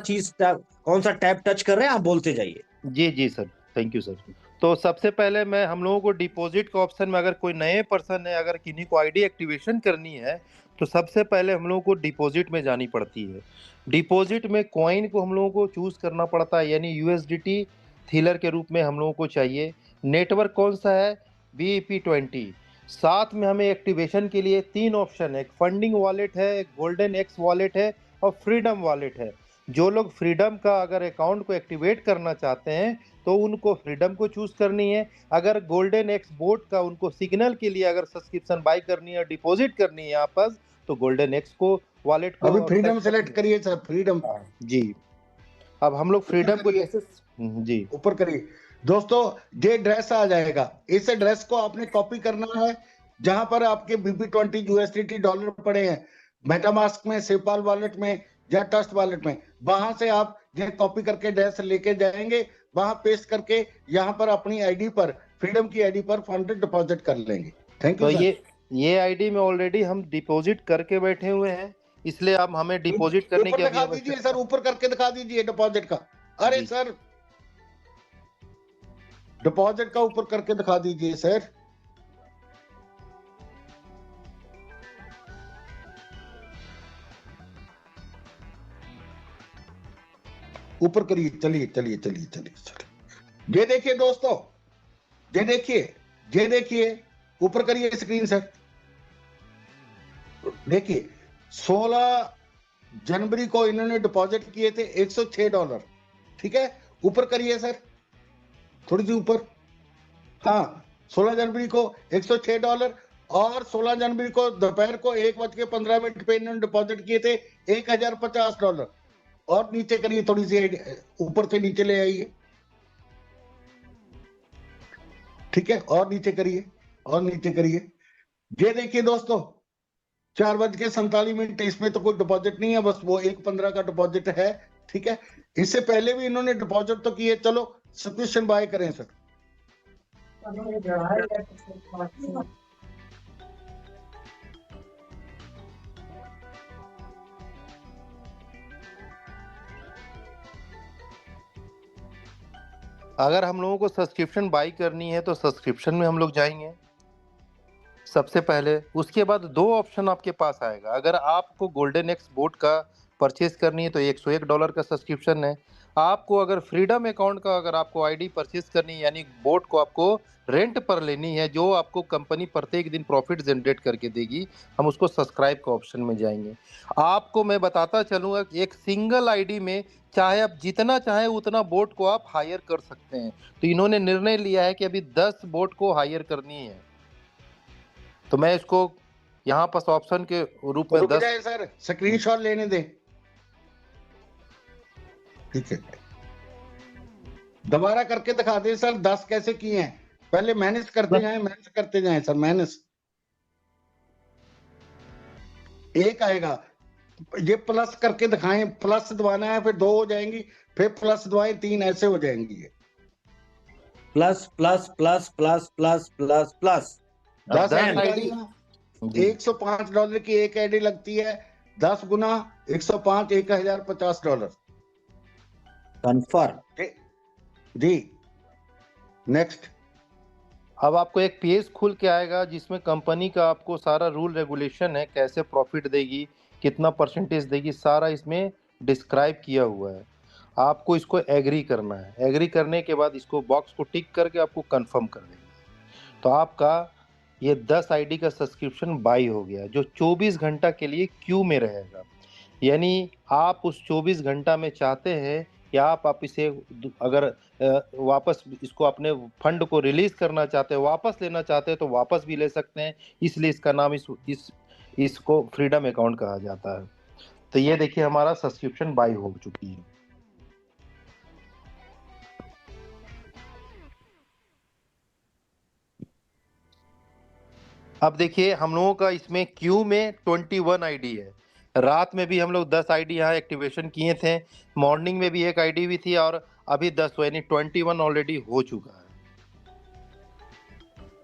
Speaker 1: टैब टच कर रहे हैं, आप बोलते जाइए।
Speaker 6: जी जी सर, थैंक यू सर। तो सबसे पहले मैं हम लोगों को डिपॉजिट के ऑप्शन में, अगर कोई नए पर्सन है, अगर किन्हीं को आईडी एक्टिवेशन करनी है, तो सबसे पहले हम लोगों को डिपॉजिट में जानी पड़ती है। डिपॉजिट में कॉइन को हम लोगों को चूज करना पड़ता है, यानी USDT थीलर के रूप में हम लोगों को चाहिए। नेटवर्क कौन सा है? BEP20। साथ में हमें एक्टिवेशन के लिए 3 ऑप्शन है, एक फंडिंग वॉलेट है, एक गोल्डन एक्स वॉलेट है और फ्रीडम वॉलेट है। जो लोग फ्रीडम का अगर अकाउंट को एक्टिवेट करना चाहते हैं तो उनको फ्रीडम को चूज करनी है। अगर गोल्डन एक्स बोट का उनको सिग्नल के लिए अगर सब्सक्रिप्शन बाय करनी है, डिपॉजिट करनी है आपस, तो गोल्डन एक्स को वॉलेट को
Speaker 4: अभी फ्रीडम
Speaker 6: select
Speaker 4: सेलेक्ट
Speaker 6: करनी
Speaker 4: करिए सर, फ्रीडम
Speaker 6: है। जी, अब हम लोग फ्रीडम को
Speaker 4: करिए।
Speaker 6: जैसे जी
Speaker 4: ऊपर करिए दोस्तों, ये ड्रेस आ जाएगा। इस ड्रेस को आपने कॉपी करना है। जहां पर आपके BP20 USDT डॉलर पड़े हैं, मेटामास्क में, सेपाल वॉलेट में या ट्रस्ट वॉलेट में, वहां से आप ये कॉपी करके ड्रेस लेके जाएंगे, वहां पेस्ट करके यहाँ पर अपनी आईडी पर, फ्रीडम की आईडी पर फंड डिपॉजिट कर लेंगे। थैंक
Speaker 6: तो
Speaker 4: यू सर।
Speaker 6: ये आईडी में ऑलरेडी हम डिपॉजिट करके बैठे हुए हैं, इसलिए अब हमें डिपॉजिट करने की
Speaker 4: ऊपर
Speaker 6: अभी
Speaker 4: दिखा दीजिए सर, ऊपर करके दिखा दीजिए डिपॉजिट का। अरे
Speaker 6: जी।
Speaker 4: सर, डिपॉजिट का ऊपर करके दिखा दीजिए सर। ऊपर करिए, चलिए चलिए चलिए चलिए चलिए। ये देखिए दोस्तों, ये देखिए, ये देखिए, ऊपर करिए स्क्रीन सर। देखिए 16 जनवरी को इन्होंने डिपॉजिट किए थे $106। ठीक है, ऊपर करिए सर, थोड़ी सी ऊपर। हाँ, 16 जनवरी को $106 और 16 जनवरी को दोपहर को 1:15 पे इन्होंने डिपॉजिट किए थे $1050। और नीचे करिए, थोड़ी सी ऊपर से नीचे ले आइए। ठीक है, और नीचे करिए, और नीचे करिए। ये देखिए दोस्तों, 4:47, इसमें तो कोई डिपॉजिट नहीं है, बस वो 1:15 का डिपॉजिट है। ठीक है, इससे पहले भी इन्होंने डिपॉजिट तो किए। चलो सब्सक्रिप्शन बाय करें सर।
Speaker 6: अगर हम लोगों को सब्सक्रिप्शन बाई करनी है तो सब्सक्रिप्शन में हम लोग जाएंगे सबसे पहले। उसके बाद 2 ऑप्शन आपके पास आएगा। अगर आपको गोल्डन एक्स बोट का परचेज करनी है तो $101 का सब्सक्रिप्शन है। आपको अगर फ्रीडम अकाउंट का अगर आपको आईडी परचेज करनी है, यानी बोट को आपको रेंट पर लेनी है, जो आपको कंपनी प्रत्येक दिन प्रॉफिट जनरेट करके देगी, हम उसको सब्सक्राइब का ऑप्शन में जाएंगे। आपको मैं बताता चलूँगा कि एक सिंगल आईडी में चाहे आप जितना चाहे उतना बोट को आप हायर कर सकते हैं। तो इन्होंने निर्णय लिया है कि अभी 10 बोट को हायर करनी है, तो मैं इसको यहाँ पर ऑप्शन के रूप में
Speaker 4: रुक
Speaker 6: 10
Speaker 4: जाए सर, स्क्रीनशॉट लेने दें। ठीक है, दोबारा करके दिखा दें सर, 10 कैसे किए हैं। पहले मैनेज करते जाएं, मैनेज करते जाएं सर, मैनेज। एक आएगा, ये प्लस करके दिखाएं, प्लस दबाना है, फिर 2 हो जाएंगी, फिर प्लस दबाएं 3, ऐसे हो जाएंगी ये।
Speaker 1: Plus plus plus plus plus plus plus
Speaker 4: 10
Speaker 6: 10
Speaker 4: ID,
Speaker 6: जी।
Speaker 4: $105 की एक आईडी लगती है। 10 गुना 105, $1050।
Speaker 1: कन्फर्म।
Speaker 4: जी, नेक्स्ट।
Speaker 6: अब आपको एक पेज खुल के आएगा जिसमें कंपनी का आपको सारा रूल रेगुलेशन है, कैसे प्रॉफिट देगी, कितना परसेंटेज देगी, सारा इसमें डिस्क्राइब किया हुआ है। आपको इसको एग्री करना है। एग्री करने के बाद इसको बॉक्स को टिक करके आपको कंफर्म कर देना। तो आपका ये 10 आईडी का सब्सक्रिप्शन बाई हो गया, जो 24 घंटा के लिए क्यू में रहेगा। यानी आप उस 24 घंटा में चाहते हैं कि आप इसे अगर वापस इसको अपने फंड को रिलीज करना चाहते हैं, वापस लेना चाहते हैं, तो वापस भी ले सकते हैं। इसलिए इसका नाम इसको फ्रीडम अकाउंट कहा जाता है। तो ये देखिए हमारा सब्सक्रिप्शन बाई हो चुकी है। अब देखिए हम लोगों का इसमें क्यू में 21 आईडी है। रात में भी हम लोग 10 आईडी यहाँ एक्टिवेशन किए थे, मॉर्निंग में भी एक आईडी भी थी, और अभी 10 यानी 21 ऑलरेडी हो चुका है।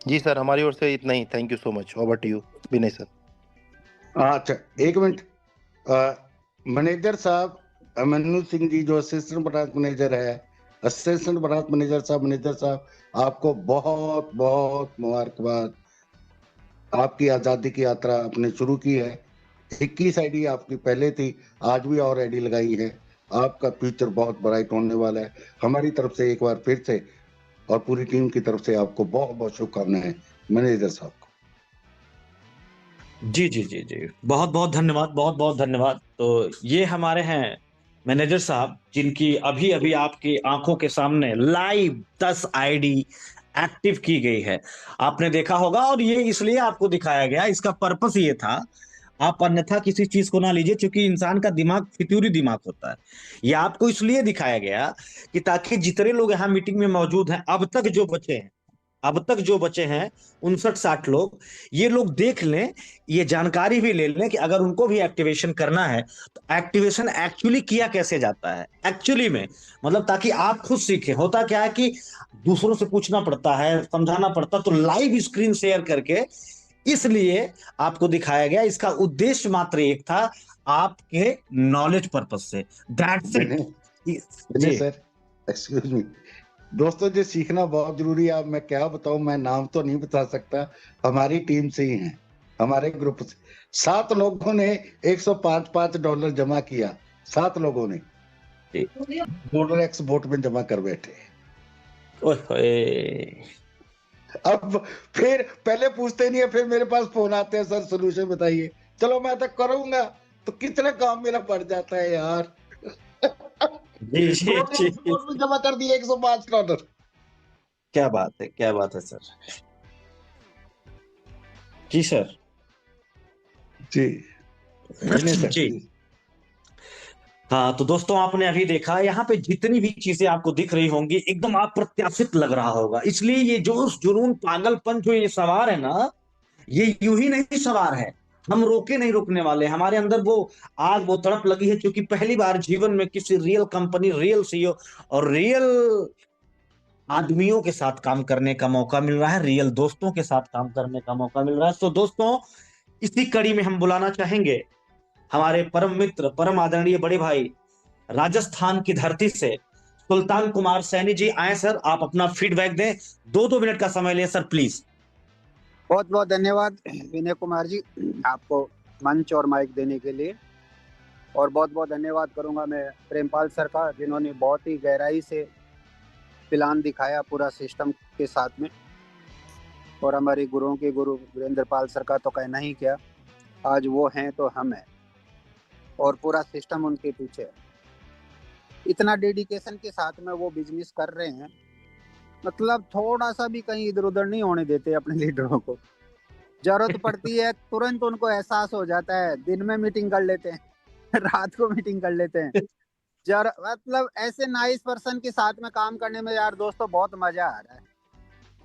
Speaker 6: जी सर, हमारी ओर से इतना ही। Thank you so much. Over to you Vinay sir.
Speaker 4: अच्छा, एक मिनट। मैनेजर साहब, मनु सिंह जी जो असिस्टेंट ब्रांच मैनेजर है, असिस्टेंट ब्रांच मैनेजर साहब, आपको बहुत बहुत मुबारकबाद। आपकी आजादी की यात्रा आपने शुरू की है। 21 आईडी आपकी पहले थी, आज भी और आईडी लगाई है। आपका फ्यूचर बहुत ब्राइट होने वाला है। हमारी तरफ से एक बार फिर से और पूरी टीम की तरफ से आपको बहुत बहुत शुभकामनाएं मैनेजर साहब को।
Speaker 1: जी जी जी जी, बहुत बहुत धन्यवाद, बहुत बहुत धन्यवाद। तो ये हमारे हैं मैनेजर साहब, जिनकी अभी अभी आपकी आंखों के सामने लाइव 10 आईडी एक्टिव की गई है। आपने देखा होगा, और ये इसलिए आपको दिखाया गया, इसका पर्पस ये था, आप अन्यथा किसी चीज को ना लीजिए, क्योंकि इंसान का दिमाग फितूरी दिमाग होता है। ये आपको इसलिए दिखाया गया कि ताकि जितने लोग यहाँ मीटिंग में मौजूद हैं, अब तक जो बचे हैं 59-60 लोग, ये लोग देख लें, ये जानकारी भी ले लें कि अगर उनको भी एक्टिवेशन करना है तो एक्टिवेशन एक्चुअली किया कैसे जाता है एक्चुअली में, मतलब ताकि आप खुद सीखें। होता क्या है कि दूसरों से पूछना पड़ता है, समझाना पड़ता, तो लाइव स्क्रीन शेयर करके इसलिए आपको दिखाया गया। इसका उद्देश्य मात्र एक था, आपके नॉलेज पर्पज से, दैट्स इट।
Speaker 4: मैंने
Speaker 1: जी
Speaker 4: सर, एक्सक्यूज मी दोस्तों, जो सीखना बहुत जरूरी है। अब मैं क्या बताऊं, मैं नाम तो नहीं बता सकता, हमारी टीम से ही हैं, हमारे ग्रुप से 7 लोगों ने $105 जमा किया। 7 लोगों ने
Speaker 1: जी।
Speaker 4: डॉलर एक्स वोट में जमा कर बैठे।
Speaker 1: ओए होए।
Speaker 4: अब फिर पहले पूछते नहीं है, फिर मेरे पास फोन आते हैं, सर सोल्यूशन बताइए। चलो मैं तो करूंगा, तो कितना काम मेरा बढ़ जाता है यार।
Speaker 1: जी जी जी,
Speaker 4: वोट में जमा कर दिए $105।
Speaker 1: क्या बात है, क्या बात है सर। जी सर।
Speaker 4: जी नहीं सर,
Speaker 1: जी हाँ, तो दोस्तों आपने अभी देखा, यहाँ पे जितनी भी चीजें आपको दिख रही होंगी, एकदम अप्रत्याशित लग रहा होगा। इसलिए ये जोश जुनून पागलपन जो ये सवार है ना, ये यूं ही नहीं सवार है। हम रोके नहीं रुकने वाले, हमारे अंदर वो आग, वो तड़प लगी है, क्योंकि पहली बार जीवन में किसी रियल कंपनी, रियल सीईओ और रियल आदमियों के साथ काम करने का मौका मिल रहा है, रियल दोस्तों के साथ काम करने का मौका मिल रहा है। तो दोस्तों, इसी कड़ी में हम बुलाना चाहेंगे हमारे परम मित्र, परम आदरणीय बड़े भाई, राजस्थान की धरती से सुल्तान कुमार सैनी जी। आए सर, आप अपना फीडबैक दें, 2-2 मिनट का समय लें सर, प्लीज।
Speaker 7: बहुत बहुत धन्यवाद विनय कुमार जी, आपको मंच और माइक देने के लिए। और बहुत बहुत धन्यवाद करूंगा मैं प्रेमपाल सर का, जिन्होंने बहुत ही गहराई से प्लान दिखाया पूरा सिस्टम के साथ में। और हमारे गुरुओं के गुरु वीरेंद्र पाल सर का तो कहना ही क्या, आज वो हैं तो हम हैं, और पूरा सिस्टम उनके पीछे है। इतना डेडिकेशन के साथ में वो बिजनेस कर रहे हैं, मतलब थोड़ा सा भी कहीं इधर उधर नहीं होने देते अपने लीडरों को। जरूरत पड़ती है तुरंत उनको एहसास हो जाता है, दिन में मीटिंग कर लेते हैं रात को मीटिंग कर लेते हैं। मतलब ऐसे नाइस पर्सन के साथ में काम करने में यार दोस्तों बहुत मजा आ रहा है।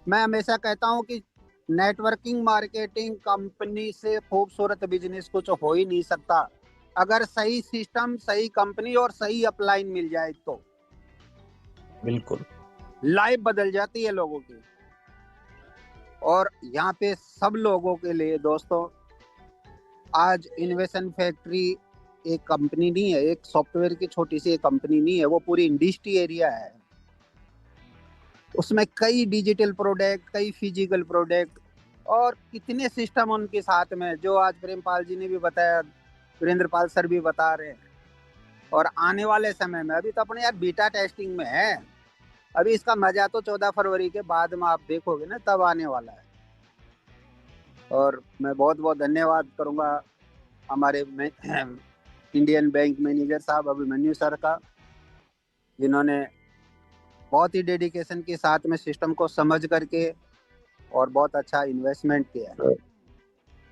Speaker 7: मैं हमेशा कहता हूँ कि नेटवर्किंग मार्केटिंग कंपनी से खूबसूरत बिजनेस कुछ हो ही नहीं सकता, अगर सही सिस्टम, सही कंपनी और सही अपलाइन मिल जाए तो
Speaker 1: बिल्कुल।
Speaker 7: लाइफ बदल जाती है लोगों की। और यहाँ पे सब लोगों के लिए दोस्तों, आज इन्वेशन फैक्ट्री एक कंपनी नहीं है, एक सॉफ्टवेयर की छोटी सी एक कंपनी नहीं है, वो पूरी इंडस्ट्री एरिया है। उसमें कई डिजिटल प्रोडक्ट, कई फिजिकल प्रोडक्ट और कितने सिस्टम उनके साथ में, जो आज प्रेमपाल जी ने भी बताया, वीरेंद्र पाल सर भी बता रहे हैं। और आने वाले समय में, अभी तो अपने यार बीटा टेस्टिंग में है, अभी इसका मजा तो 14 फरवरी के बाद में आप देखोगे ना, तब आने वाला है। और मैं बहुत बहुत धन्यवाद करूंगा हमारे इंडियन बैंक मैनेजर साहब अभिमन्यु सर का, जिन्होंने बहुत ही डेडिकेशन के साथ में सिस्टम को समझ करके और बहुत अच्छा इन्वेस्टमेंट किया है।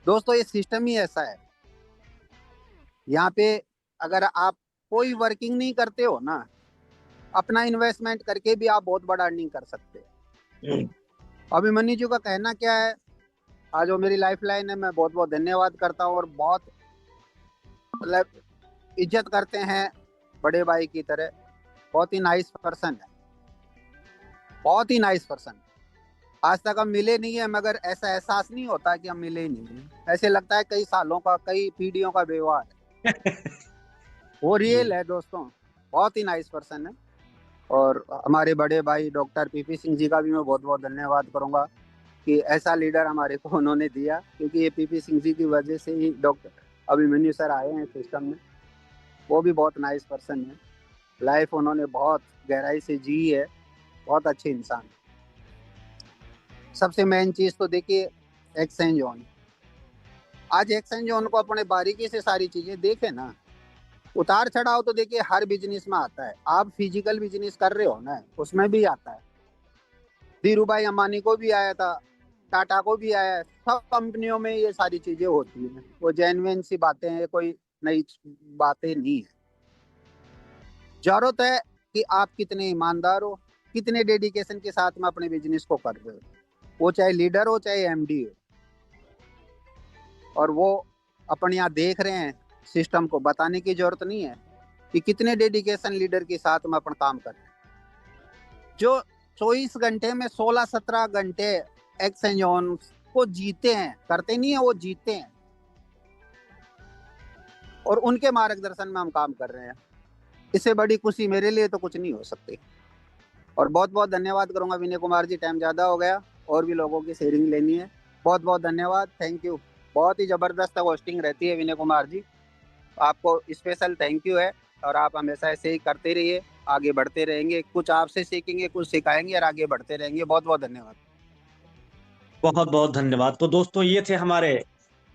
Speaker 7: दोस्तों ये सिस्टम ही ऐसा है, यहाँ पे अगर आप कोई वर्किंग नहीं करते हो ना, अपना इन्वेस्टमेंट करके भी आप बहुत बड़ा अर्निंग कर सकते हैं। अभिमन्यु जी का कहना क्या है, आज वो मेरी लाइफ लाइन है, मैं बहुत बहुत धन्यवाद करता हूँ। और बहुत मतलब इज्जत करते हैं बड़े भाई की तरह, बहुत ही नाइस पर्सन है, बहुत ही नाइस पर्सन। आज तक हम मिले नहीं है, मगर ऐसा एहसास नहीं होता कि हम मिले ही नहीं, ऐसे लगता है कई सालों का, कई पीढ़ियों का व्यवहार है। वो रियल है दोस्तों, बहुत ही नाइस पर्सन है। और हमारे बड़े भाई डॉक्टर पीपी सिंह जी का भी मैं बहुत बहुत धन्यवाद करूंगा कि ऐसा लीडर हमारे को उन्होंने दिया, क्योंकि ये पीपी सिंह जी की वजह से ही डॉक्टर अभिमन्यु सर आए हैं सिस्टम में। वो भी बहुत नाइस पर्सन है, लाइफ उन्होंने बहुत गहराई से जी है, बहुत अच्छे इंसान। सबसे मेन चीज़ तो देखिए एक्सचेंज ऑन, आज एक्सचेंज जोन को अपने बारीकी से सारी चीजें देखे ना, उतार चढ़ाव तो देखिए हर बिजनेस में आता है। आप फिजिकल बिजनेस कर रहे हो ना, उसमें भी आता है। धीरू भाई अंबानी को भी आया था, टाटा को भी आया है, सब कंपनियों में ये सारी चीजें होती हैं। वो जेन्युइन सी बातें हैं, कोई नई बातें नहीं है। जरूरत है कि आप कितने ईमानदार हो, कितने डेडिकेशन के साथ में अपने बिजनेस को कर रहे हो, वो चाहे लीडर हो चाहे एमडी हो। और वो अपन यहाँ देख रहे हैं, सिस्टम को बताने की जरूरत नहीं है कि कितने डेडिकेशन लीडर के साथ में अपन काम कर रहे हैं। जो 24 घंटे में 16-17 घंटे एक्सचेंज ऑन को जीते हैं, करते नहीं है, वो जीते हैं। और उनके मार्गदर्शन में हम काम कर रहे हैं। इससे बड़ी खुशी मेरे लिए तो कुछ नहीं हो सकती। और बहुत बहुत धन्यवाद करूंगा विनय कुमार जी, टाइम ज़्यादा हो गया, और भी लोगों की शेयरिंग लेनी है। बहुत बहुत धन्यवाद, थैंक यू। बहुत ही ज़बरदस्त होस्टिंग रहती है विनय कुमार जी, आपको स्पेशल थैंक यू है। और आप हमेशा ऐसे ही करते रहिए, आगे बढ़ते रहेंगे। कुछ आपसे सीखेंगे, कुछ सिखाएंगे और आगे बढ़ते रहेंगे। बहुत बहुत धन्यवाद।
Speaker 1: बहुत बहुत धन्यवाद। तो दोस्तों, ये थे हमारे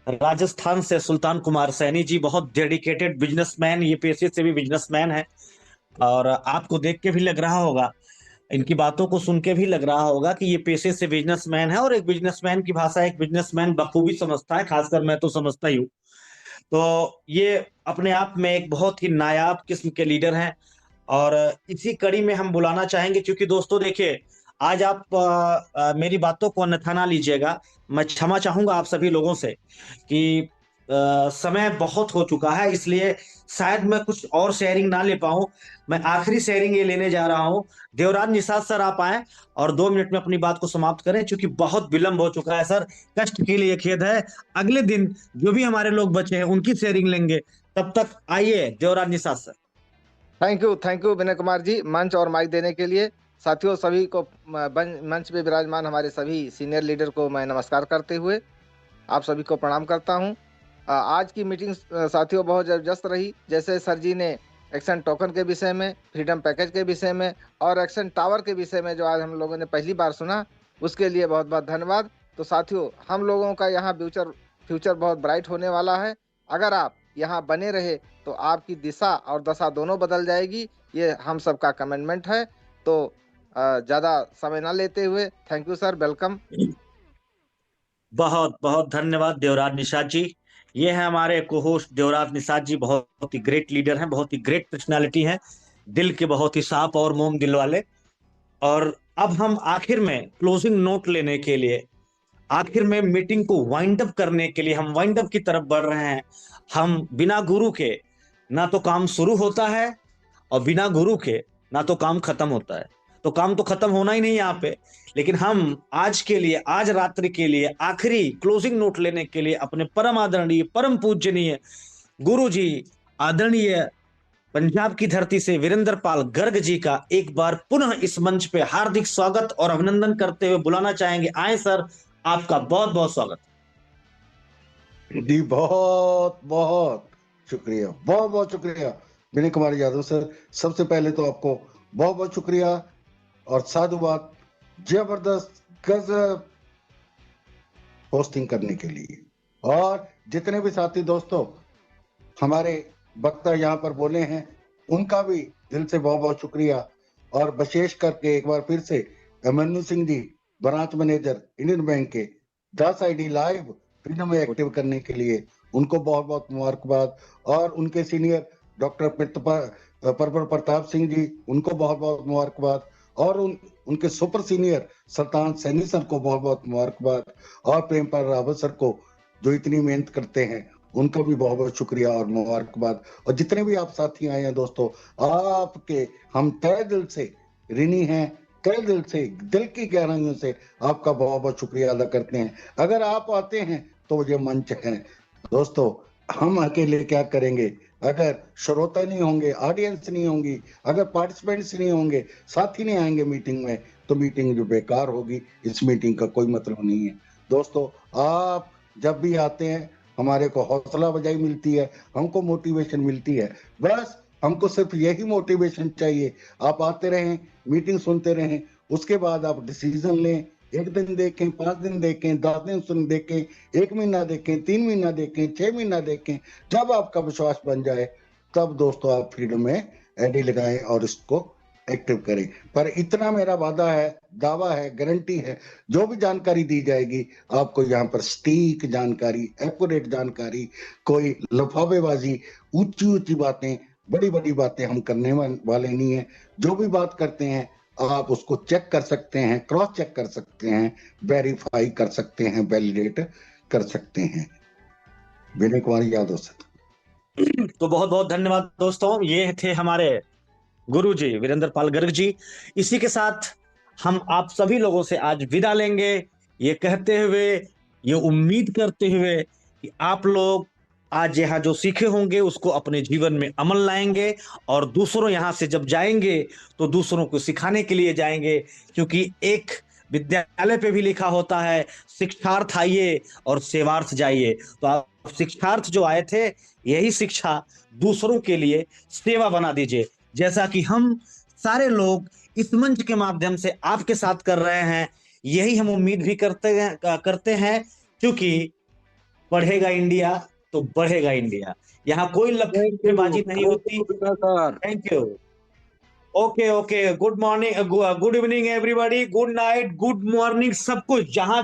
Speaker 1: राजस्थान से सुल्तान कुमार सैनी जी, बहुत डेडिकेटेड बिजनेसमैन, ये पेशे से भी बिजनेसमैन है। और आपको देख के भी लग रहा होगा, इनकी बातों को सुन के भी लग रहा होगा कि ये पेशे से बिजनेसमैन है। और एक बिजनेसमैन की भाषा एक बिजनेसमैन बखूबी समझता है, खासकर मैं तो समझता ही हूँ। तो ये अपने आप में एक बहुत ही नायाब किस्म के लीडर हैं। और इसी कड़ी में हम बुलाना चाहेंगे, क्योंकि दोस्तों देखिए, आज आप मेरी बातों को अन्यथा ना लीजिएगा। मैं क्षमा चाहूंगा आप सभी लोगों से कि समय बहुत हो चुका है, इसलिए शायद मैं कुछ और शेयरिंग ना ले पाऊं। मैं आखिरी शेयरिंग ये लेने जा रहा हूं। देवराज निषाद सर, आप आए और 2 मिनट में अपनी बात को समाप्त करें, क्योंकि बहुत विलंब हो चुका है सर। कष्ट के लिए खेद है। अगले दिन जो भी हमारे लोग बचे हैं उनकी शेयरिंग लेंगे। तब तक आइए Devraj Nishad sir.
Speaker 5: Thank you Vinay Kumar ji, मंच और माइक देने के लिए। साथियों, सभी को मंच पे विराजमान हमारे सभी सीनियर लीडर को मैं नमस्कार करते हुए आप सभी को प्रणाम करता हूं। आज की मीटिंग साथियों बहुत जबरदस्त रही। जैसे सर जी ने एक्शन टोकन के विषय में, फ्रीडम पैकेज के विषय में और एक्शन टावर के विषय में जो आज हम लोगों ने पहली बार सुना, उसके लिए बहुत बहुत धन्यवाद। तो साथियों, हम लोगों का यहाँ फ्यूचर बहुत ब्राइट होने वाला है। अगर आप यहाँ बने रहे तो आपकी दिशा और दशा दोनों बदल जाएगी, ये हम सबका कमिटमेंट है। तो ज़्यादा समय ना लेते हुए, थैंक यू सर, वेलकम।
Speaker 1: बहुत बहुत धन्यवाद देवराज निषाद जी। ये है हमारे को होस्ट देवराज निषाद जी, बहुत ही ग्रेट लीडर हैं, बहुत ही ग्रेट पर्सनालिटी हैं, दिल के बहुत ही साफ और मोम दिल वाले। और अब हम आखिर में क्लोजिंग नोट लेने के लिए, आखिर में मीटिंग को वाइंड अप करने के लिए हम वाइंड अप की तरफ बढ़ रहे हैं। हम बिना गुरु के ना तो काम शुरू होता है, और बिना गुरु के ना तो काम खत्म होता है। तो काम तो खत्म होना ही नहीं यहाँ पे। लेकिन हम आज के लिए, आज रात्रि के लिए आखिरी क्लोजिंग नोट लेने के लिए अपने परम आदरणीय, परम पूजनीय गुरु जी, आदरणीय पंजाब की धरती से वीरेंद्र पाल गर्ग जी का एक बार पुनः इस मंच पे हार्दिक स्वागत और अभिनंदन करते हुए बुलाना चाहेंगे। आए सर, आपका बहुत बहुत स्वागत।
Speaker 4: जी बहुत बहुत शुक्रिया, बहुत बहुत शुक्रिया विनय कुमार यादव सर। सबसे पहले तो आपको बहुत बहुत शुक्रिया और साधुवाद, जबरदस्त गजब होस्टिंग करने के लिए। और जितने भी साथी दोस्तों हमारे वक्ता यहाँ पर बोले हैं, उनका भी दिल से बहुत बहुत शुक्रिया। और विशेष करके एक बार फिर से अमनु Singh ji, branch manager Indian bank के, 10 ID लाइव फ्रीडम में एक्टिव करने के लिए उनको बहुत बहुत मुबारकबाद। और उनके सीनियर डॉक्टर परवर प्रताप सिंह जी, उनको बहुत बहुत मुबारकबाद। और उनके सुपर सीनियर सुल्तान सैनी सर को बहुत बहुत मुबारकबाद। और प्रेमपाल रावत सर को, जो इतनी मेहनत करते हैं, उनको भी बहुत बहुत शुक्रिया और मुबारकबाद। और जितने भी आप साथी आए हैं दोस्तों, आपके हम तहे दिल से ऋणी हैं, तहे दिल से, दिल की गहराइयों से आपका बहुत बहुत शुक्रिया अदा करते हैं। अगर आप आते हैं तो ये मंच है दोस्तों। हम अकेले क्या करेंगे अगर श्रोता नहीं होंगे, ऑडियंस नहीं होंगी, अगर पार्टिसिपेंट्स नहीं होंगे, साथी नहीं आएंगे मीटिंग में, तो मीटिंग जो बेकार होगी। इस मीटिंग का कोई मतलब नहीं है दोस्तों। आप जब भी आते हैं हमारे को हौसला अफजाई मिलती है, हमको मोटिवेशन मिलती है। बस हमको सिर्फ यही मोटिवेशन चाहिए। आप आते रहें, मीटिंग सुनते रहें, उसके बाद आप डिसीजन लें एक दिन देखें, 5 दिन देखें, 10 दिन सुन देखें, 1 महीना देखें, 3 महीना देखें, 6 महीना देखें, जब आपका विश्वास बन जाए तब दोस्तों आप फ्रीडम में एडी लगाएं और इसको एक्टिव करें। पर इतना मेरा वादा है, दावा है, गारंटी है, जो भी जानकारी दी जाएगी आपको यहाँ पर सटीक जानकारी, एक्यूरेट जानकारी, कोई लफावेबाजी, ऊंची ऊंची बातें, बड़ी बड़ी बातें हम करने वाले नहीं है। जो भी बात करते हैं आप उसको चेक कर सकते हैं, क्रॉस चेक कर सकते हैं, वेरीफाई कर सकते हैं, वैलिडेट कर सकते हैं। विनय कुमार यादव सर।
Speaker 1: तो बहुत बहुत धन्यवाद दोस्तों, ये थे हमारे गुरुजी वीरेंद्र पाल गर्ग जी। इसी के साथ हम आप सभी लोगों से आज विदा लेंगे, ये कहते हुए, ये उम्मीद करते हुए कि आप लोग आज यहाँ जो सीखे होंगे उसको अपने जीवन में अमल लाएंगे और दूसरों यहाँ से जब जाएंगे तो दूसरों को सिखाने के लिए जाएंगे, क्योंकि एक विद्यालय पे भी लिखा होता है शिक्षार्थ आइए और सेवार्थ जाइए। तो आप शिक्षार्थ जो आए थे, यही शिक्षा दूसरों के लिए सेवा बना दीजिए, जैसा कि हम सारे लोग इस मंच के माध्यम से आपके साथ कर रहे हैं। यही हम उम्मीद भी करते हैं क्योंकि पढ़ेगा इंडिया तो बढ़ेगा इंडिया। यहाँ कोई लफड़ेबाजी नहीं होती। Thank you. Okay, good morning, good evening everybody, good night, good morning, सब कुछ जहां